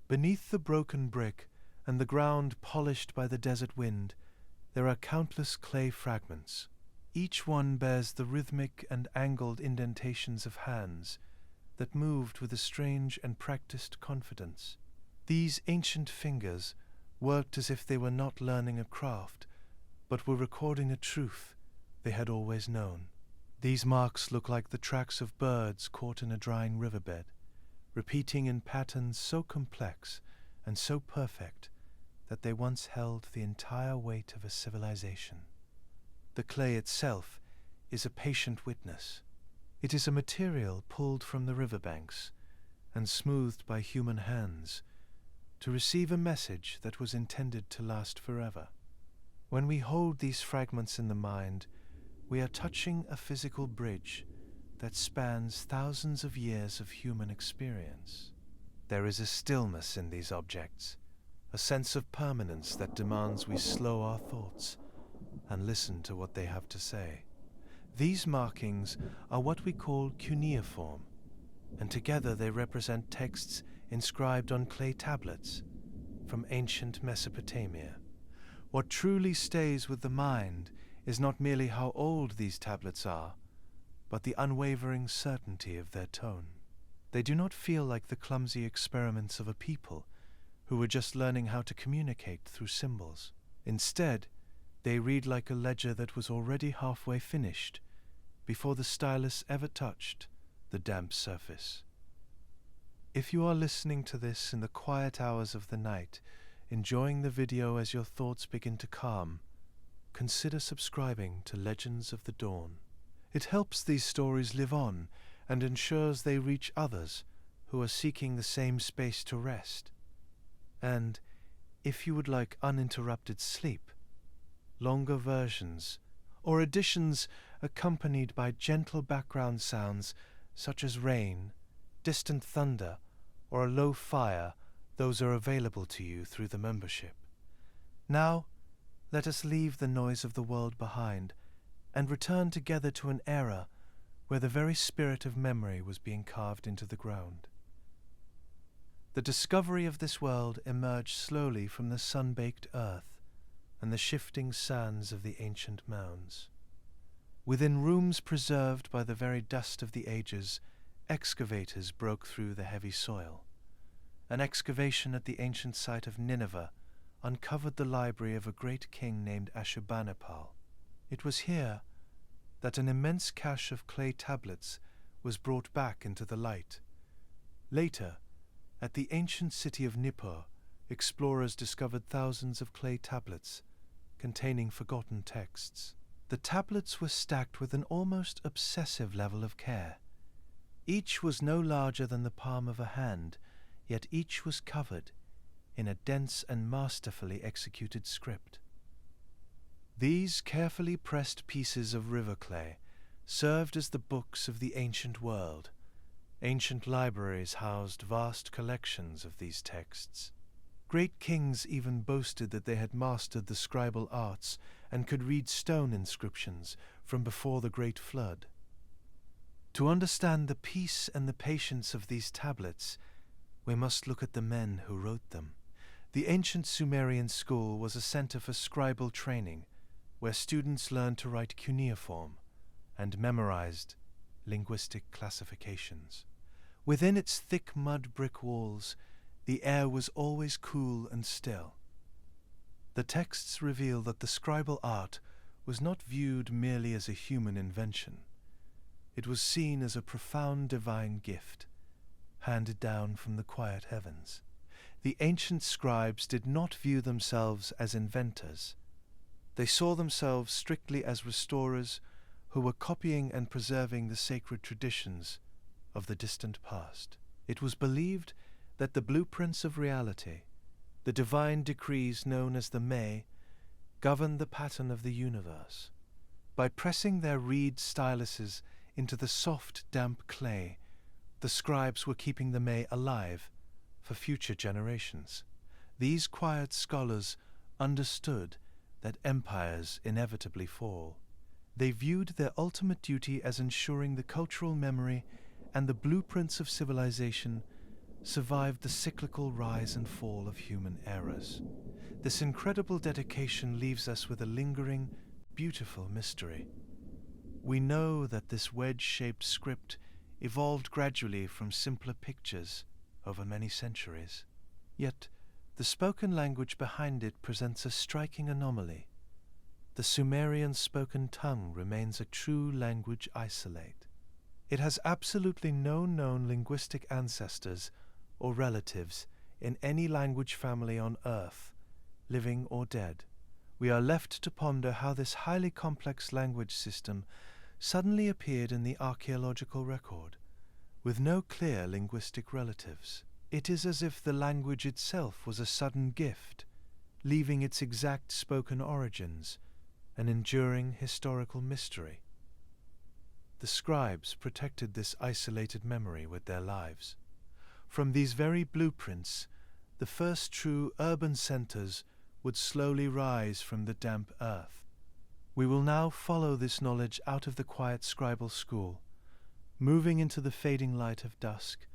Speaker 1: Beneath the broken brick and the ground polished by the desert wind, there are countless clay fragments. Each one bears the rhythmic and angled indentations of hands that moved with a strange and practiced confidence. These ancient fingers worked as if they were not learning a craft, but were recording a truth they had always known. These marks look like the tracks of birds caught in a drying riverbed, repeating in patterns so complex and so perfect that they once held the entire weight of a civilization. The clay itself is a patient witness. It is a material pulled from the riverbanks and smoothed by human hands to receive a message that was intended to last forever. When we hold these fragments in the mind, we are touching a physical bridge that spans thousands of years of human experience. There is a stillness in these objects, a sense of permanence that demands we slow our thoughts and listen to what they have to say. These markings are what we call cuneiform, and together they represent texts inscribed on clay tablets from ancient Mesopotamia. What truly stays with the mind is not merely how old these tablets are, but the unwavering certainty of their tone. They do not feel like the clumsy experiments of a people who were just learning how to communicate through symbols. Instead, they read like a ledger that was already halfway finished before the stylus ever touched the damp surface. If you are listening to this in the quiet hours of the night, enjoying the video as your thoughts begin to calm, consider subscribing to Legends of the Dawn. It helps these stories live on and ensures they reach others who are seeking the same space to rest. And if you would like uninterrupted sleep, longer versions, or editions accompanied by gentle background sounds such as rain, distant thunder, or a low fire Those are available to you through the membership. Now, let us leave the noise of the world behind and return together to an era where the very spirit of memory was being carved into the ground. The discovery of this world emerged slowly from the sun-baked earth and the shifting sands of the ancient mounds. Within rooms preserved by the very dust of the ages, excavators broke through the heavy soil. An excavation at the ancient site of Nineveh uncovered the library of a great king named Ashurbanipal. It was here that an immense cache of clay tablets was brought back into the light. Later, at the ancient city of Nippur, explorers discovered thousands of clay tablets containing forgotten texts. The tablets were stacked with an almost obsessive level of care. Each was no larger than the palm of a hand, yet each was covered in a dense and masterfully executed script. These carefully pressed pieces of river clay served as the books of the ancient world. Ancient libraries housed vast collections of these texts. Great kings even boasted that they had mastered the scribal arts and could read stone inscriptions from before the Great Flood. To understand the peace and the patience of these tablets, we must look at the men who wrote them. The ancient Sumerian school was a center for scribal training, where students learned to write cuneiform and memorized linguistic classifications. Within its thick mud brick walls, the air was always cool and still. The texts reveal that the scribal art was not viewed merely as a human invention. It was seen as a profound divine gift, handed down from the quiet heavens. The ancient scribes did not view themselves as inventors. They saw themselves strictly as restorers who were copying and preserving the sacred traditions of the distant past. It was believed that the blueprints of reality, the divine decrees known as the May, governed the pattern of the universe. By pressing their reed styluses into the soft, damp clay, the scribes were keeping the May alive for future generations. These quiet scholars understood that empires inevitably fall. They viewed their ultimate duty as ensuring the cultural memory and the blueprints of civilization survived the cyclical rise and fall of human eras. This incredible dedication leaves us with a lingering, beautiful mystery. We know that this wedge-shaped script evolved gradually from simpler pictures over many centuries. Yet, the spoken language behind it presents a striking anomaly. The Sumerian spoken tongue remains a true language isolate. It has absolutely no known linguistic ancestors or relatives in any language family on Earth, living or dead. We are left to ponder how this highly complex language system suddenly appeared in the archaeological record, with no clear linguistic relatives. It is as if the language itself was a sudden gift, leaving its exact spoken origins an enduring historical mystery. The scribes protected this isolated memory with their lives. From these very blueprints, the first true urban centers would slowly rise from the damp earth. We will now follow this knowledge out of the quiet scribal school, moving into the fading light of dusk,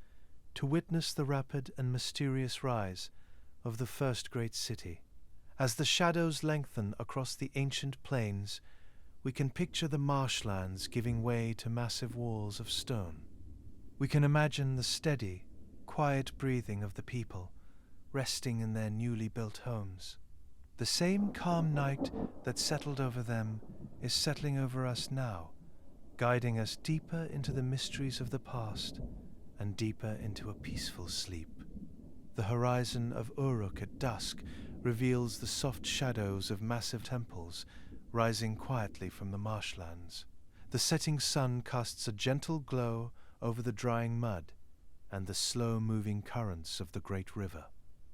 Speaker 1: to witness the rapid and mysterious rise of the first great city. As the shadows lengthen across the ancient plains, we can picture the marshlands giving way to massive walls of stone. We can imagine the steady, quiet breathing of the people, resting in their newly built homes. The same calm night that settled over them is settling over us now, guiding us deeper into the mysteries of the past and deeper into a peaceful sleep. The horizon of Uruk at dusk reveals the soft shadows of massive temples rising quietly from the marshlands. The setting sun casts a gentle glow over the drying mud and the slow-moving currents of the great river.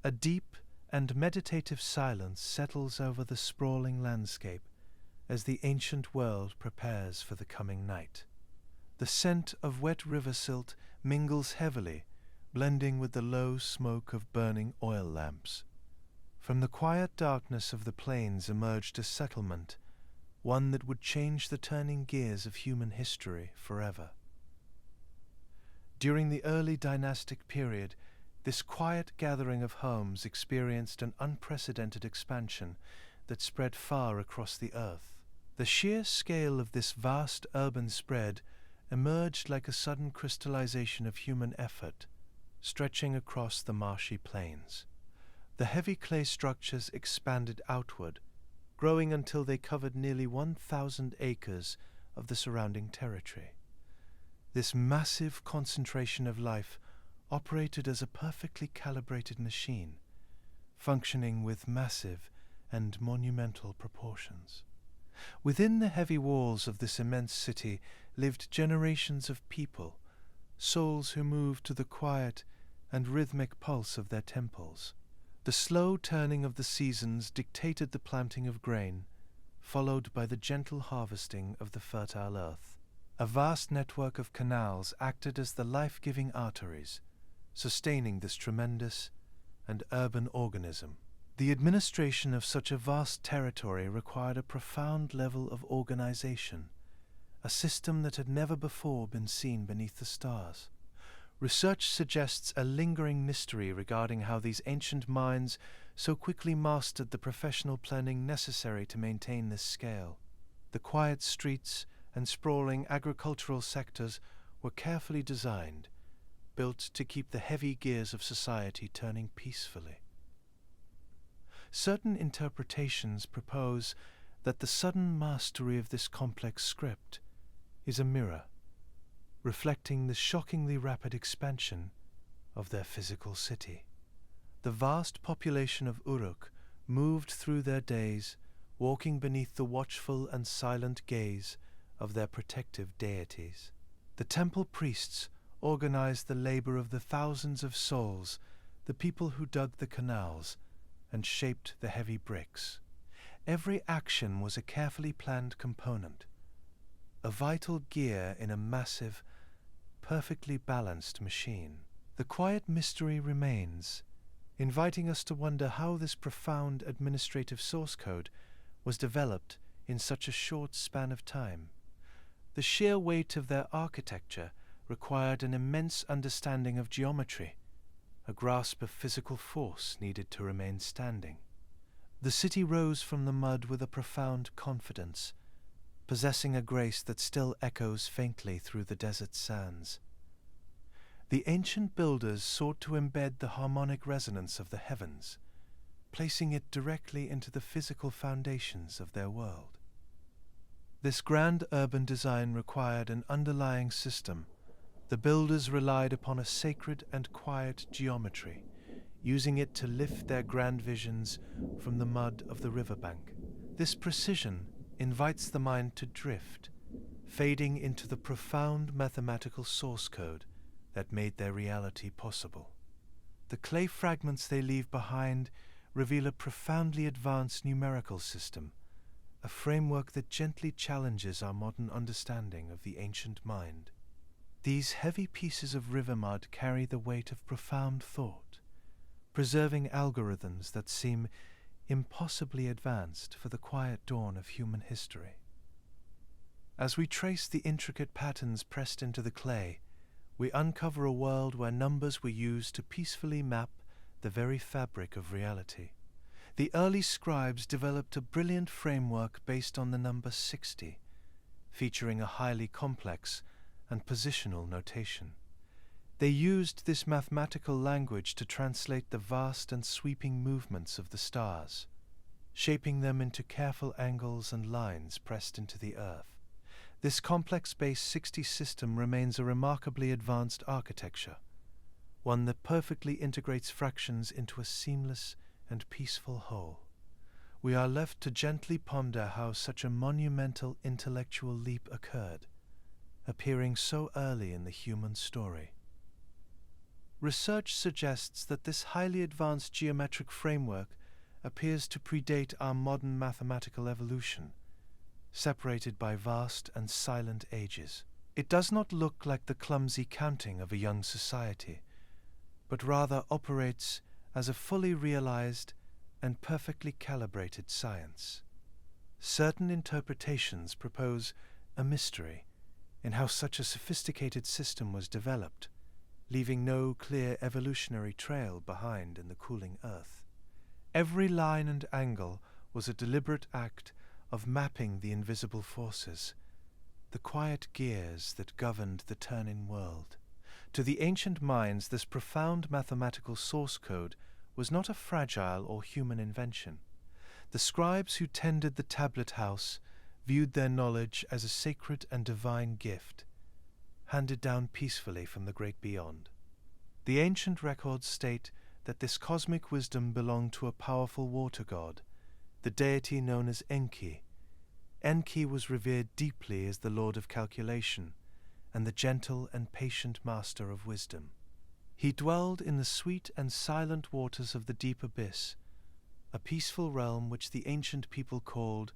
Speaker 1: A deep and meditative silence settles over the sprawling landscape as the ancient world prepares for the coming night. The scent of wet river silt mingles heavily blending with the low smoke of burning oil lamps. From the quiet darkness of the plains emerged a settlement, one that would change the turning gears of human history forever. During the early dynastic period, this quiet gathering of homes experienced an unprecedented expansion that spread far across the earth. The sheer scale of this vast urban spread emerged like a sudden crystallization of human effort, stretching across the marshy plains. The heavy clay structures expanded outward, growing until they covered nearly 1,000 acres of the surrounding territory. This massive concentration of life operated as a perfectly calibrated machine, functioning with massive and monumental proportions. Within the heavy walls of this immense city lived generations of people, souls who moved to the quiet and rhythmic pulse of their temples. The slow turning of the seasons dictated the planting of grain, followed by the gentle harvesting of the fertile earth. A vast network of canals acted as the life-giving arteries, sustaining this tremendous and urban organism. The administration of such a vast territory required a profound level of organization, a system that had never before been seen beneath the stars. Research suggests a lingering mystery regarding how these ancient minds so quickly mastered the professional planning necessary to maintain this scale. The quiet streets and sprawling agricultural sectors were carefully designed, built to keep the heavy gears of society turning peacefully. Certain interpretations propose that the sudden mastery of this complex script is a mirror, reflecting the shockingly rapid expansion of their physical city. The vast population of Uruk moved through their days, walking beneath the watchful and silent gaze of their protective deities. The temple priests organized the labor of the thousands of souls, the people who dug the canals and shaped the heavy bricks. Every action was a carefully planned component, a vital gear in a massive, perfectly balanced machine. The quiet mystery remains, inviting us to wonder how this profound administrative source code was developed in such a short span of time. The sheer weight of their architecture required an immense understanding of geometry, a grasp of physical force needed to remain standing. The city rose from the mud with a profound confidence, possessing a grace that still echoes faintly through the desert sands. The ancient builders sought to embed the harmonic resonance of the heavens, placing it directly into the physical foundations of their world. This grand urban design required an underlying system. The builders relied upon a sacred and quiet geometry, using it to lift their grand visions from the mud of the riverbank. This precision invites the mind to drift, fading into the profound mathematical source code that made their reality possible. The clay fragments they leave behind reveal a profoundly advanced numerical system, a framework that gently challenges our modern understanding of the ancient mind. These heavy pieces of river mud carry the weight of profound thought, preserving algorithms that seem impossibly advanced for the quiet dawn of human history. As we trace the intricate patterns pressed into the clay, we uncover a world where numbers were used to peacefully map the very fabric of reality. The early scribes developed a brilliant framework based on the number 60, featuring a highly complex and positional notation. They used this mathematical language to translate the vast and sweeping movements of the stars, shaping them into careful angles and lines pressed into the earth. This complex base 60 system remains a remarkably advanced architecture, one that perfectly integrates fractions into a seamless and peaceful whole. We are left to gently ponder how such a monumental intellectual leap occurred, appearing so early in the human story. Research suggests that this highly advanced geometric framework appears to predate our modern mathematical evolution, separated by vast and silent ages. It does not look like the clumsy counting of a young society, but rather operates as a fully realized and perfectly calibrated science. Certain interpretations propose a mystery in how such a sophisticated system was developed, leaving no clear evolutionary trail behind in the cooling Earth. Every line and angle was a deliberate act of mapping the invisible forces, the quiet gears that governed the turning world. To the ancient minds, this profound mathematical source code was not a fragile or human invention. The scribes who tended the tablet house viewed their knowledge as a sacred and divine gift, handed down peacefully from the great beyond. The ancient records state that this cosmic wisdom belonged to a powerful water god, the deity known as Enki. Enki was revered deeply as the lord of calculation and the gentle and patient master of wisdom. He dwelled in the sweet and silent waters of the deep abyss, a peaceful realm which the ancient people called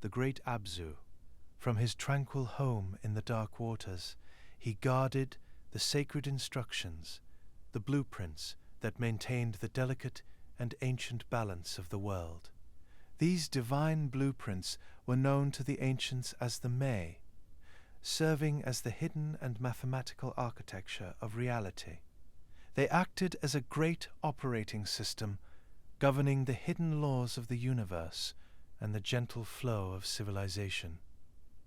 Speaker 1: the Great Abzu. From his tranquil home in the dark waters, he guarded the sacred instructions, the blueprints that maintained the delicate and ancient balance of the world. These divine blueprints were known to the ancients as the May, serving as the hidden and mathematical architecture of reality. They acted as a great operating system, governing the hidden laws of the universe and the gentle flow of civilization.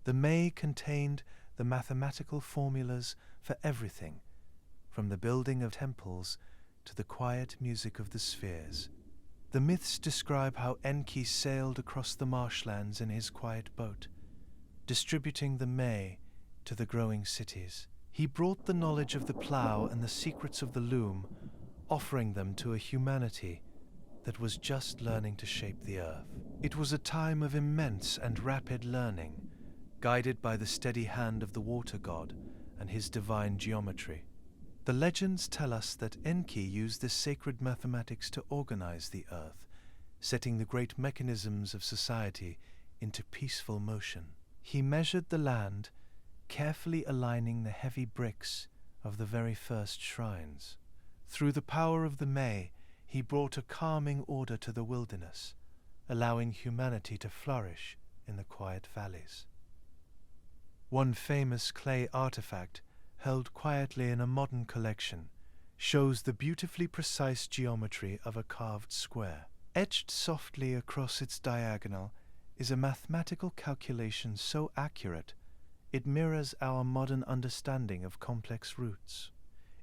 Speaker 1: The May contained the mathematical formulas for everything, from the building of temples to the quiet music of the spheres. The myths describe how Enki sailed across the marshlands in his quiet boat, distributing the May to the growing cities. He brought the knowledge of the plough and the secrets of the loom, offering them to a humanity that was just learning to shape the earth. It was a time of immense and rapid learning, guided by the steady hand of the water god and his divine geometry. The legends tell us that Enki used this sacred mathematics to organize the earth, setting the great mechanisms of society into peaceful motion. He measured the land, carefully aligning the heavy bricks of the very first shrines. Through the power of the May, he brought a calming order to the wilderness, allowing humanity to flourish in the quiet valleys. One famous clay artifact, held quietly in a modern collection, shows the beautifully precise geometry of a carved square. Etched softly across its diagonal is a mathematical calculation so accurate it mirrors our modern understanding of complex roots.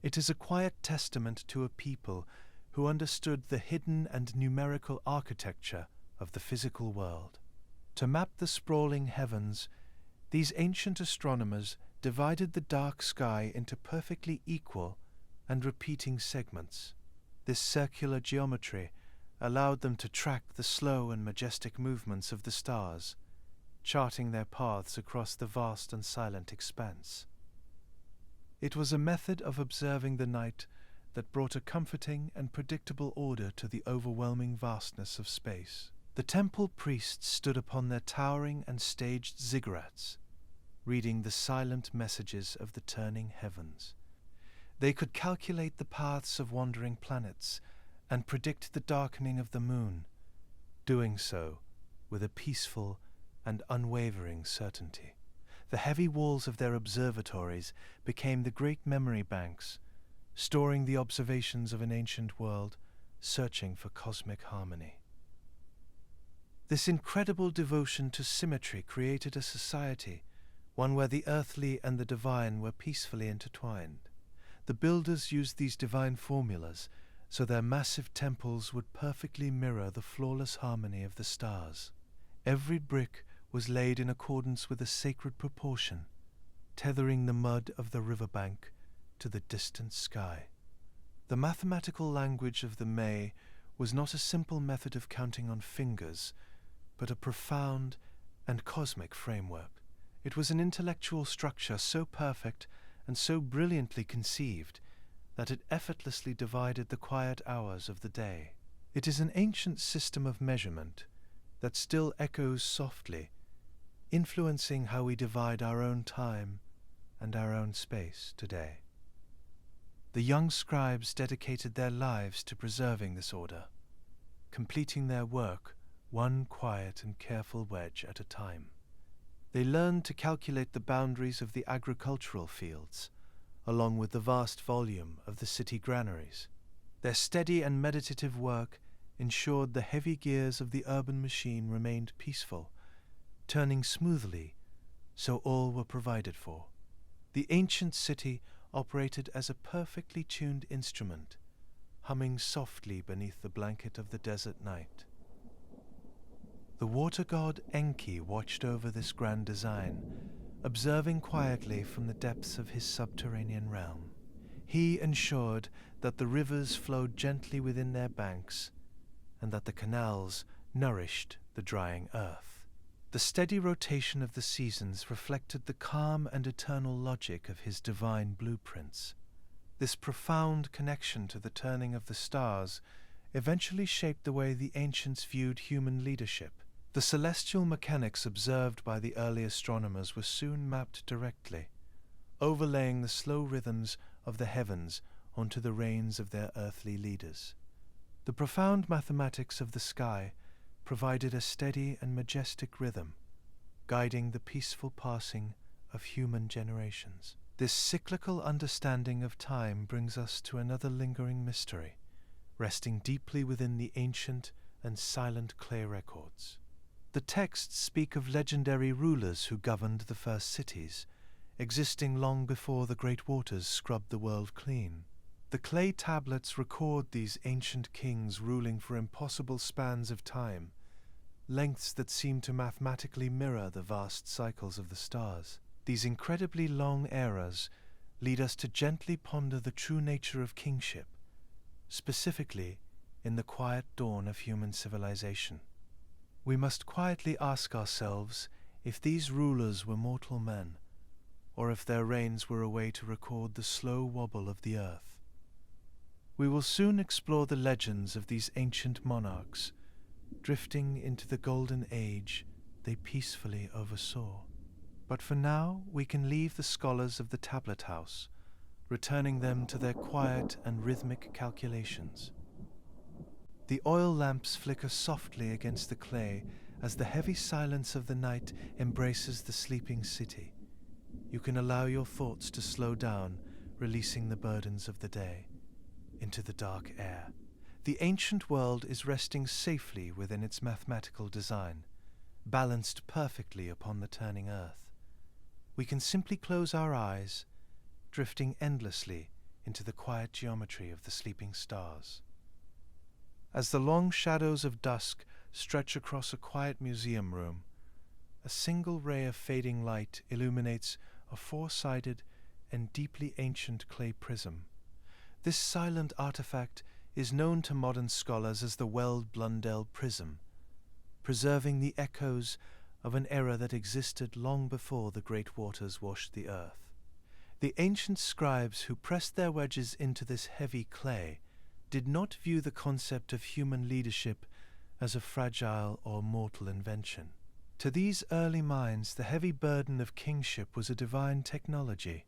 Speaker 1: It is a quiet testament to a people who understood the hidden and numerical architecture of the physical world. To map the sprawling heavens, these ancient astronomers divided the dark sky into perfectly equal and repeating segments. This circular geometry allowed them to track the slow and majestic movements of the stars, charting their paths across the vast and silent expanse. It was a method of observing the night that brought a comforting and predictable order to the overwhelming vastness of space. The temple priests stood upon their towering and staged ziggurats, reading the silent messages of the turning heavens. They could calculate the paths of wandering planets and predict the darkening of the moon, doing so with a peaceful and unwavering certainty. The heavy walls of their observatories became the great memory banks, storing the observations of an ancient world searching for cosmic harmony. This incredible devotion to symmetry created a society, one where the earthly and the divine were peacefully intertwined. The builders used these divine formulas so their massive temples would perfectly mirror the flawless harmony of the stars. Every brick was laid in accordance with a sacred proportion, tethering the mud of the riverbank to the distant sky. The mathematical language of the May was not a simple method of counting on fingers, but a profound and cosmic framework. It was an intellectual structure so perfect and so brilliantly conceived that it effortlessly divided the quiet hours of the day. It is an ancient system of measurement that still echoes softly, influencing how we divide our own time and our own space today. The young scribes dedicated their lives to preserving this order, completing their work one quiet and careful wedge at a time. They learned to calculate the boundaries of the agricultural fields, along with the vast volume of the city granaries. Their steady and meditative work ensured the heavy gears of the urban machine remained peaceful, turning smoothly, so all were provided for. The ancient city operated as a perfectly tuned instrument, humming softly beneath the blanket of the desert night. The water god Enki watched over this grand design, observing quietly from the depths of his subterranean realm. He ensured that the rivers flowed gently within their banks and that the canals nourished the drying earth. The steady rotation of the seasons reflected the calm and eternal logic of his divine blueprints. This profound connection to the turning of the stars eventually shaped the way the ancients viewed human leadership. The celestial mechanics observed by the early astronomers were soon mapped directly, overlaying the slow rhythms of the heavens onto the reigns of their earthly leaders. The profound mathematics of the sky provided a steady and majestic rhythm, guiding the peaceful passing of human generations. This cyclical understanding of time brings us to another lingering mystery, resting deeply within the ancient and silent clay records. The texts speak of legendary rulers who governed the first cities, existing long before the great waters scrubbed the world clean. The clay tablets record these ancient kings ruling for impossible spans of time, lengths that seem to mathematically mirror the vast cycles of the stars. These incredibly long eras lead us to gently ponder the true nature of kingship, specifically in the quiet dawn of human civilization. We must quietly ask ourselves if these rulers were mortal men, or if their reigns were a way to record the slow wobble of the earth. We will soon explore the legends of these ancient monarchs, drifting into the golden age they peacefully oversaw. But for now, we can leave the scholars of the tablet house, returning them to their quiet and rhythmic calculations. The oil lamps flicker softly against the clay as the heavy silence of the night embraces the sleeping city. You can allow your thoughts to slow down, releasing the burdens of the day into the dark air. The ancient world is resting safely within its mathematical design, balanced perfectly upon the turning earth. We can simply close our eyes, drifting endlessly into the quiet geometry of the sleeping stars. As the long shadows of dusk stretch across a quiet museum room, a single ray of fading light illuminates a four-sided and deeply ancient clay prism. This silent artifact is known to modern scholars as the Weld-Blundell prism, preserving the echoes of an era that existed long before the great waters washed the earth. The ancient scribes who pressed their wedges into this heavy clay did not view the concept of human leadership as a fragile or mortal invention. To these early minds, the heavy burden of kingship was a divine technology,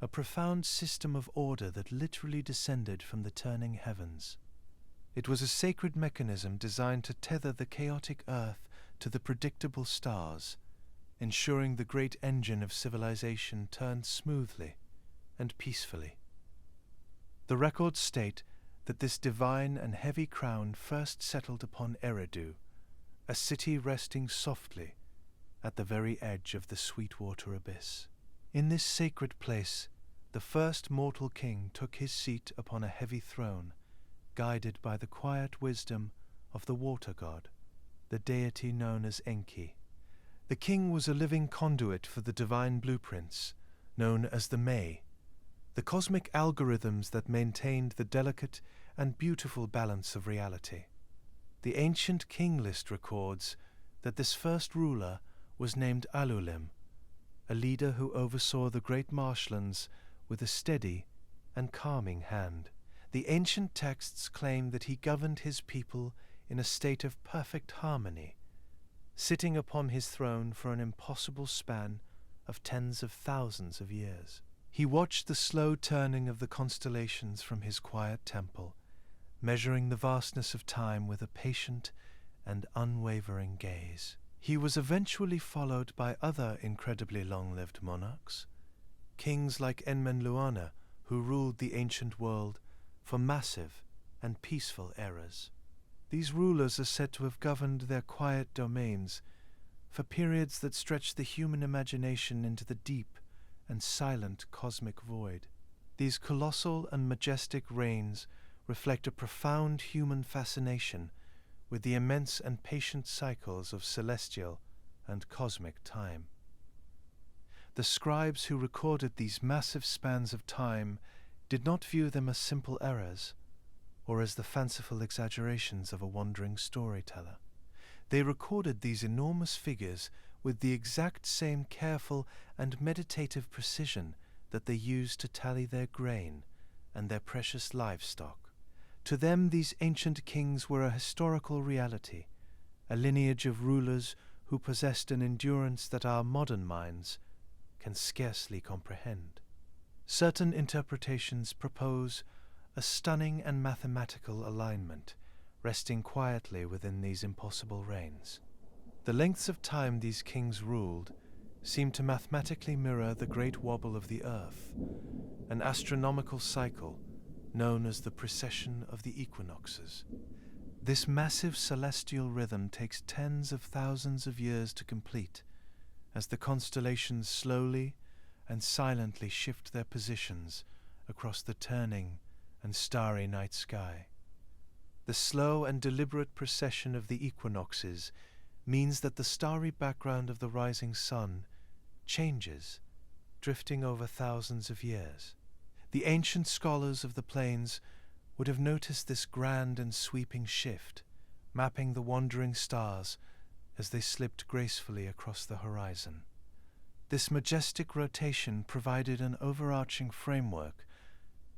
Speaker 1: a profound system of order that literally descended from the turning heavens. It was a sacred mechanism designed to tether the chaotic earth to the predictable stars, ensuring the great engine of civilization turned smoothly and peacefully. The records state that this divine and heavy crown first settled upon Eridu, a city resting softly at the very edge of the Sweetwater abyss. In this sacred place, the first mortal king took his seat upon a heavy throne, guided by the quiet wisdom of the water god, the deity known as Enki. The king was a living conduit for the divine blueprints, known as the May, the cosmic algorithms that maintained the delicate and beautiful balance of reality. The ancient king list records that this first ruler was named Allulim, a leader who oversaw the great marshlands with a steady and calming hand. The ancient texts claim that he governed his people in a state of perfect harmony, sitting upon his throne for an impossible span of tens of thousands of years. He watched the slow turning of the constellations from his quiet temple, measuring the vastness of time with a patient and unwavering gaze. He was eventually followed by other incredibly long-lived monarchs, kings like Enmenluana, who ruled the ancient world for massive and peaceful eras. These rulers are said to have governed their quiet domains for periods that stretched the human imagination into the deep and silent cosmic void. These colossal and majestic reigns reflect a profound human fascination with the immense and patient cycles of celestial and cosmic time. The scribes who recorded these massive spans of time did not view them as simple errors or as the fanciful exaggerations of a wandering storyteller. They recorded these enormous figures with the exact same careful and meditative precision that they used to tally their grain and their precious livestock. To them, these ancient kings were a historical reality, a lineage of rulers who possessed an endurance that our modern minds can scarcely comprehend. Certain interpretations propose a stunning and mathematical alignment, resting quietly within these impossible reigns. The lengths of time these kings ruled seem to mathematically mirror the great wobble of the earth, an astronomical cycle known as the precession of the equinoxes. This massive celestial rhythm takes tens of thousands of years to complete, as the constellations slowly and silently shift their positions across the turning and starry night sky. The slow and deliberate precession of the equinoxes means that the starry background of the rising sun changes, drifting over thousands of years. The ancient scholars of the plains would have noticed this grand and sweeping shift, mapping the wandering stars as they slipped gracefully across the horizon. This majestic rotation provided an overarching framework,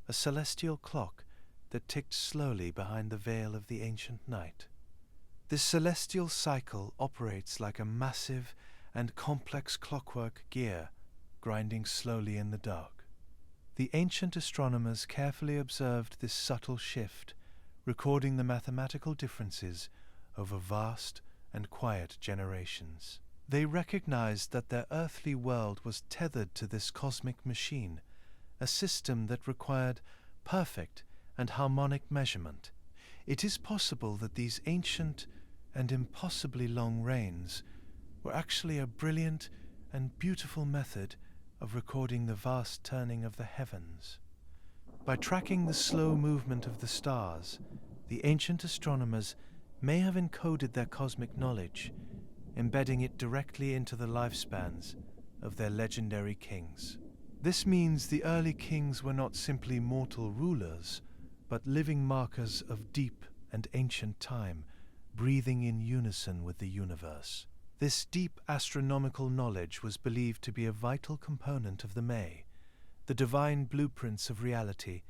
Speaker 1: a celestial clock that ticked slowly behind the veil of the ancient night. This celestial cycle operates like a massive and complex clockwork gear, grinding slowly in the dark. The ancient astronomers carefully observed this subtle shift, recording the mathematical differences over vast and quiet generations. They recognized that their earthly world was tethered to this cosmic machine, a system that required perfect and harmonic measurement. It is possible that these ancient and impossibly long reigns were actually a brilliant and beautiful method of recording the vast turning of the heavens. By tracking the slow movement of the stars, the ancient astronomers may have encoded their cosmic knowledge, embedding it directly into the lifespans of their legendary kings. This means the early kings were not simply mortal rulers, but living markers of deep and ancient time, breathing in unison with the universe. This deep astronomical knowledge was believed to be a vital component of the May, the divine blueprints of reality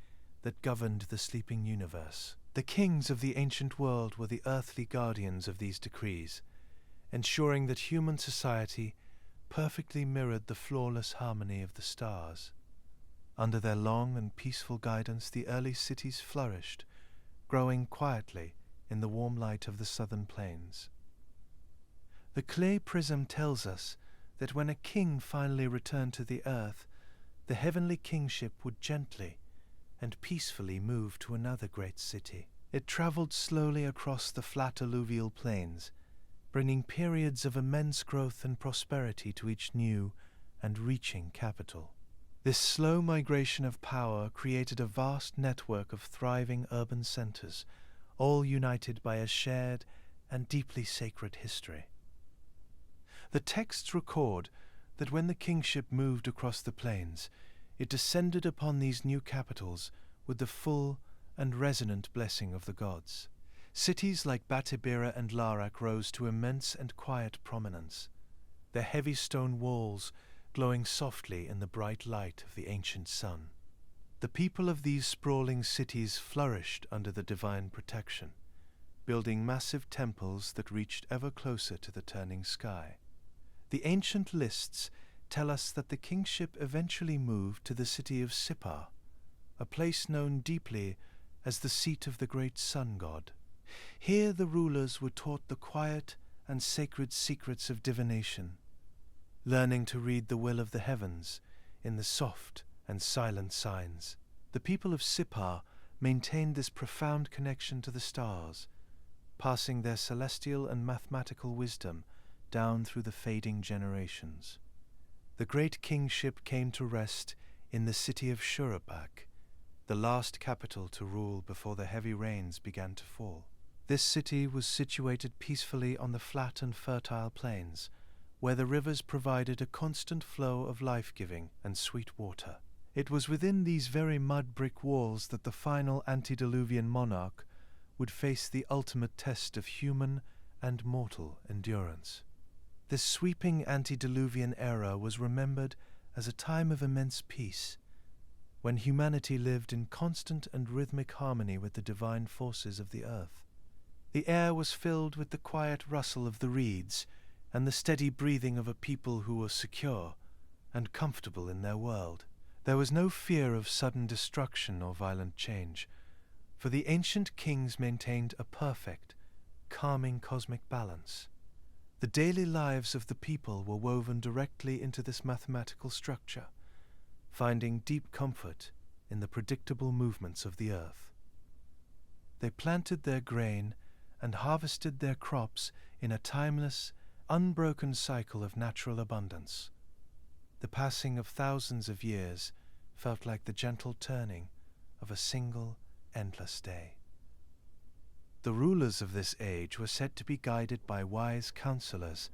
Speaker 1: that governed the sleeping universe. The kings of the ancient world were the earthly guardians of these decrees, ensuring that human society perfectly mirrored the flawless harmony of the stars. Under their long and peaceful guidance, the early cities flourished, growing quietly in the warm light of the southern plains. The clay prism tells us that when a king finally returned to the earth, the heavenly kingship would gently and peacefully move to another great city. It traveled slowly across the flat alluvial plains, bringing periods of immense growth and prosperity to each new and reaching capital. This slow migration of power created a vast network of thriving urban centers, all united by a shared and deeply sacred history. The texts record that when the kingship moved across the plains, it descended upon these new capitals with the full and resonant blessing of the gods. Cities like Batibira and Larak rose to immense and quiet prominence, their heavy stone walls glowing softly in the bright light of the ancient sun. The people of these sprawling cities flourished under the divine protection, building massive temples that reached ever closer to the turning sky. The ancient lists tell us that the kingship eventually moved to the city of Sipar, a place known deeply as the seat of the great sun god. Here the rulers were taught the quiet and sacred secrets of divination, learning to read the will of the heavens in the soft and silent signs. The people of Sipar maintained this profound connection to the stars, passing their celestial and mathematical wisdom down through the fading generations. The great kingship came to rest in the city of Shurabak, the last capital to rule before the heavy rains began to fall. This city was situated peacefully on the flat and fertile plains, where the rivers provided a constant flow of life-giving and sweet water. It was within these very mud-brick walls that the final antediluvian monarch would face the ultimate test of human and mortal endurance. This sweeping antediluvian era was remembered as a time of immense peace, when humanity lived in constant and rhythmic harmony with the divine forces of the earth. The air was filled with the quiet rustle of the reeds and the steady breathing of a people who were secure and comfortable in their world. There was no fear of sudden destruction or violent change, for the ancient kings maintained a perfect, calming cosmic balance. The daily lives of the people were woven directly into this mathematical structure, finding deep comfort in the predictable movements of the earth. They planted their grain and harvested their crops in a timeless, unbroken cycle of natural abundance. The passing of thousands of years felt like the gentle turning of a single, endless day. The rulers of this age were said to be guided by wise counselors,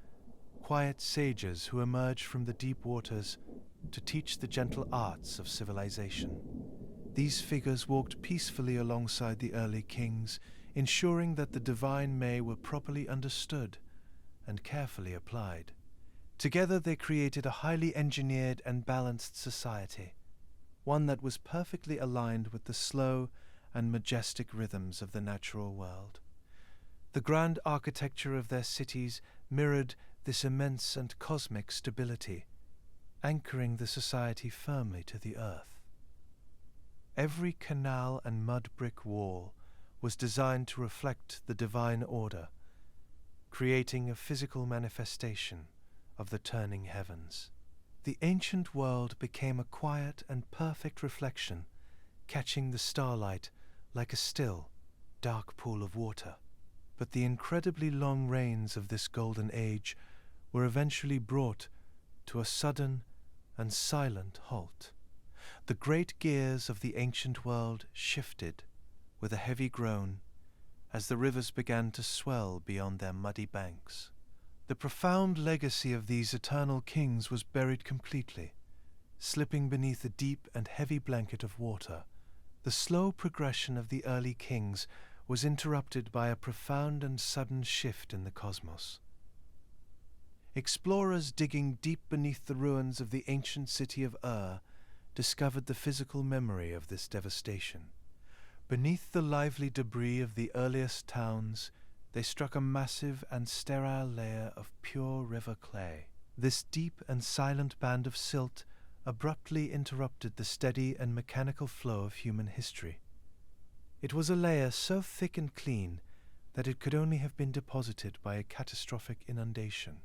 Speaker 1: quiet sages who emerged from the deep waters to teach the gentle arts of civilization. These figures walked peacefully alongside the early kings, ensuring that the divine May were properly understood and carefully applied. Together they created a highly engineered and balanced society, one that was perfectly aligned with the slow and majestic rhythms of the natural world. The grand architecture of their cities mirrored this immense and cosmic stability, anchoring the society firmly to the earth. Every canal and mud brick wall was designed to reflect the divine order, creating a physical manifestation of the turning heavens. The ancient world became a quiet and perfect reflection, catching the starlight like a still, dark pool of water. But the incredibly long reigns of this golden age were eventually brought to a sudden and silent halt. The great gears of the ancient world shifted with a heavy groan as the rivers began to swell beyond their muddy banks. The profound legacy of these eternal kings was buried completely, slipping beneath a deep and heavy blanket of water. The slow progression of the early kings was interrupted by a profound and sudden shift in the cosmos. Explorers digging deep beneath the ruins of the ancient city of discovered the physical memory of this devastation. Beneath the lively debris of the earliest towns, they struck a massive and sterile layer of pure river clay. This deep and silent band of silt abruptly interrupted the steady and mechanical flow of human history. It was a layer so thick and clean that it could only have been deposited by a catastrophic inundation.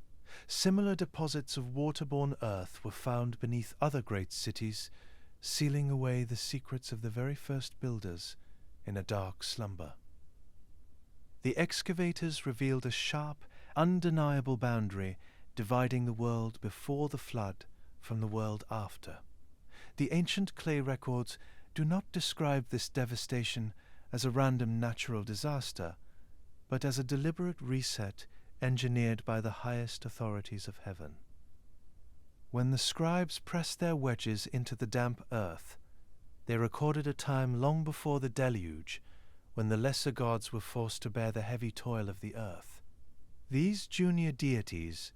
Speaker 1: Similar deposits of waterborne earth were found beneath other great cities, sealing away the secrets of the very first builders in a dark slumber. The excavators revealed a sharp, undeniable boundary dividing the world before the flood from the world after. The ancient clay records do not describe this devastation as a random natural disaster, but as a deliberate reset engineered by the highest authorities of heaven. When the scribes pressed their wedges into the damp earth, they recorded a time long before the deluge, when the lesser gods were forced to bear the heavy toil of the earth. These junior deities,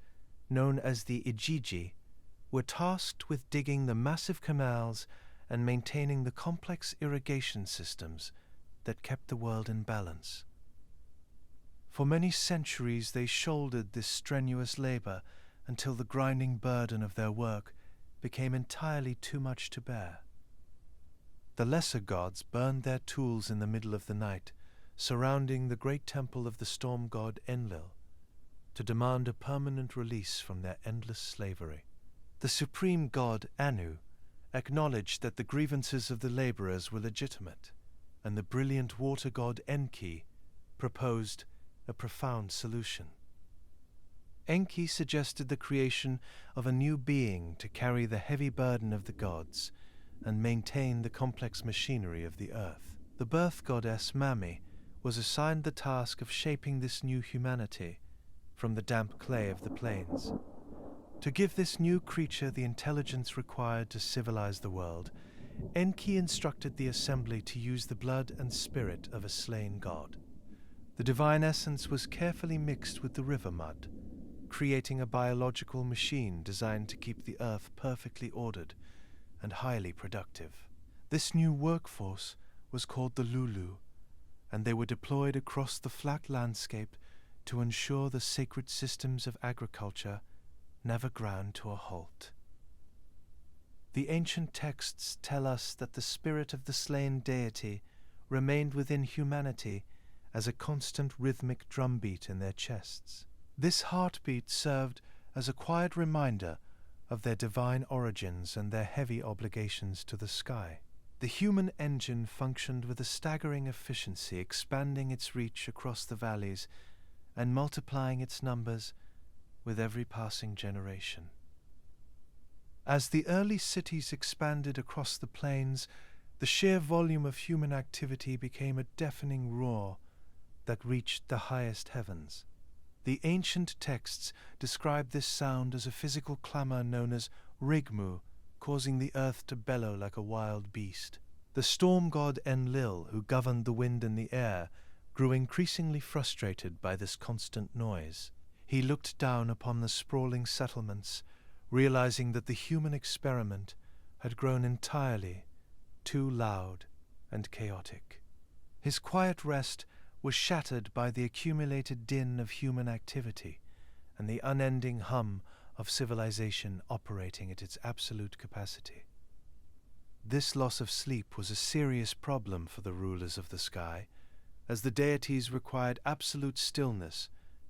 Speaker 1: known as the Igigi, were tasked with digging the massive canals and maintaining the complex irrigation systems that kept the world in balance. For many centuries they shouldered this strenuous labor, until the grinding burden of their work became entirely too much to bear. The lesser gods burned their tools in the middle of the night, surrounding the great temple of the storm god Enlil, to demand a permanent release from their endless slavery. The supreme god Anu acknowledged that the grievances of the laborers were legitimate, and the brilliant water god Enki proposed a profound solution. Enki suggested the creation of a new being to carry the heavy burden of the gods and maintain the complex machinery of the earth. The birth goddess Mami was assigned the task of shaping this new humanity from the damp clay of the plains. To give this new creature the intelligence required to civilize the world, Enki instructed the assembly to use the blood and spirit of a slain god. The divine essence was carefully mixed with the river mud, creating a biological machine designed to keep the earth perfectly ordered and highly productive. This new workforce was called the Lulu, and they were deployed across the flat landscape to ensure the sacred systems of agriculture never ground to a halt. The ancient texts tell us that the spirit of the slain deity remained within humanity as a constant rhythmic drumbeat in their chests. This heartbeat served as a quiet reminder of their divine origins and their heavy obligations to the sky. The human engine functioned with a staggering efficiency, expanding its reach across the valleys and multiplying its numbers with every passing generation. As the early cities expanded across the plains, the sheer volume of human activity became a deafening roar that reached the highest heavens. The ancient texts describe this sound as a physical clamor known as rigmu, causing the earth to bellow like a wild beast. The storm god Enlil, who governed the wind and the air, grew increasingly frustrated by this constant noise. He looked down upon the sprawling settlements, realizing that the human experiment had grown entirely too loud and chaotic. His quiet rest was shattered by the accumulated din of human activity and the unending hum of civilization operating at its absolute capacity. This loss of sleep was a serious problem for the rulers of the sky, as the deities required absolute stillness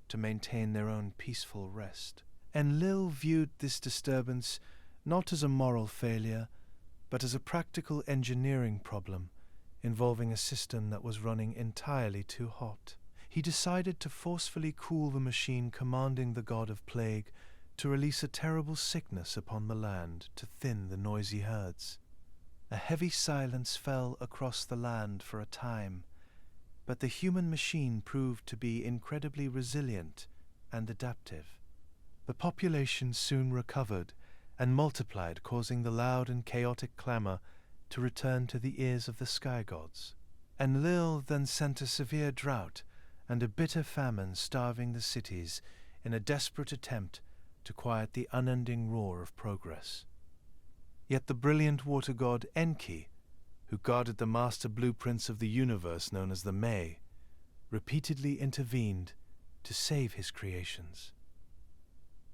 Speaker 1: to maintain their own peaceful rest. Enlil viewed this disturbance not as a moral failure, but as a practical engineering problem involving a system that was running entirely too hot. He decided to forcefully cool the machine commanding the god of plague to release a terrible sickness upon the land to thin the noisy herds. A heavy silence fell across the land for a time, but the human machine proved to be incredibly resilient and adaptive. The population soon recovered and multiplied, causing the loud and chaotic clamor to return to the ears of the sky gods. Enlil then sent a severe drought and a bitter famine starving the cities in a desperate attempt to quiet the unending roar of progress. Yet the brilliant water god Enki, who guarded the master blueprints of the universe known as the May, repeatedly intervened to save his creations.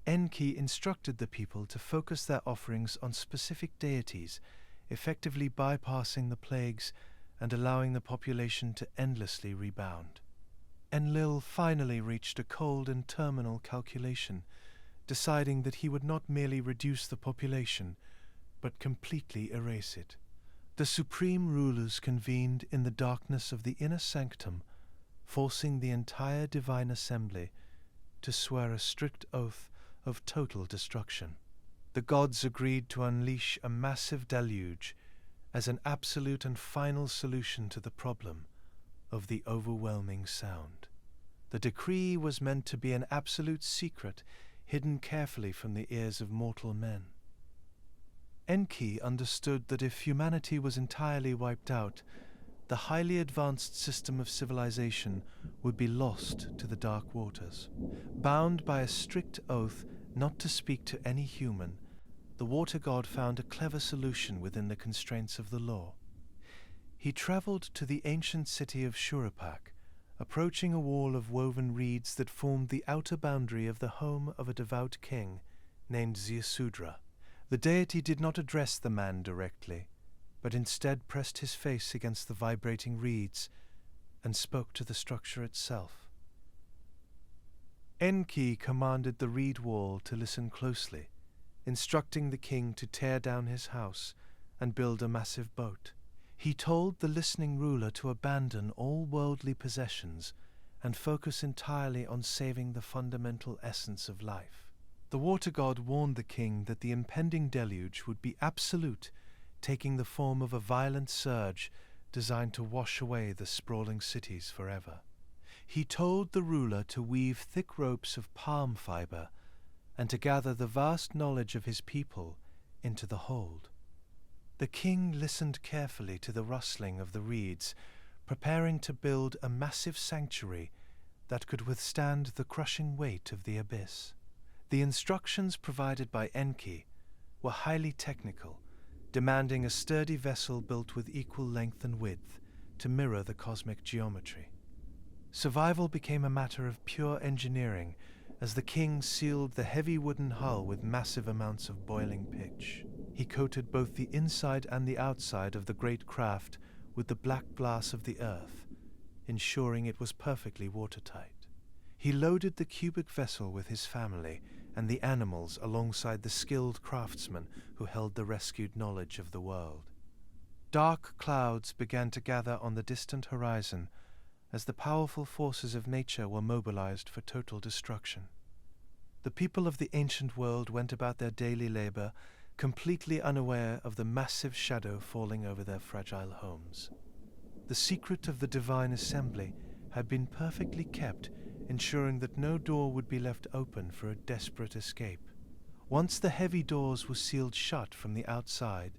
Speaker 1: Enki instructed the people to focus their offerings on specific deities, effectively bypassing the plagues and allowing the population to endlessly rebound. Enlil finally reached a cold and terminal calculation, deciding that he would not merely reduce the population, but completely erase it. The supreme rulers convened in the darkness of the inner sanctum, forcing the entire divine assembly to swear a strict oath of total destruction. The gods agreed to unleash a massive deluge as an absolute and final solution to the problem of the overwhelming sound. The decree was meant to be an absolute secret, hidden carefully from the ears of mortal men. Enki understood that if humanity was entirely wiped out, the highly advanced system of civilization would be lost to the dark waters. Bound by a strict oath not to speak to any human, the water god found a clever solution within the constraints of the law. He traveled to the ancient city of Shuruppak, approaching a wall of woven reeds that formed the outer boundary of the home of a devout king named Ziusudra. The deity did not address the man directly, but instead pressed his face against the vibrating reeds and spoke to the structure itself. Enki commanded the reed wall to listen closely, instructing the king to tear down his house and build a massive boat. He told the listening ruler to abandon all worldly possessions and focus entirely on saving the fundamental essence of life. The water god warned the king that the impending deluge would be absolute, taking the form of a violent surge designed to wash away the sprawling cities forever. He told the ruler to weave thick ropes of palm fiber and to gather the vast knowledge of his people into the hold. The king listened carefully to the rustling of the reeds, preparing to build a massive sanctuary that could withstand the crushing weight of the abyss. The instructions provided by Enki were highly technical, demanding a sturdy vessel built with equal length and width to mirror the cosmic geometry. Survival became a matter of pure engineering as the king sealed the heavy wooden hull with massive amounts of boiling pitch. He coated both the inside and the outside of the great craft with the black glass of the earth, ensuring it was perfectly watertight. He loaded the cubic vessel with his family and the animals alongside the skilled craftsmen who held the rescued knowledge of the world. Dark clouds began to gather on the distant horizon as the powerful forces of nature were mobilized for total destruction. The people of the ancient world went about their daily labor, completely unaware of the massive shadow falling over their fragile homes. The secret of the divine assembly had been perfectly kept, ensuring that no door would be left open for a desperate escape. Once the heavy doors were sealed shut from the outside,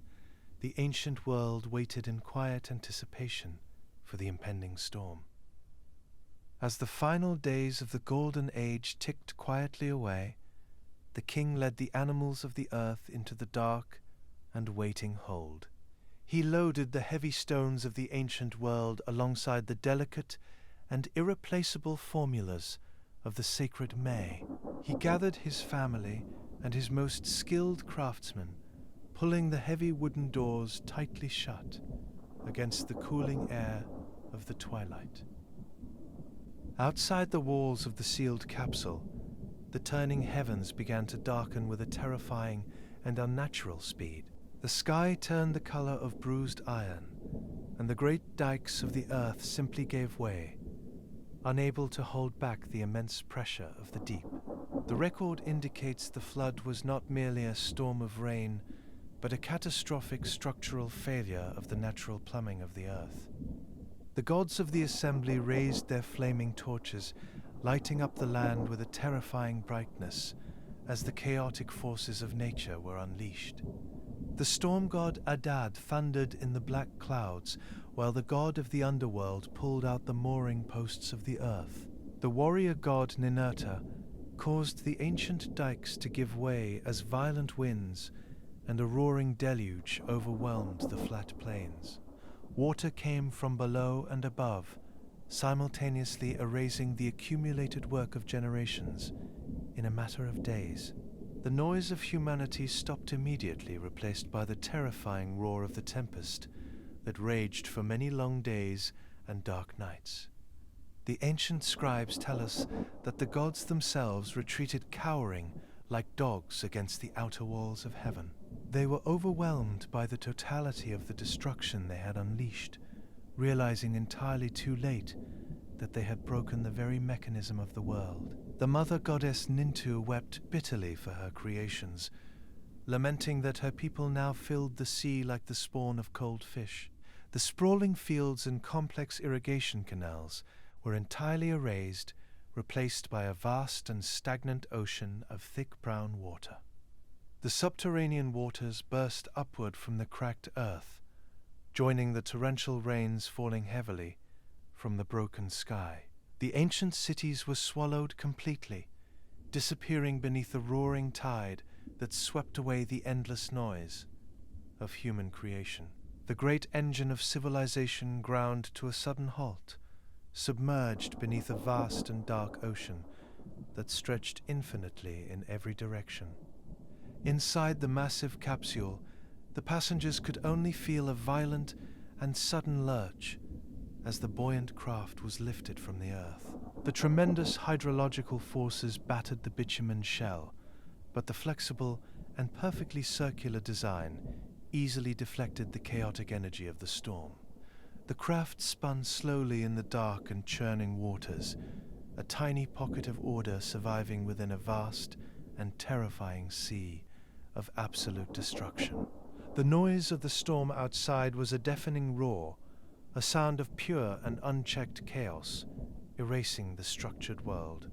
Speaker 1: the ancient world waited in quiet anticipation for the impending storm. As the final days of the Golden Age ticked quietly away, the king led the animals of the earth into the dark and waiting hold. He loaded the heavy stones of the ancient world alongside the delicate and irreplaceable formulas of the sacred May. He gathered his family and his most skilled craftsmen, pulling the heavy wooden doors tightly shut against the cooling air of the twilight. Outside the walls of the sealed capsule, the turning heavens began to darken with a terrifying and unnatural speed. The sky turned the color of bruised iron, and the great dikes of the earth simply gave way, unable to hold back the immense pressure of the deep. The record indicates the flood was not merely a storm of rain, but a catastrophic structural failure of the natural plumbing of the earth. The gods of the assembly raised their flaming torches, lighting up the land with a terrifying brightness as the chaotic forces of nature were unleashed. The storm god Adad thundered in the black clouds, while the god of the underworld pulled out the mooring posts of the earth. The warrior god Ninurta caused the ancient dikes to give way as violent winds and a roaring deluge overwhelmed the flat plains. Water came from below and above, simultaneously erasing the accumulated work of generations in a matter of days. The noise of humanity stopped immediately, replaced by the terrifying roar of the tempest that raged for many long days and dark nights. The ancient scribes tell us that the gods themselves retreated cowering like dogs against the outer walls of heaven. They were overwhelmed by the totality of the destruction they had unleashed, realizing entirely too late that they had broken the very mechanism of the world. The mother goddess Nintu wept bitterly for her creations, lamenting that her people now filled the sea like the spawn of cold fish. The sprawling fields and complex irrigation canals were entirely erased, replaced by a vast and stagnant ocean of thick brown water. The subterranean waters burst upward from the cracked earth, joining the torrential rains falling heavily from the broken sky. The ancient cities were swallowed completely, disappearing beneath the roaring tide that swept away the endless noise of human creation. The great engine of civilization ground to a sudden halt, submerged beneath a vast and dark ocean that stretched infinitely in every direction. Inside the massive capsule, the passengers could only feel a violent and sudden lurch as the buoyant craft was lifted from the earth. The tremendous hydrological forces battered the bitumen shell, but the flexible and perfectly circular design easily deflected the chaotic energy of the storm. The craft spun slowly in the dark and churning waters, a tiny pocket of order surviving within a vast and terrifying sea of absolute destruction. The noise of the storm outside was a deafening roar, a sound of pure and unchecked chaos, erasing the structured world.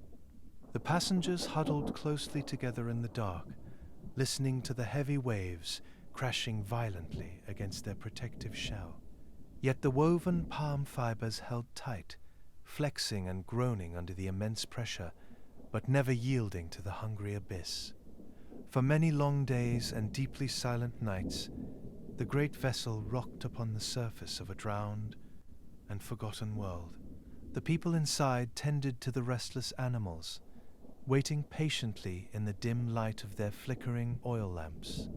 Speaker 1: The passengers huddled closely together in the dark, listening to the heavy waves crashing violently against their protective shell. Yet the woven palm fibers held tight, flexing and groaning under the immense pressure, but never yielding to the hungry abyss. For many long days and deeply silent nights, the great vessel rocked upon the surface of a drowned and forgotten world. The people inside tended to the restless animals, waiting patiently in the dim light of their flickering oil lamps.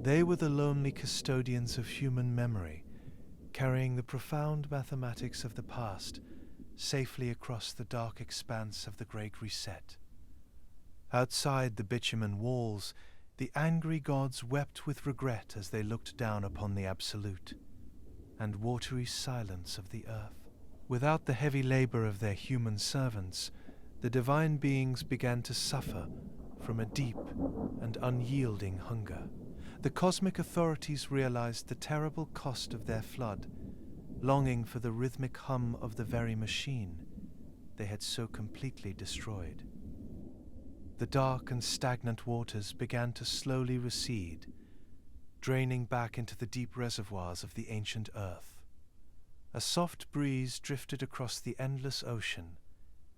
Speaker 1: They were the lonely custodians of human memory, carrying the profound mathematics of the past safely across the dark expanse of the Great Reset. Outside the bitumen walls, the angry gods wept with regret as they looked down upon the absolute and watery silence of the earth. Without the heavy labor of their human servants, the divine beings began to suffer from a deep and unyielding hunger. The cosmic authorities realized the terrible cost of their flood, longing for the rhythmic hum of the very machine they had so completely destroyed. The dark and stagnant waters began to slowly recede, draining back into the deep reservoirs of the ancient earth. A soft breeze drifted across the endless ocean,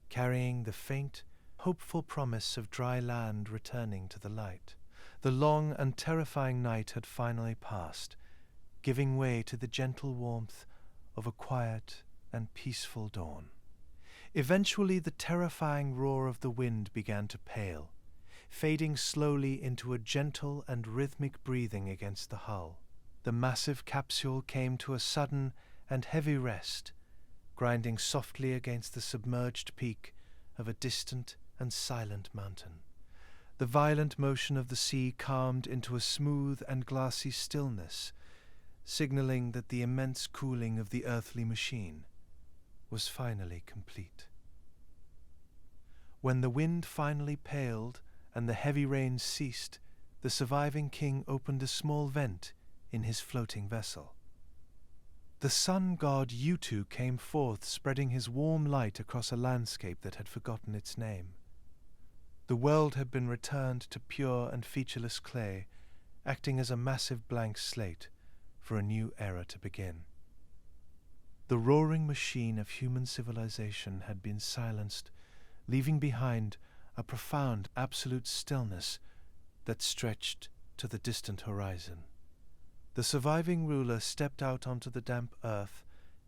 Speaker 1: carrying the faint, hopeful promise of dry land returning to the light. The long and terrifying night had finally passed, giving way to the gentle warmth of a quiet and peaceful dawn. Eventually, the terrifying roar of the wind began to pale, fading slowly into a gentle and rhythmic breathing against the hull. The massive capsule came to a sudden and heavy rest, grinding softly against the submerged peak of a distant and silent mountain. The violent motion of the sea calmed into a smooth and glassy stillness, signaling that the immense cooling of the earthly machine was finally complete. When the wind finally paled and the heavy rain ceased, the surviving king opened a small vent in his floating vessel. The sun god Utu came forth, spreading his warm light across a landscape that had forgotten its name. The world had been returned to pure and featureless clay, acting as a massive blank slate for a new era to begin. The roaring machine of human civilization had been silenced, leaving behind a profound, absolute stillness that stretched to the distant horizon. The surviving ruler stepped out onto the damp earth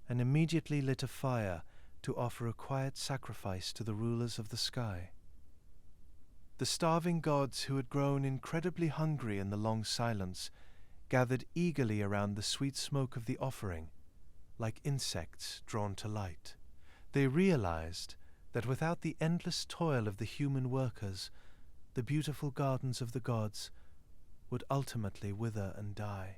Speaker 1: and immediately lit a fire to offer a quiet sacrifice to the rulers of the sky. The starving gods, who had grown incredibly hungry in the long silence, gathered eagerly around the sweet smoke of the offering, like insects drawn to light. They realized that without the endless toil of the human workers, the beautiful gardens of the gods would ultimately wither and die.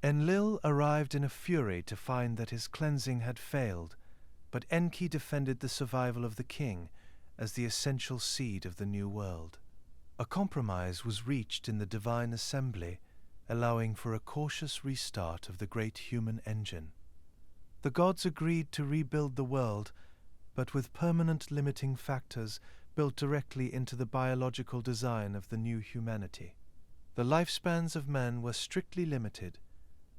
Speaker 1: Enlil arrived in a fury to find that his cleansing had failed, but Enki defended the survival of the king as the essential seed of the new world. A compromise was reached in the divine assembly, allowing for a cautious restart of the great human engine. The gods agreed to rebuild the world, but with permanent limiting factors built directly into the biological design of the new humanity. The lifespans of men were strictly limited,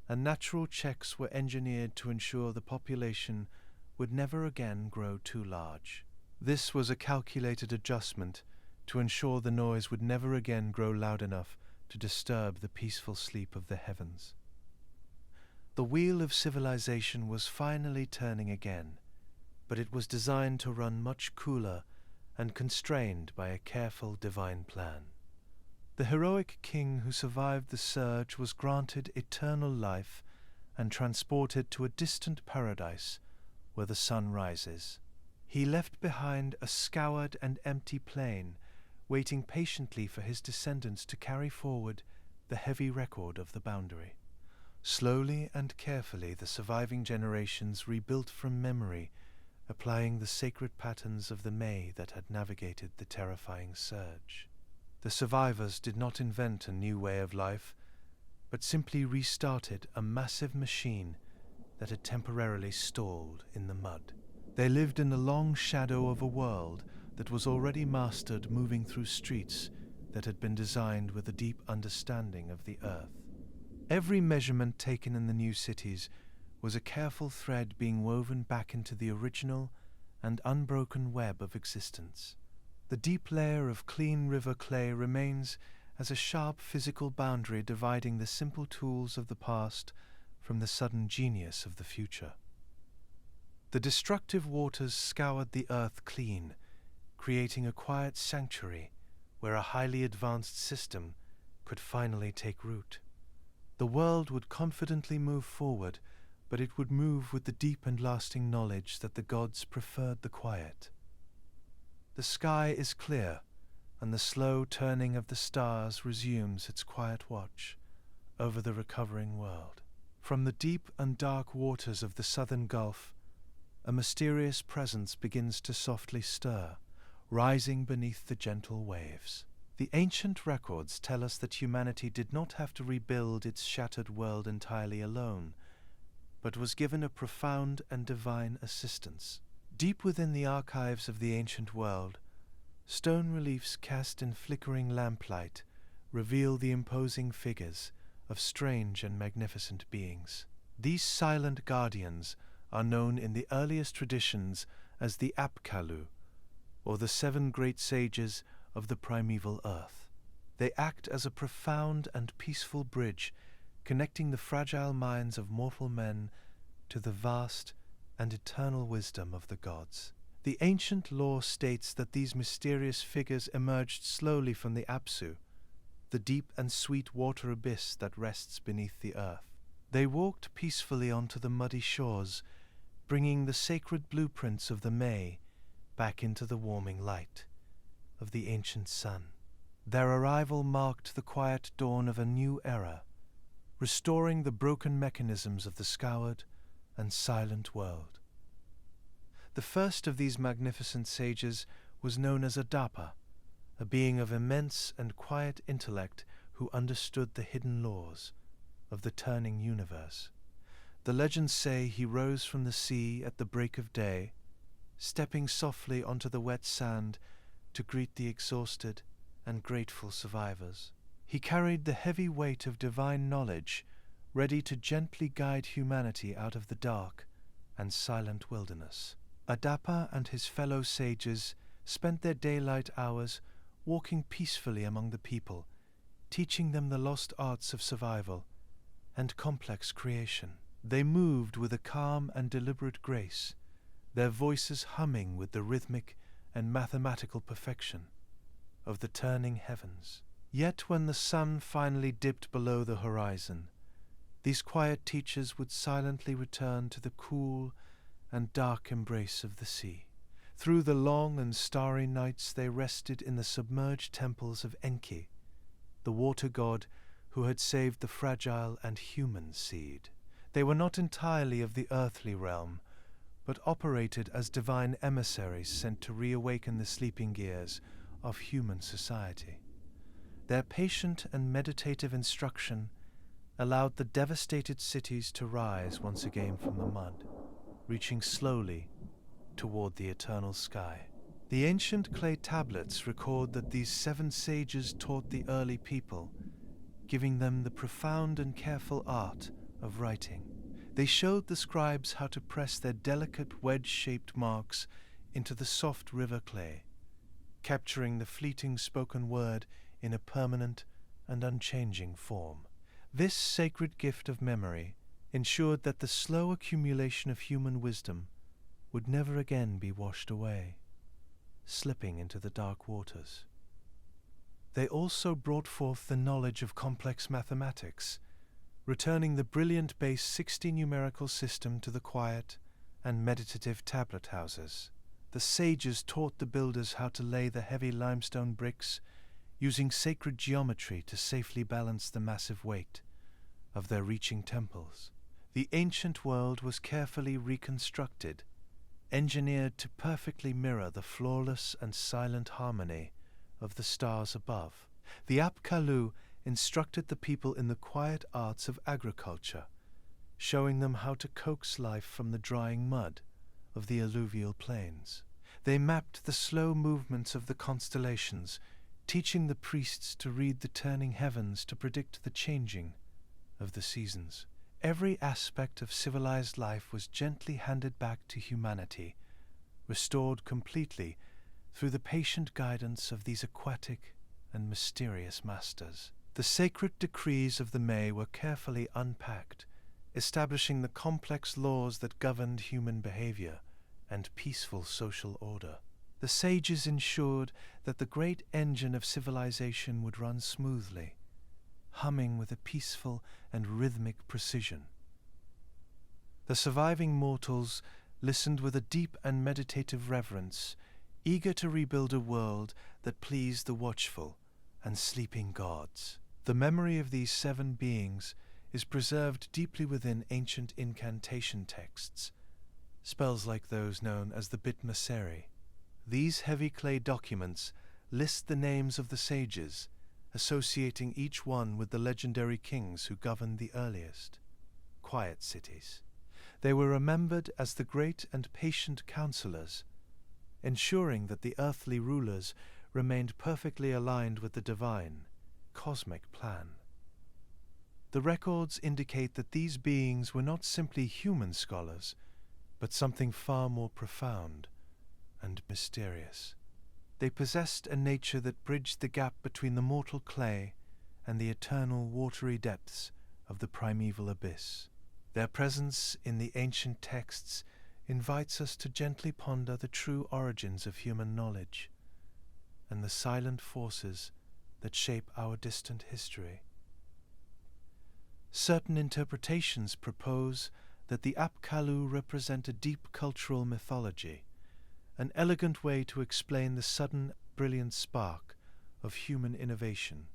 Speaker 1: and natural checks were engineered to ensure the population would never again grow too large. This was a calculated adjustment to ensure the noise would never again grow loud enough to disturb the peaceful sleep of the heavens. The wheel of civilization was finally turning again, but it was designed to run much cooler and constrained by a careful divine plan. The heroic king who survived the surge was granted eternal life and transported to a distant paradise where the sun rises. He left behind a scoured and empty plain, waiting patiently for his descendants to carry forward the heavy record of the boundary. Slowly and carefully the surviving generations rebuilt from memory, applying the sacred patterns of the May that had navigated the terrifying surge. The survivors did not invent a new way of life, but simply restarted a massive machine that had temporarily stalled in the mud. They lived in the long shadow of a world that was already mastered, moving through streets that had been designed with a deep understanding of the earth. Every measurement taken in the new cities was a careful thread being woven back into the original and unbroken web of existence. The deep layer of clean river clay remains as a sharp physical boundary dividing the simple tools of the past from the sudden genius of the future. The destructive waters scoured the earth clean, creating a quiet sanctuary where a highly advanced system could finally take root. The world would confidently move forward, but it would move with the deep and lasting knowledge that the gods preferred the quiet. The sky is clear, and the slow turning of the stars resumes its quiet watch over the recovering world. From the deep and dark waters of the southern Gulf, a mysterious presence begins to softly stir, rising beneath the gentle waves. The ancient records tell us that humanity did not have to rebuild its shattered world entirely alone, but was given a profound and divine assistance. Deep within the archives of the ancient world, stone reliefs cast in flickering lamplight reveal the imposing figures of strange and magnificent beings. These silent guardians are known in the earliest traditions as the Apkallu, or the 7 great sages of the primeval earth. They act as a profound and peaceful bridge, connecting the fragile minds of mortal men to the vast and eternal wisdom of the gods. The ancient lore states that these mysterious figures emerged slowly from the Apsu, the deep and sweet water abyss that rests beneath the earth. They walked peacefully onto the muddy shores, bringing the sacred blueprints of the May back into the warming light of the ancient sun. Their arrival marked the quiet dawn of a new era, restoring the broken mechanisms of the scoured and silent world. The first of these magnificent sages was known as Adapa, a being of immense and quiet intellect who understood the hidden laws of the turning universe. The legends say he rose from the sea at the break of day, stepping softly onto the wet sand to greet the exhausted and grateful survivors. He carried the heavy weight of divine knowledge, ready to gently guide humanity out of the dark and silent wilderness. Adapa and his fellow sages spent their daylight hours walking peacefully among the people, teaching them the lost arts of survival and complex creation. They moved with a calm and deliberate grace, their voices humming with the rhythmic and mathematical perfection of the turning heavens. Yet when the sun finally dipped below the horizon, these quiet teachers would silently return to the cool and dark embrace of the sea. Through the long and starry nights they rested in the submerged temples of Enki, the water god who had saved the fragile and human seed. They were not entirely of the earthly realm, but operated as divine emissaries sent to reawaken the sleeping gears of human society. Their patient and meditative instruction allowed the devastated cities to rise once again from the mud, reaching slowly toward the eternal sky. The ancient clay tablets record that these 7 sages taught the early people, giving them the profound and careful art of writing. They showed the scribes how to press their delicate wedge-shaped marks into the soft river clay, capturing the fleeting spoken word in a permanent and unchanging form. This sacred gift of memory ensured that the slow accumulation of human wisdom would never again be washed away, slipping into the dark waters. They also brought forth the knowledge of complex mathematics, returning the brilliant base 60 numerical system to the quiet and meditative tablet houses. The sages taught the builders how to lay the heavy limestone bricks, using sacred geometry to safely balance the massive weight of their reaching temples. The ancient world was carefully reconstructed, engineered to perfectly mirror the flawless and silent harmony of the stars above. The Apkallu instructed the people in the quiet arts of agriculture, showing them how to coax life from the drying mud of the alluvial plains. They mapped the slow movements of the constellations, teaching the priests to read the turning heavens to predict the changing of the seasons. Every aspect of civilized life was gently handed back to humanity, restored completely through the patient guidance of these aquatic and mysterious masters. The sacred decrees of the May were carefully unpacked, establishing the complex laws that governed human behavior and peaceful social order. The sages ensured that the great engine of civilization would run smoothly, humming with a peaceful and rhythmic precision. The surviving mortals listened with a deep and meditative reverence, eager to rebuild a world that pleased the watchful and sleeping gods. The memory of these 7 beings is preserved deeply within ancient incantation texts, spells like those known as the Bitmaseri. These heavy clay documents list the names of the sages, associating each one with the legendary kings who governed the earliest, quiet cities. They were remembered as the great and patient counselors, ensuring that the earthly rulers remained perfectly aligned with the divine, cosmic plan. The records indicate that these beings were not simply human scholars, but something far more profound and mysterious. They possessed a nature that bridged the gap between the mortal clay and the eternal watery depths of the primeval abyss. Their presence in the ancient texts invites us to gently ponder the true origins of human knowledge and the silent forces that shape our distant history. Certain interpretations propose that the Apkallu represent a deep cultural mythology, an elegant way to explain the sudden, brilliant spark of human innovation.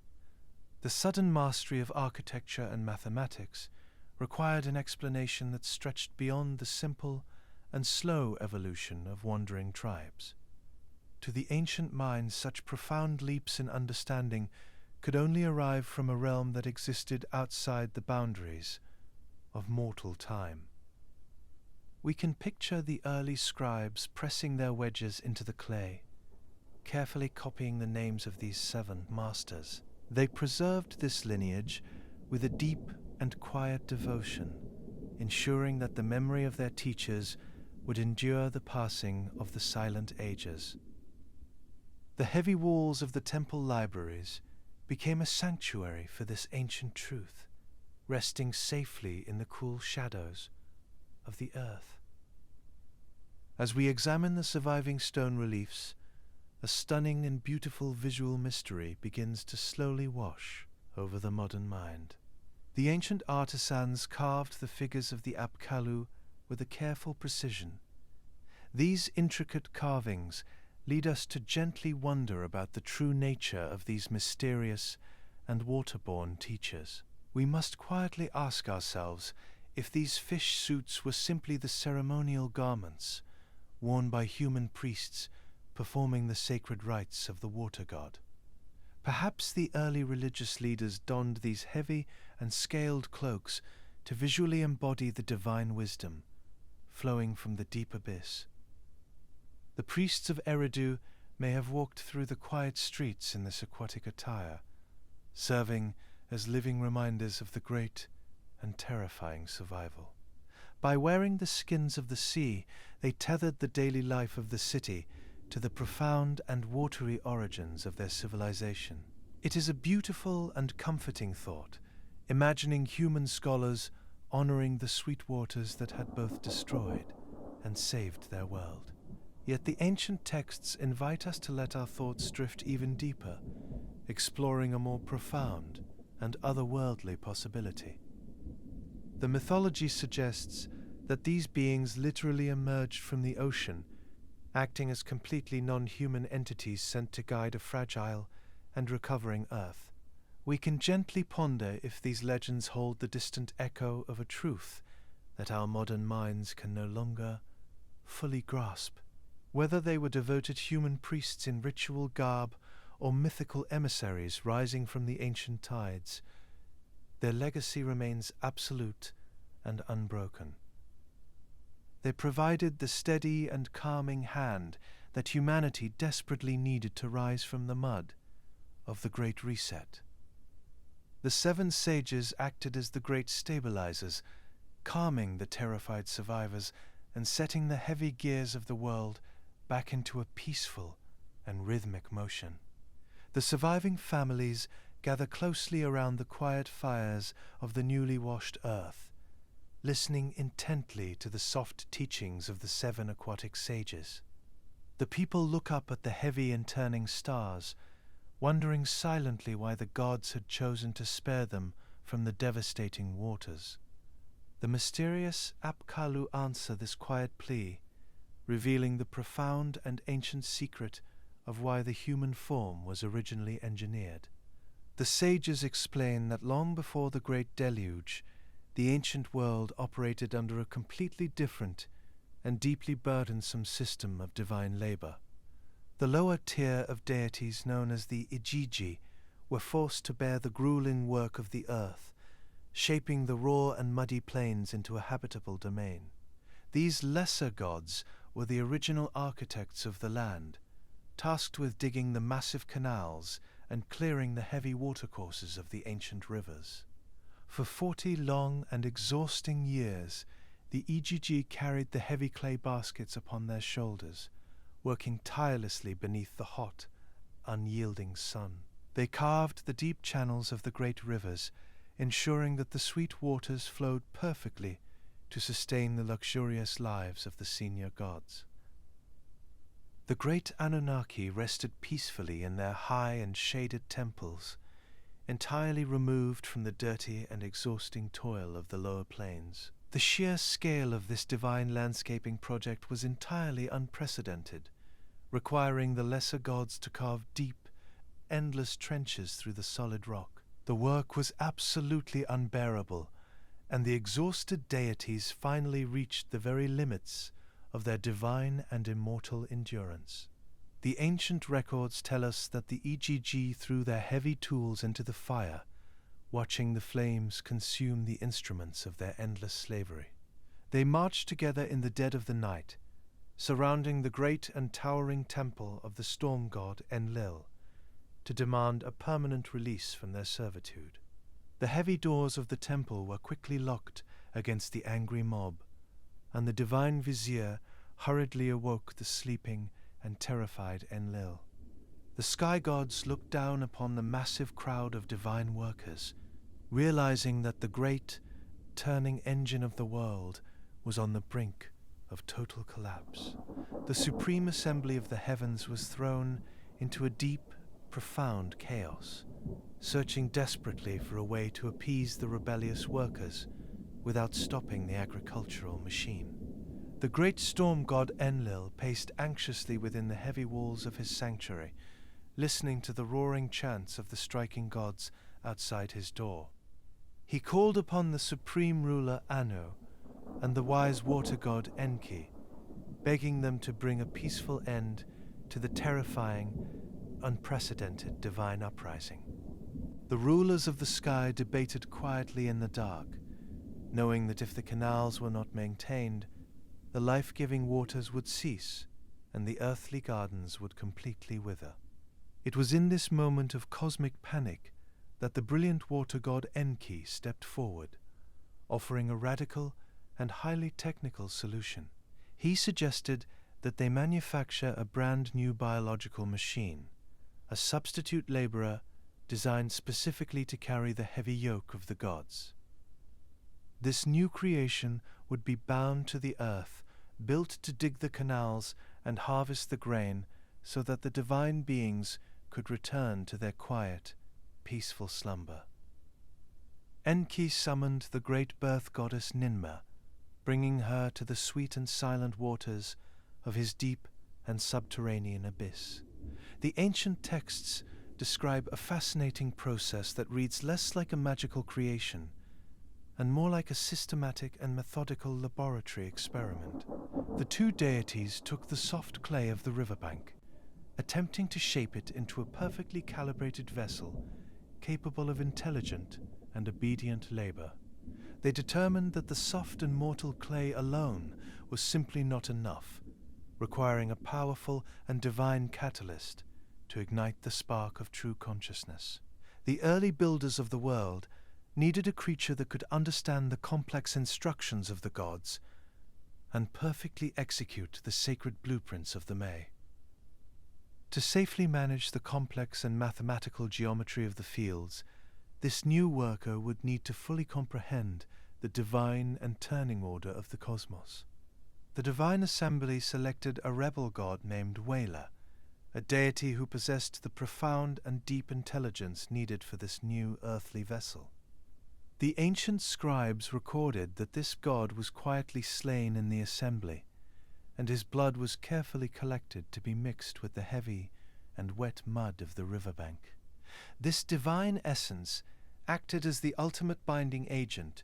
Speaker 1: The sudden mastery of architecture and mathematics required an explanation that stretched beyond the simple and slow evolution of wandering tribes. To the ancient minds, such profound leaps in understanding could only arrive from a realm that existed outside the boundaries of mortal time. We can picture the early scribes pressing their wedges into the clay, carefully copying the names of these 7 masters. They preserved this lineage with a deep and quiet devotion, ensuring that the memory of their teachers would endure the passing of the silent ages. The heavy walls of the temple libraries became a sanctuary for this ancient truth, resting safely in the cool shadows of the earth. As we examine the surviving stone reliefs, a stunning and beautiful visual mystery begins to slowly wash over the modern mind. The ancient artisans carved the figures of the Apkallu with a careful precision. These intricate carvings lead us to gently wonder about the true nature of these mysterious and waterborne teachers. We must quietly ask ourselves if these fish suits were simply the ceremonial garments worn by human priests performing the sacred rites of the water god. Perhaps the early religious leaders donned these heavy and scaled cloaks to visually embody the divine wisdom flowing from the deep abyss. The priests of Eridu may have walked through the quiet streets in this aquatic attire, serving as living reminders of the great and terrifying survival. By wearing the skins of the sea, they tethered the daily life of the city to the profound and watery origins of their civilization. It is a beautiful and comforting thought, imagining human scholars honoring the sweet waters that had both destroyed and saved their world. Yet the ancient texts invite us to let our thoughts drift even deeper, exploring a more profound and otherworldly possibility. The mythology suggests that these beings literally emerged from the ocean, acting as completely non-human entities sent to guide a fragile and recovering Earth. We can gently ponder if these legends hold the distant echo of a truth that our modern minds can no longer fully grasp. Whether they were devoted human priests in ritual garb or mythical emissaries rising from the ancient tides, their legacy remains absolute and unbroken. They provided the steady and calming hand that humanity desperately needed to rise from the mud of the Great Reset. The seven sages acted as the great stabilizers, calming the terrified survivors and setting the heavy gears of the world back into a peaceful and rhythmic motion. The surviving families gather closely around the quiet fires of the newly washed earth, listening intently to the soft teachings of the seven aquatic sages. The people look up at the heavy and turning stars, wondering silently why the gods had chosen to spare them from the devastating waters. The mysterious Apkallu answer this quiet plea, revealing the profound and ancient secret of why the human form was originally engineered. The sages explain that long before the Great Deluge, the ancient world operated under a completely different and deeply burdensome system of divine labor. The lower tier of deities known as the Igigi were forced to bear the grueling work of the earth, shaping the raw and muddy plains into a habitable domain. These lesser gods were the original architects of the land, tasked with digging the massive canals and clearing the heavy watercourses of the ancient rivers. For 40 long and exhausting years, the Igigi carried the heavy clay baskets upon their shoulders, working tirelessly beneath the hot, unyielding sun. They carved the deep channels of the great rivers, ensuring that the sweet waters flowed perfectly to sustain the luxurious lives of the senior gods. The great Anunnaki rested peacefully in their high and shaded temples, entirely removed from the dirty and exhausting toil of the lower plains. The sheer scale of this divine landscaping project was entirely unprecedented, requiring the lesser gods to carve deep, endless trenches through the solid rock. The work was absolutely unbearable, and the exhausted deities finally reached the very limits of their divine and immortal endurance. The ancient records tell us that the Igigi threw their heavy tools into the fire, watching the flames consume the instruments of their endless slavery. They marched together in the dead of the night, surrounding the great and towering temple of the storm god Enlil, to demand a permanent release from their servitude. The heavy doors of the temple were quickly locked against the angry mob, and the divine vizier hurriedly awoke the sleeping and terrified Enlil. The sky gods looked down upon the massive crowd of divine workers, realizing that the great, turning engine of the world was on the brink of total collapse. The supreme assembly of the heavens was thrown into a deep, profound chaos, searching desperately for a way to appease the rebellious workers without stopping the agricultural machine. The great storm god Enlil paced anxiously within the heavy walls of his sanctuary, listening to the roaring chants of the striking gods outside his door. He called upon the supreme ruler Anu and the wise water god Enki, begging them to bring a peaceful end to the terrifying, unprecedented divine uprising. The rulers of the sky debated quietly in the dark, knowing that if the canals were not maintained, the life-giving waters would cease and the earthly gardens would completely wither. It was in this moment of cosmic panic that the brilliant water god Enki stepped forward, offering a radical and highly technical solution. He suggested that they manufacture a brand new biological machine, a substitute laborer designed specifically to carry the heavy yoke of the gods. This new creation would be bound to the earth, built to dig the canals and harvest the grain, so that the divine beings could return to their quiet, peaceful slumber. Enki summoned the great birth goddess Ninmah, bringing her to the sweet and silent waters of his deep and subterranean abyss. The ancient texts describe a fascinating process that reads less like a magical creation and more like a systematic and methodical laboratory experiment. The two deities took the soft clay of the riverbank, attempting to shape it into a perfectly calibrated vessel capable of intelligent and obedient labor. They determined that the soft and mortal clay alone was simply not enough, requiring a powerful and divine catalyst to ignite the spark of true consciousness. The early builders of the world needed a creature that could understand the complex instructions of the gods and perfectly execute the sacred blueprints of the May. To safely manage the complex and mathematical geometry of the fields, this new worker would need to fully comprehend the divine and turning order of the cosmos. The divine assembly selected a rebel god named Wailer, a deity who possessed the profound and deep intelligence needed for this new earthly vessel. The ancient scribes recorded that this god was quietly slain in the assembly, and his blood was carefully collected to be mixed with the heavy and wet mud of the riverbank. This divine essence acted as the ultimate binding agent,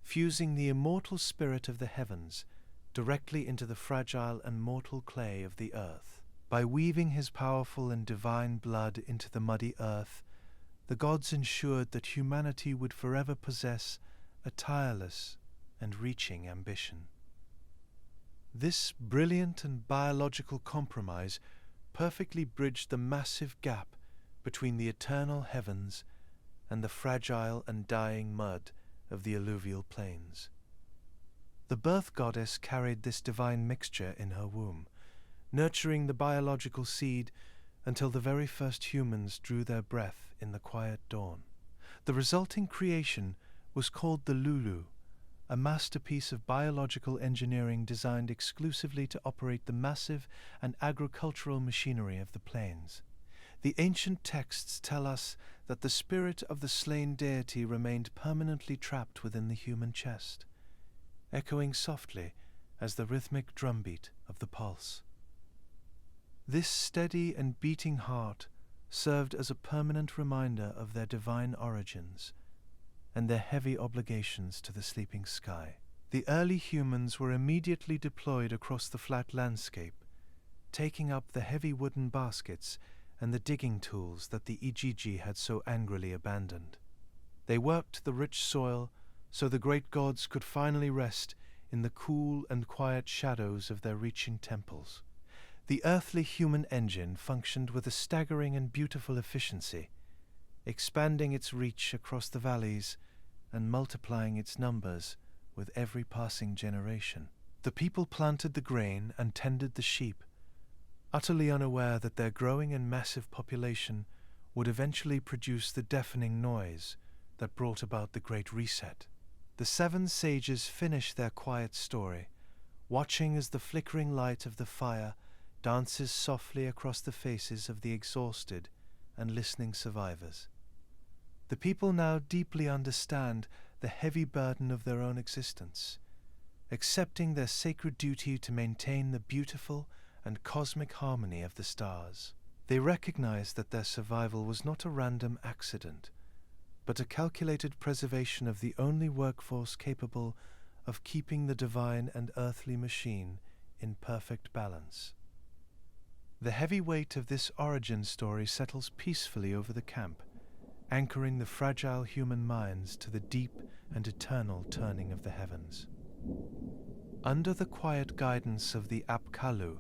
Speaker 1: fusing the immortal spirit of the heavens directly into the fragile and mortal clay of the earth. By weaving his powerful and divine blood into the muddy earth, the gods ensured that humanity would forever possess a tireless and reaching ambition. This brilliant and biological compromise perfectly bridged the massive gap between the eternal heavens and the fragile and dying mud of the alluvial plains. The birth goddess carried this divine mixture in her womb, nurturing the biological seed until the very first humans drew their breath in the quiet dawn. The resulting creation was called the Lulu, a masterpiece of biological engineering designed exclusively to operate the massive and agricultural machinery of the plains. The ancient texts tell us that the spirit of the slain deity remained permanently trapped within the human chest, echoing softly as the rhythmic drumbeat of the pulse. This steady and beating heart served as a permanent reminder of their divine origins and their heavy obligations to the sleeping sky. The early humans were immediately deployed across the flat landscape, taking up the heavy wooden baskets and the digging tools that the Igigi had so angrily abandoned. They worked the rich soil so the great gods could finally rest in the cool and quiet shadows of their reaching temples. The earthly human engine functioned with a staggering and beautiful efficiency, expanding its reach across the valleys and multiplying its numbers with every passing generation. The people planted the grain and tended the sheep, utterly unaware that their growing and massive population would eventually produce the deafening noise that brought about the Great Reset. The seven sages finished their quiet story, watching as the flickering light of the fire dances softly across the faces of the exhausted and listening survivors. The people now deeply understand the heavy burden of their own existence, accepting their sacred duty to maintain the beautiful and cosmic harmony of the stars. They recognize that their survival was not a random accident, but a calculated preservation of the only workforce capable of keeping the divine and earthly machine in perfect balance. The heavy weight of this origin story settles peacefully over the camp, anchoring the fragile human minds to the deep and eternal turning of the heavens. Under the quiet guidance of the Apkallu,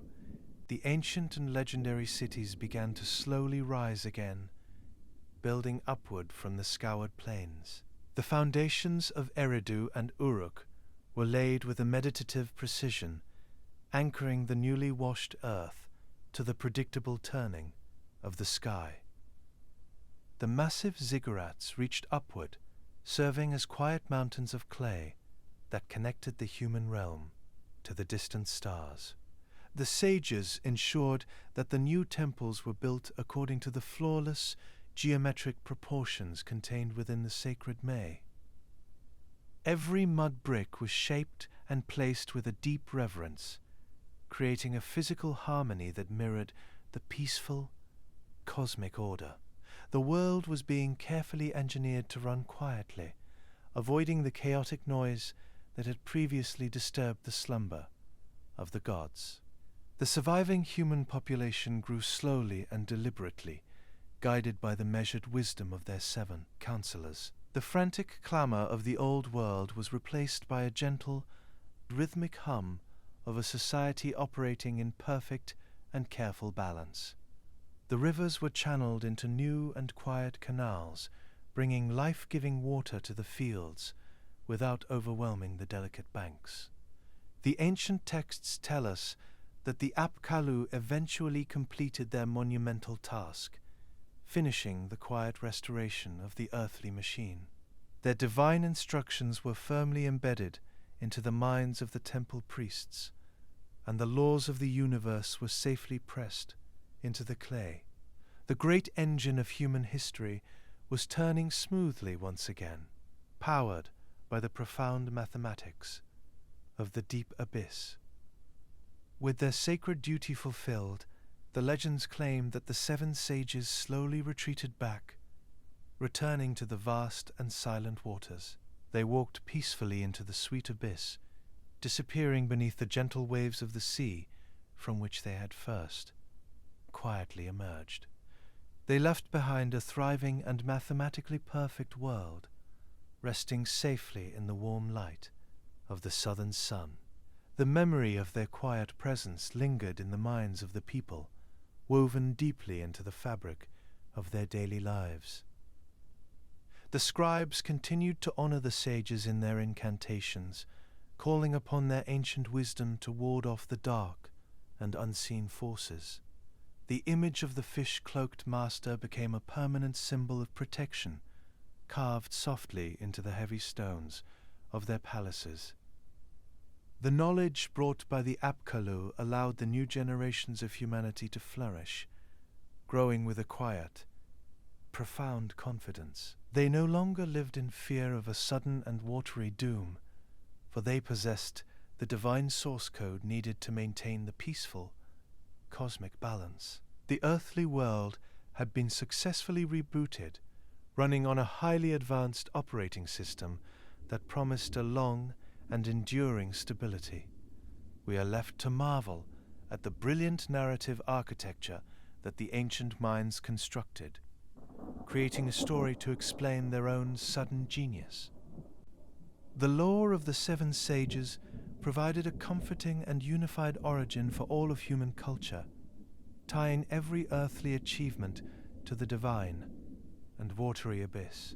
Speaker 1: the ancient and legendary cities began to slowly rise again, building upward from the scoured plains. The foundations of Eridu and Uruk were laid with a meditative precision, anchoring the newly washed earth to the predictable turning of the sky. The massive ziggurats reached upward, serving as quiet mountains of clay that connected the human realm to the distant stars. The sages ensured that the new temples were built according to the flawless geometric proportions contained within the sacred May. Every mud brick was shaped and placed with a deep reverence, creating a physical harmony that mirrored the peaceful, cosmic order. The world was being carefully engineered to run quietly, avoiding the chaotic noise that had previously disturbed the slumber of the gods. The surviving human population grew slowly and deliberately, guided by the measured wisdom of their 7 counselors. The frantic clamor of the old world was replaced by a gentle, rhythmic hum of a society operating in perfect and careful balance. The rivers were channeled into new and quiet canals, bringing life-giving water to the fields without overwhelming the delicate banks. The ancient texts tell us that the Apkallu eventually completed their monumental task, finishing the quiet restoration of the earthly machine. Their divine instructions were firmly embedded into the minds of the temple priests, and the laws of the universe were safely pressed into the clay. The great engine of human history was turning smoothly once again, powered by the profound mathematics of the deep abyss. With their sacred duty fulfilled, the legends claim that the 7 sages slowly retreated back, returning to the vast and silent waters. They walked peacefully into the sweet abyss, disappearing beneath the gentle waves of the sea from which they had first quietly emerged. They left behind a thriving and mathematically perfect world, resting safely in the warm light of the southern sun. The memory of their quiet presence lingered in the minds of the people, woven deeply into the fabric of their daily lives. The scribes continued to honor the sages in their incantations, calling upon their ancient wisdom to ward off the dark and unseen forces. The image of the fish-cloaked master became a permanent symbol of protection, carved softly into the heavy stones of their palaces. The knowledge brought by the Apkallu allowed the new generations of humanity to flourish, growing with a quiet, profound confidence. They no longer lived in fear of a sudden and watery doom, for they possessed the divine source code needed to maintain the peaceful, cosmic balance. The earthly world had been successfully rebooted, running on a highly advanced operating system that promised a long and enduring stability. We are left to marvel at the brilliant narrative architecture that the ancient minds constructed, creating a story to explain their own sudden genius. The lore of the 7 sages provided a comforting and unified origin for all of human culture, tying every earthly achievement to the divine and watery abyss.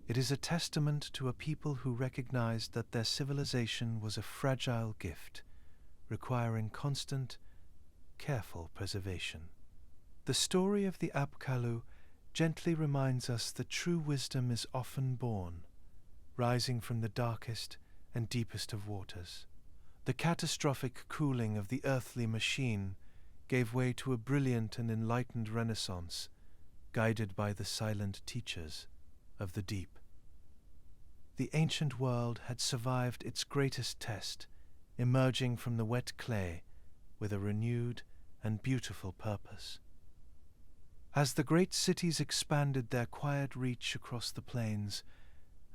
Speaker 1: It is a testament to a people who recognized that their civilization was a fragile gift, requiring constant, careful preservation. The story of the Apkallu gently reminds us that true wisdom is often born, rising from the darkest and deepest of waters. The catastrophic cooling of the earthly machine gave way to a brilliant and enlightened renaissance, guided by the silent teachers of the deep. The ancient world had survived its greatest test, emerging from the wet clay with a renewed and beautiful purpose. As the great cities expanded their quiet reach across the plains,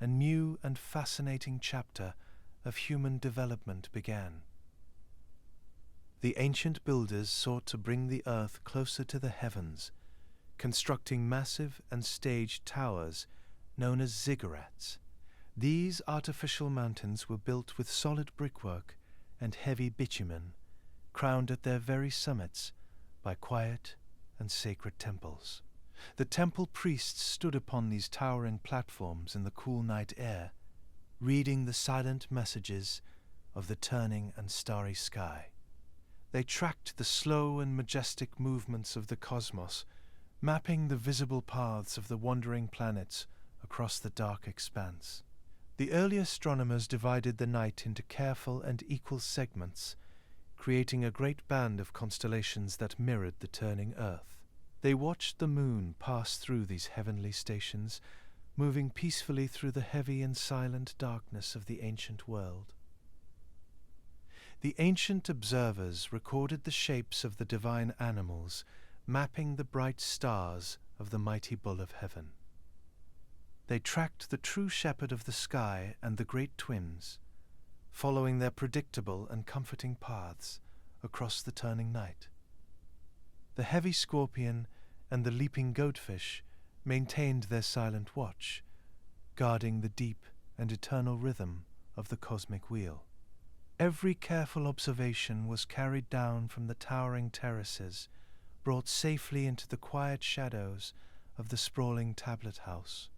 Speaker 1: a new and fascinating chapter of human development began. The ancient builders sought to bring the earth closer to the heavens, constructing massive and staged towers known as ziggurats. These artificial mountains were built with solid brickwork and heavy bitumen, crowned at their very summits by quiet and sacred temples. The temple priests stood upon these towering platforms in the cool night air, reading the silent messages of the turning and starry sky. They tracked the slow and majestic movements of the cosmos, mapping the visible paths of the wandering planets across the dark expanse. The early astronomers divided the night into careful and equal segments, creating a great band of constellations that mirrored the turning Earth. They watched the moon pass through these heavenly stations, moving peacefully through the heavy and silent darkness of the ancient world. The ancient observers recorded the shapes of the divine animals, mapping the bright stars of the mighty bull of heaven. They tracked the true shepherd of the sky and the great twins, following their predictable and comforting paths across the turning night. The heavy scorpion and the leaping goatfish maintained their silent watch, guarding the deep and eternal rhythm of the cosmic wheel. Every careful observation was carried down from the towering terraces, brought safely into the quiet shadows of the sprawling tablet house.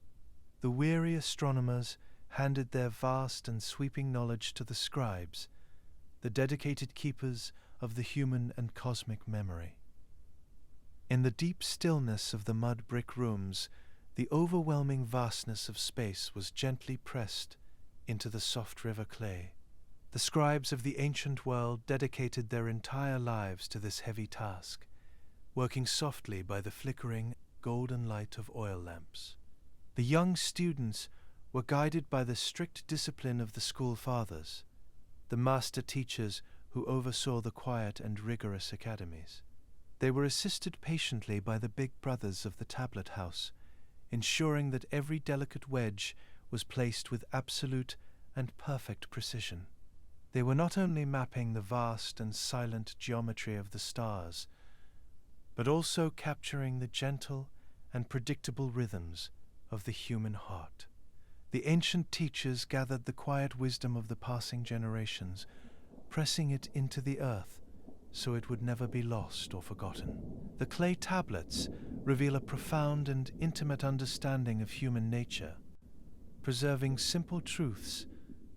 Speaker 1: The weary astronomers handed their vast and sweeping knowledge to the scribes, the dedicated keepers of the human and cosmic memory. In the deep stillness of the mud-brick rooms, the overwhelming vastness of space was gently pressed into the soft river clay. The scribes of the ancient world dedicated their entire lives to this heavy task, working softly by the flickering golden light of oil lamps. The young students were guided by the strict discipline of the school fathers, the master teachers who oversaw the quiet and rigorous academies. They were assisted patiently by the big brothers of the tablet house, ensuring that every delicate wedge was placed with absolute and perfect precision. They were not only mapping the vast and silent geometry of the stars, but also capturing the gentle and predictable rhythms of the human heart. The ancient teachers gathered the quiet wisdom of the passing generations, pressing it into the earth so it would never be lost or forgotten. The clay tablets reveal a profound and intimate understanding of human nature, preserving simple truths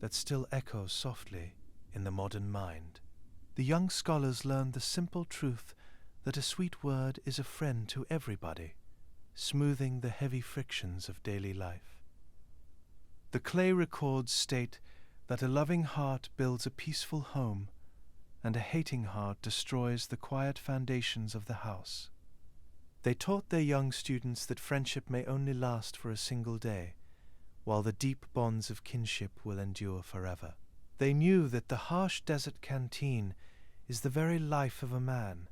Speaker 1: that still echo softly in the modern mind. The young scholars learned the simple truth that a sweet word is a friend to everybody, smoothing the heavy frictions of daily life. The clay records state that a loving heart builds a peaceful home, and a hating heart destroys the quiet foundations of the house. They taught their young students that friendship may only last for a single day, while the deep bonds of kinship will endure forever. They knew that the harsh desert canteen is the very life of a man,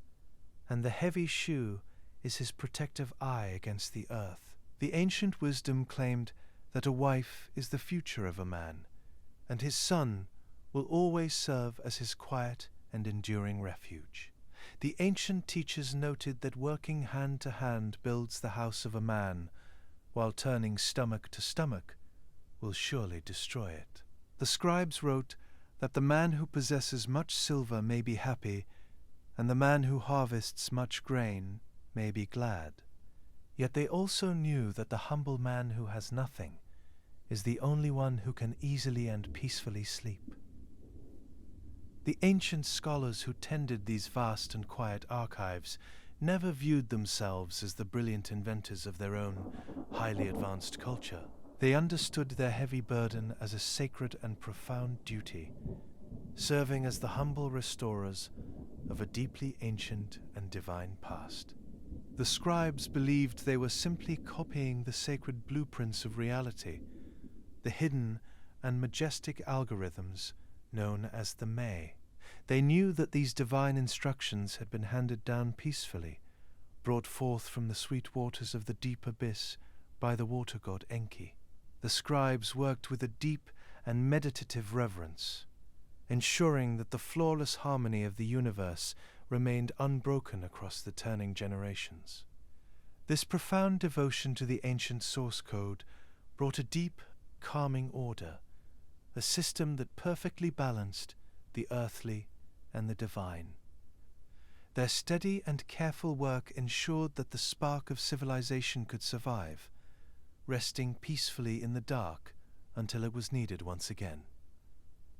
Speaker 1: and the heavy shoe is his protective eye against the earth. The ancient wisdom claimed that a wife is the future of a man, and his son will always serve as his quiet and enduring refuge. The ancient teachers noted that working hand to hand builds the house of a man, while turning stomach to stomach will surely destroy it. The scribes wrote that the man who possesses much silver may be happy, and the man who harvests much grain may be glad. Yet they also knew that the humble man who has nothing is the only one who can easily and peacefully sleep. The ancient scholars who tended these vast and quiet archives never viewed themselves as the brilliant inventors of their own highly advanced culture. They understood their heavy burden as a sacred and profound duty, serving as the humble restorers of a deeply ancient and divine past. The scribes believed they were simply copying the sacred blueprints of reality, the hidden and majestic algorithms known as the May. They knew that these divine instructions had been handed down peacefully, brought forth from the sweet waters of the deep abyss by the water god Enki. The scribes worked with a deep and meditative reverence, ensuring that the flawless harmony of the universe remained unbroken across the turning generations. This profound devotion to the ancient source code brought a deep, calming order, a system that perfectly balanced the earthly and the divine. Their steady and careful work ensured that the spark of civilization could survive, resting peacefully in the dark until it was needed once again.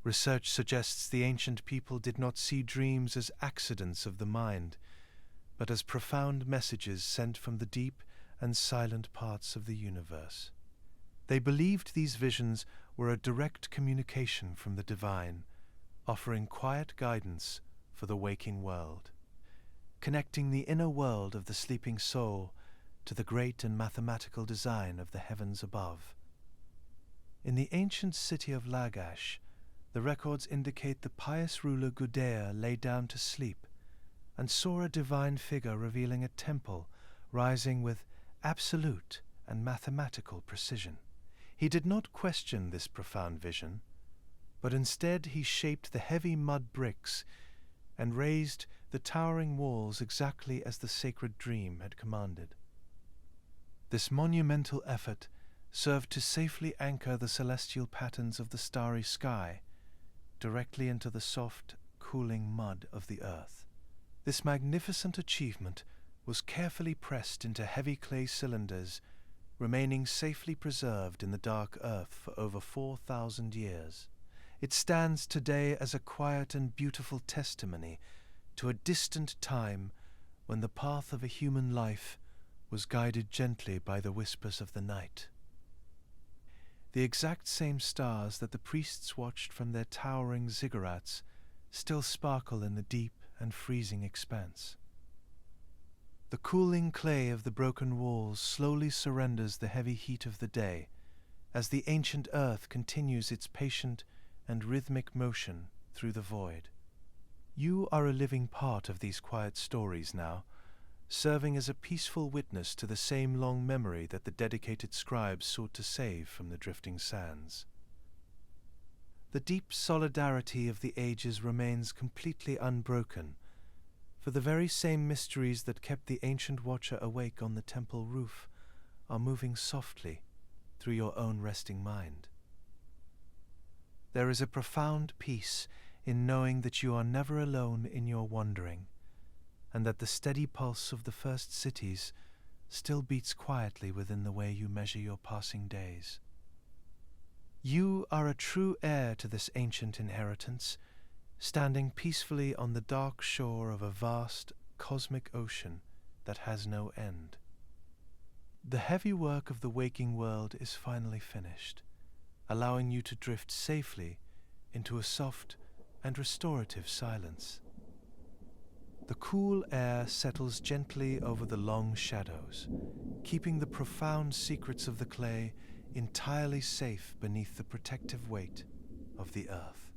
Speaker 1: Research suggests the ancient people did not see dreams as accidents of the mind, but as profound messages sent from the deep and silent parts of the universe. They believed these visions were a direct communication from the divine, offering quiet guidance for the waking world, connecting the inner world of the sleeping soul to the great and mathematical design of the heavens above. In the ancient city of Lagash, the records indicate the pious ruler Gudea lay down to sleep and saw a divine figure revealing a temple rising with absolute and mathematical precision. He did not question this profound vision, but instead he shaped the heavy mud bricks and raised the towering walls exactly as the sacred dream had commanded. This monumental effort served to safely anchor the celestial patterns of the starry sky directly into the soft, cooling mud of the earth. This magnificent achievement was carefully pressed into heavy clay cylinders, remaining safely preserved in the dark earth for over 4,000 years. It stands today as a quiet and beautiful testimony to a distant time when the path of a human life was guided gently by the whispers of the night. The exact same stars that the priests watched from their towering ziggurats still sparkle in the deep and freezing expanse. The cooling clay of the broken walls slowly surrenders the heavy heat of the day as the ancient earth continues its patient and rhythmic motion through the void. You are a living part of these quiet stories now, serving as a peaceful witness to the same long memory that the dedicated scribes sought to save from the drifting sands. The deep solidarity of the ages remains completely unbroken, for the very same mysteries that kept the ancient watcher awake on the temple roof are moving softly through your own resting mind. There is a profound peace in knowing that you are never alone in your wandering, and that the steady pulse of the first cities still beats quietly within the way you measure your passing days. You are a true heir to this ancient inheritance, standing peacefully on the dark shore of a vast cosmic ocean that has no end. The heavy work of the waking world is finally finished, allowing you to drift safely into a soft and restorative silence. The cool air settles gently over the long shadows, keeping the profound secrets of the clay entirely safe beneath the protective weight of the earth.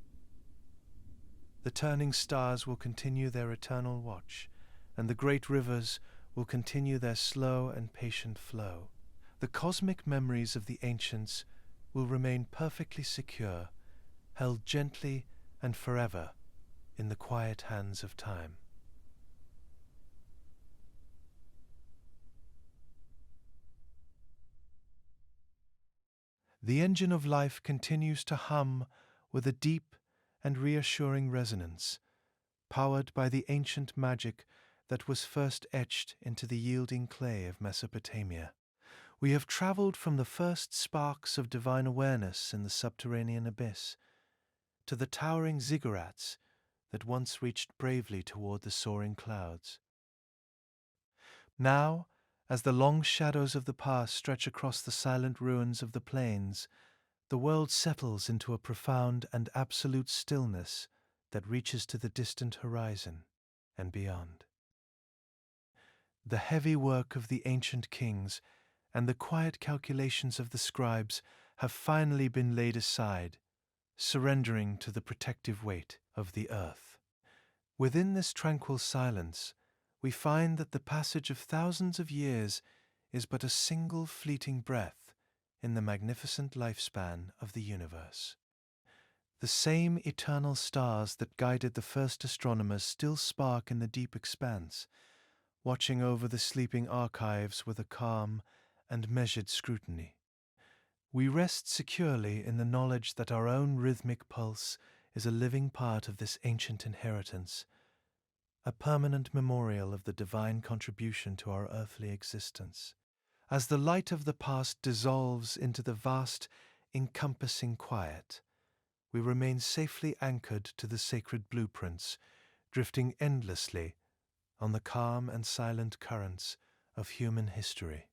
Speaker 1: The turning stars will continue their eternal watch, and the great rivers will continue their slow and patient flow. The cosmic memories of the ancients will remain perfectly secure, held gently and forever in the quiet hands of time. The engine of life continues to hum with a deep and reassuring resonance, powered by the ancient magic that was first etched into the yielding clay of Mesopotamia. We have traveled from the first sparks of divine awareness in the subterranean abyss to the towering ziggurats that once reached bravely toward the soaring clouds. Now, as the long shadows of the past stretch across the silent ruins of the plains, the world settles into a profound and absolute stillness that reaches to the distant horizon and beyond. The heavy work of the ancient kings and the quiet calculations of the scribes have finally been laid aside, surrendering to the protective weight of the earth. Within this tranquil silence, we find that the passage of thousands of years is but a single fleeting breath in the magnificent lifespan of the universe. The same eternal stars that guided the first astronomers still spark in the deep expanse, watching over the sleeping archives with a calm and measured scrutiny. We rest securely in the knowledge that our own rhythmic pulse is a living part of this ancient inheritance, a permanent memorial of the divine contribution to our earthly existence. As the light of the past dissolves into the vast, encompassing quiet, we remain safely anchored to the sacred blueprints, drifting endlessly on the calm and silent currents of human history.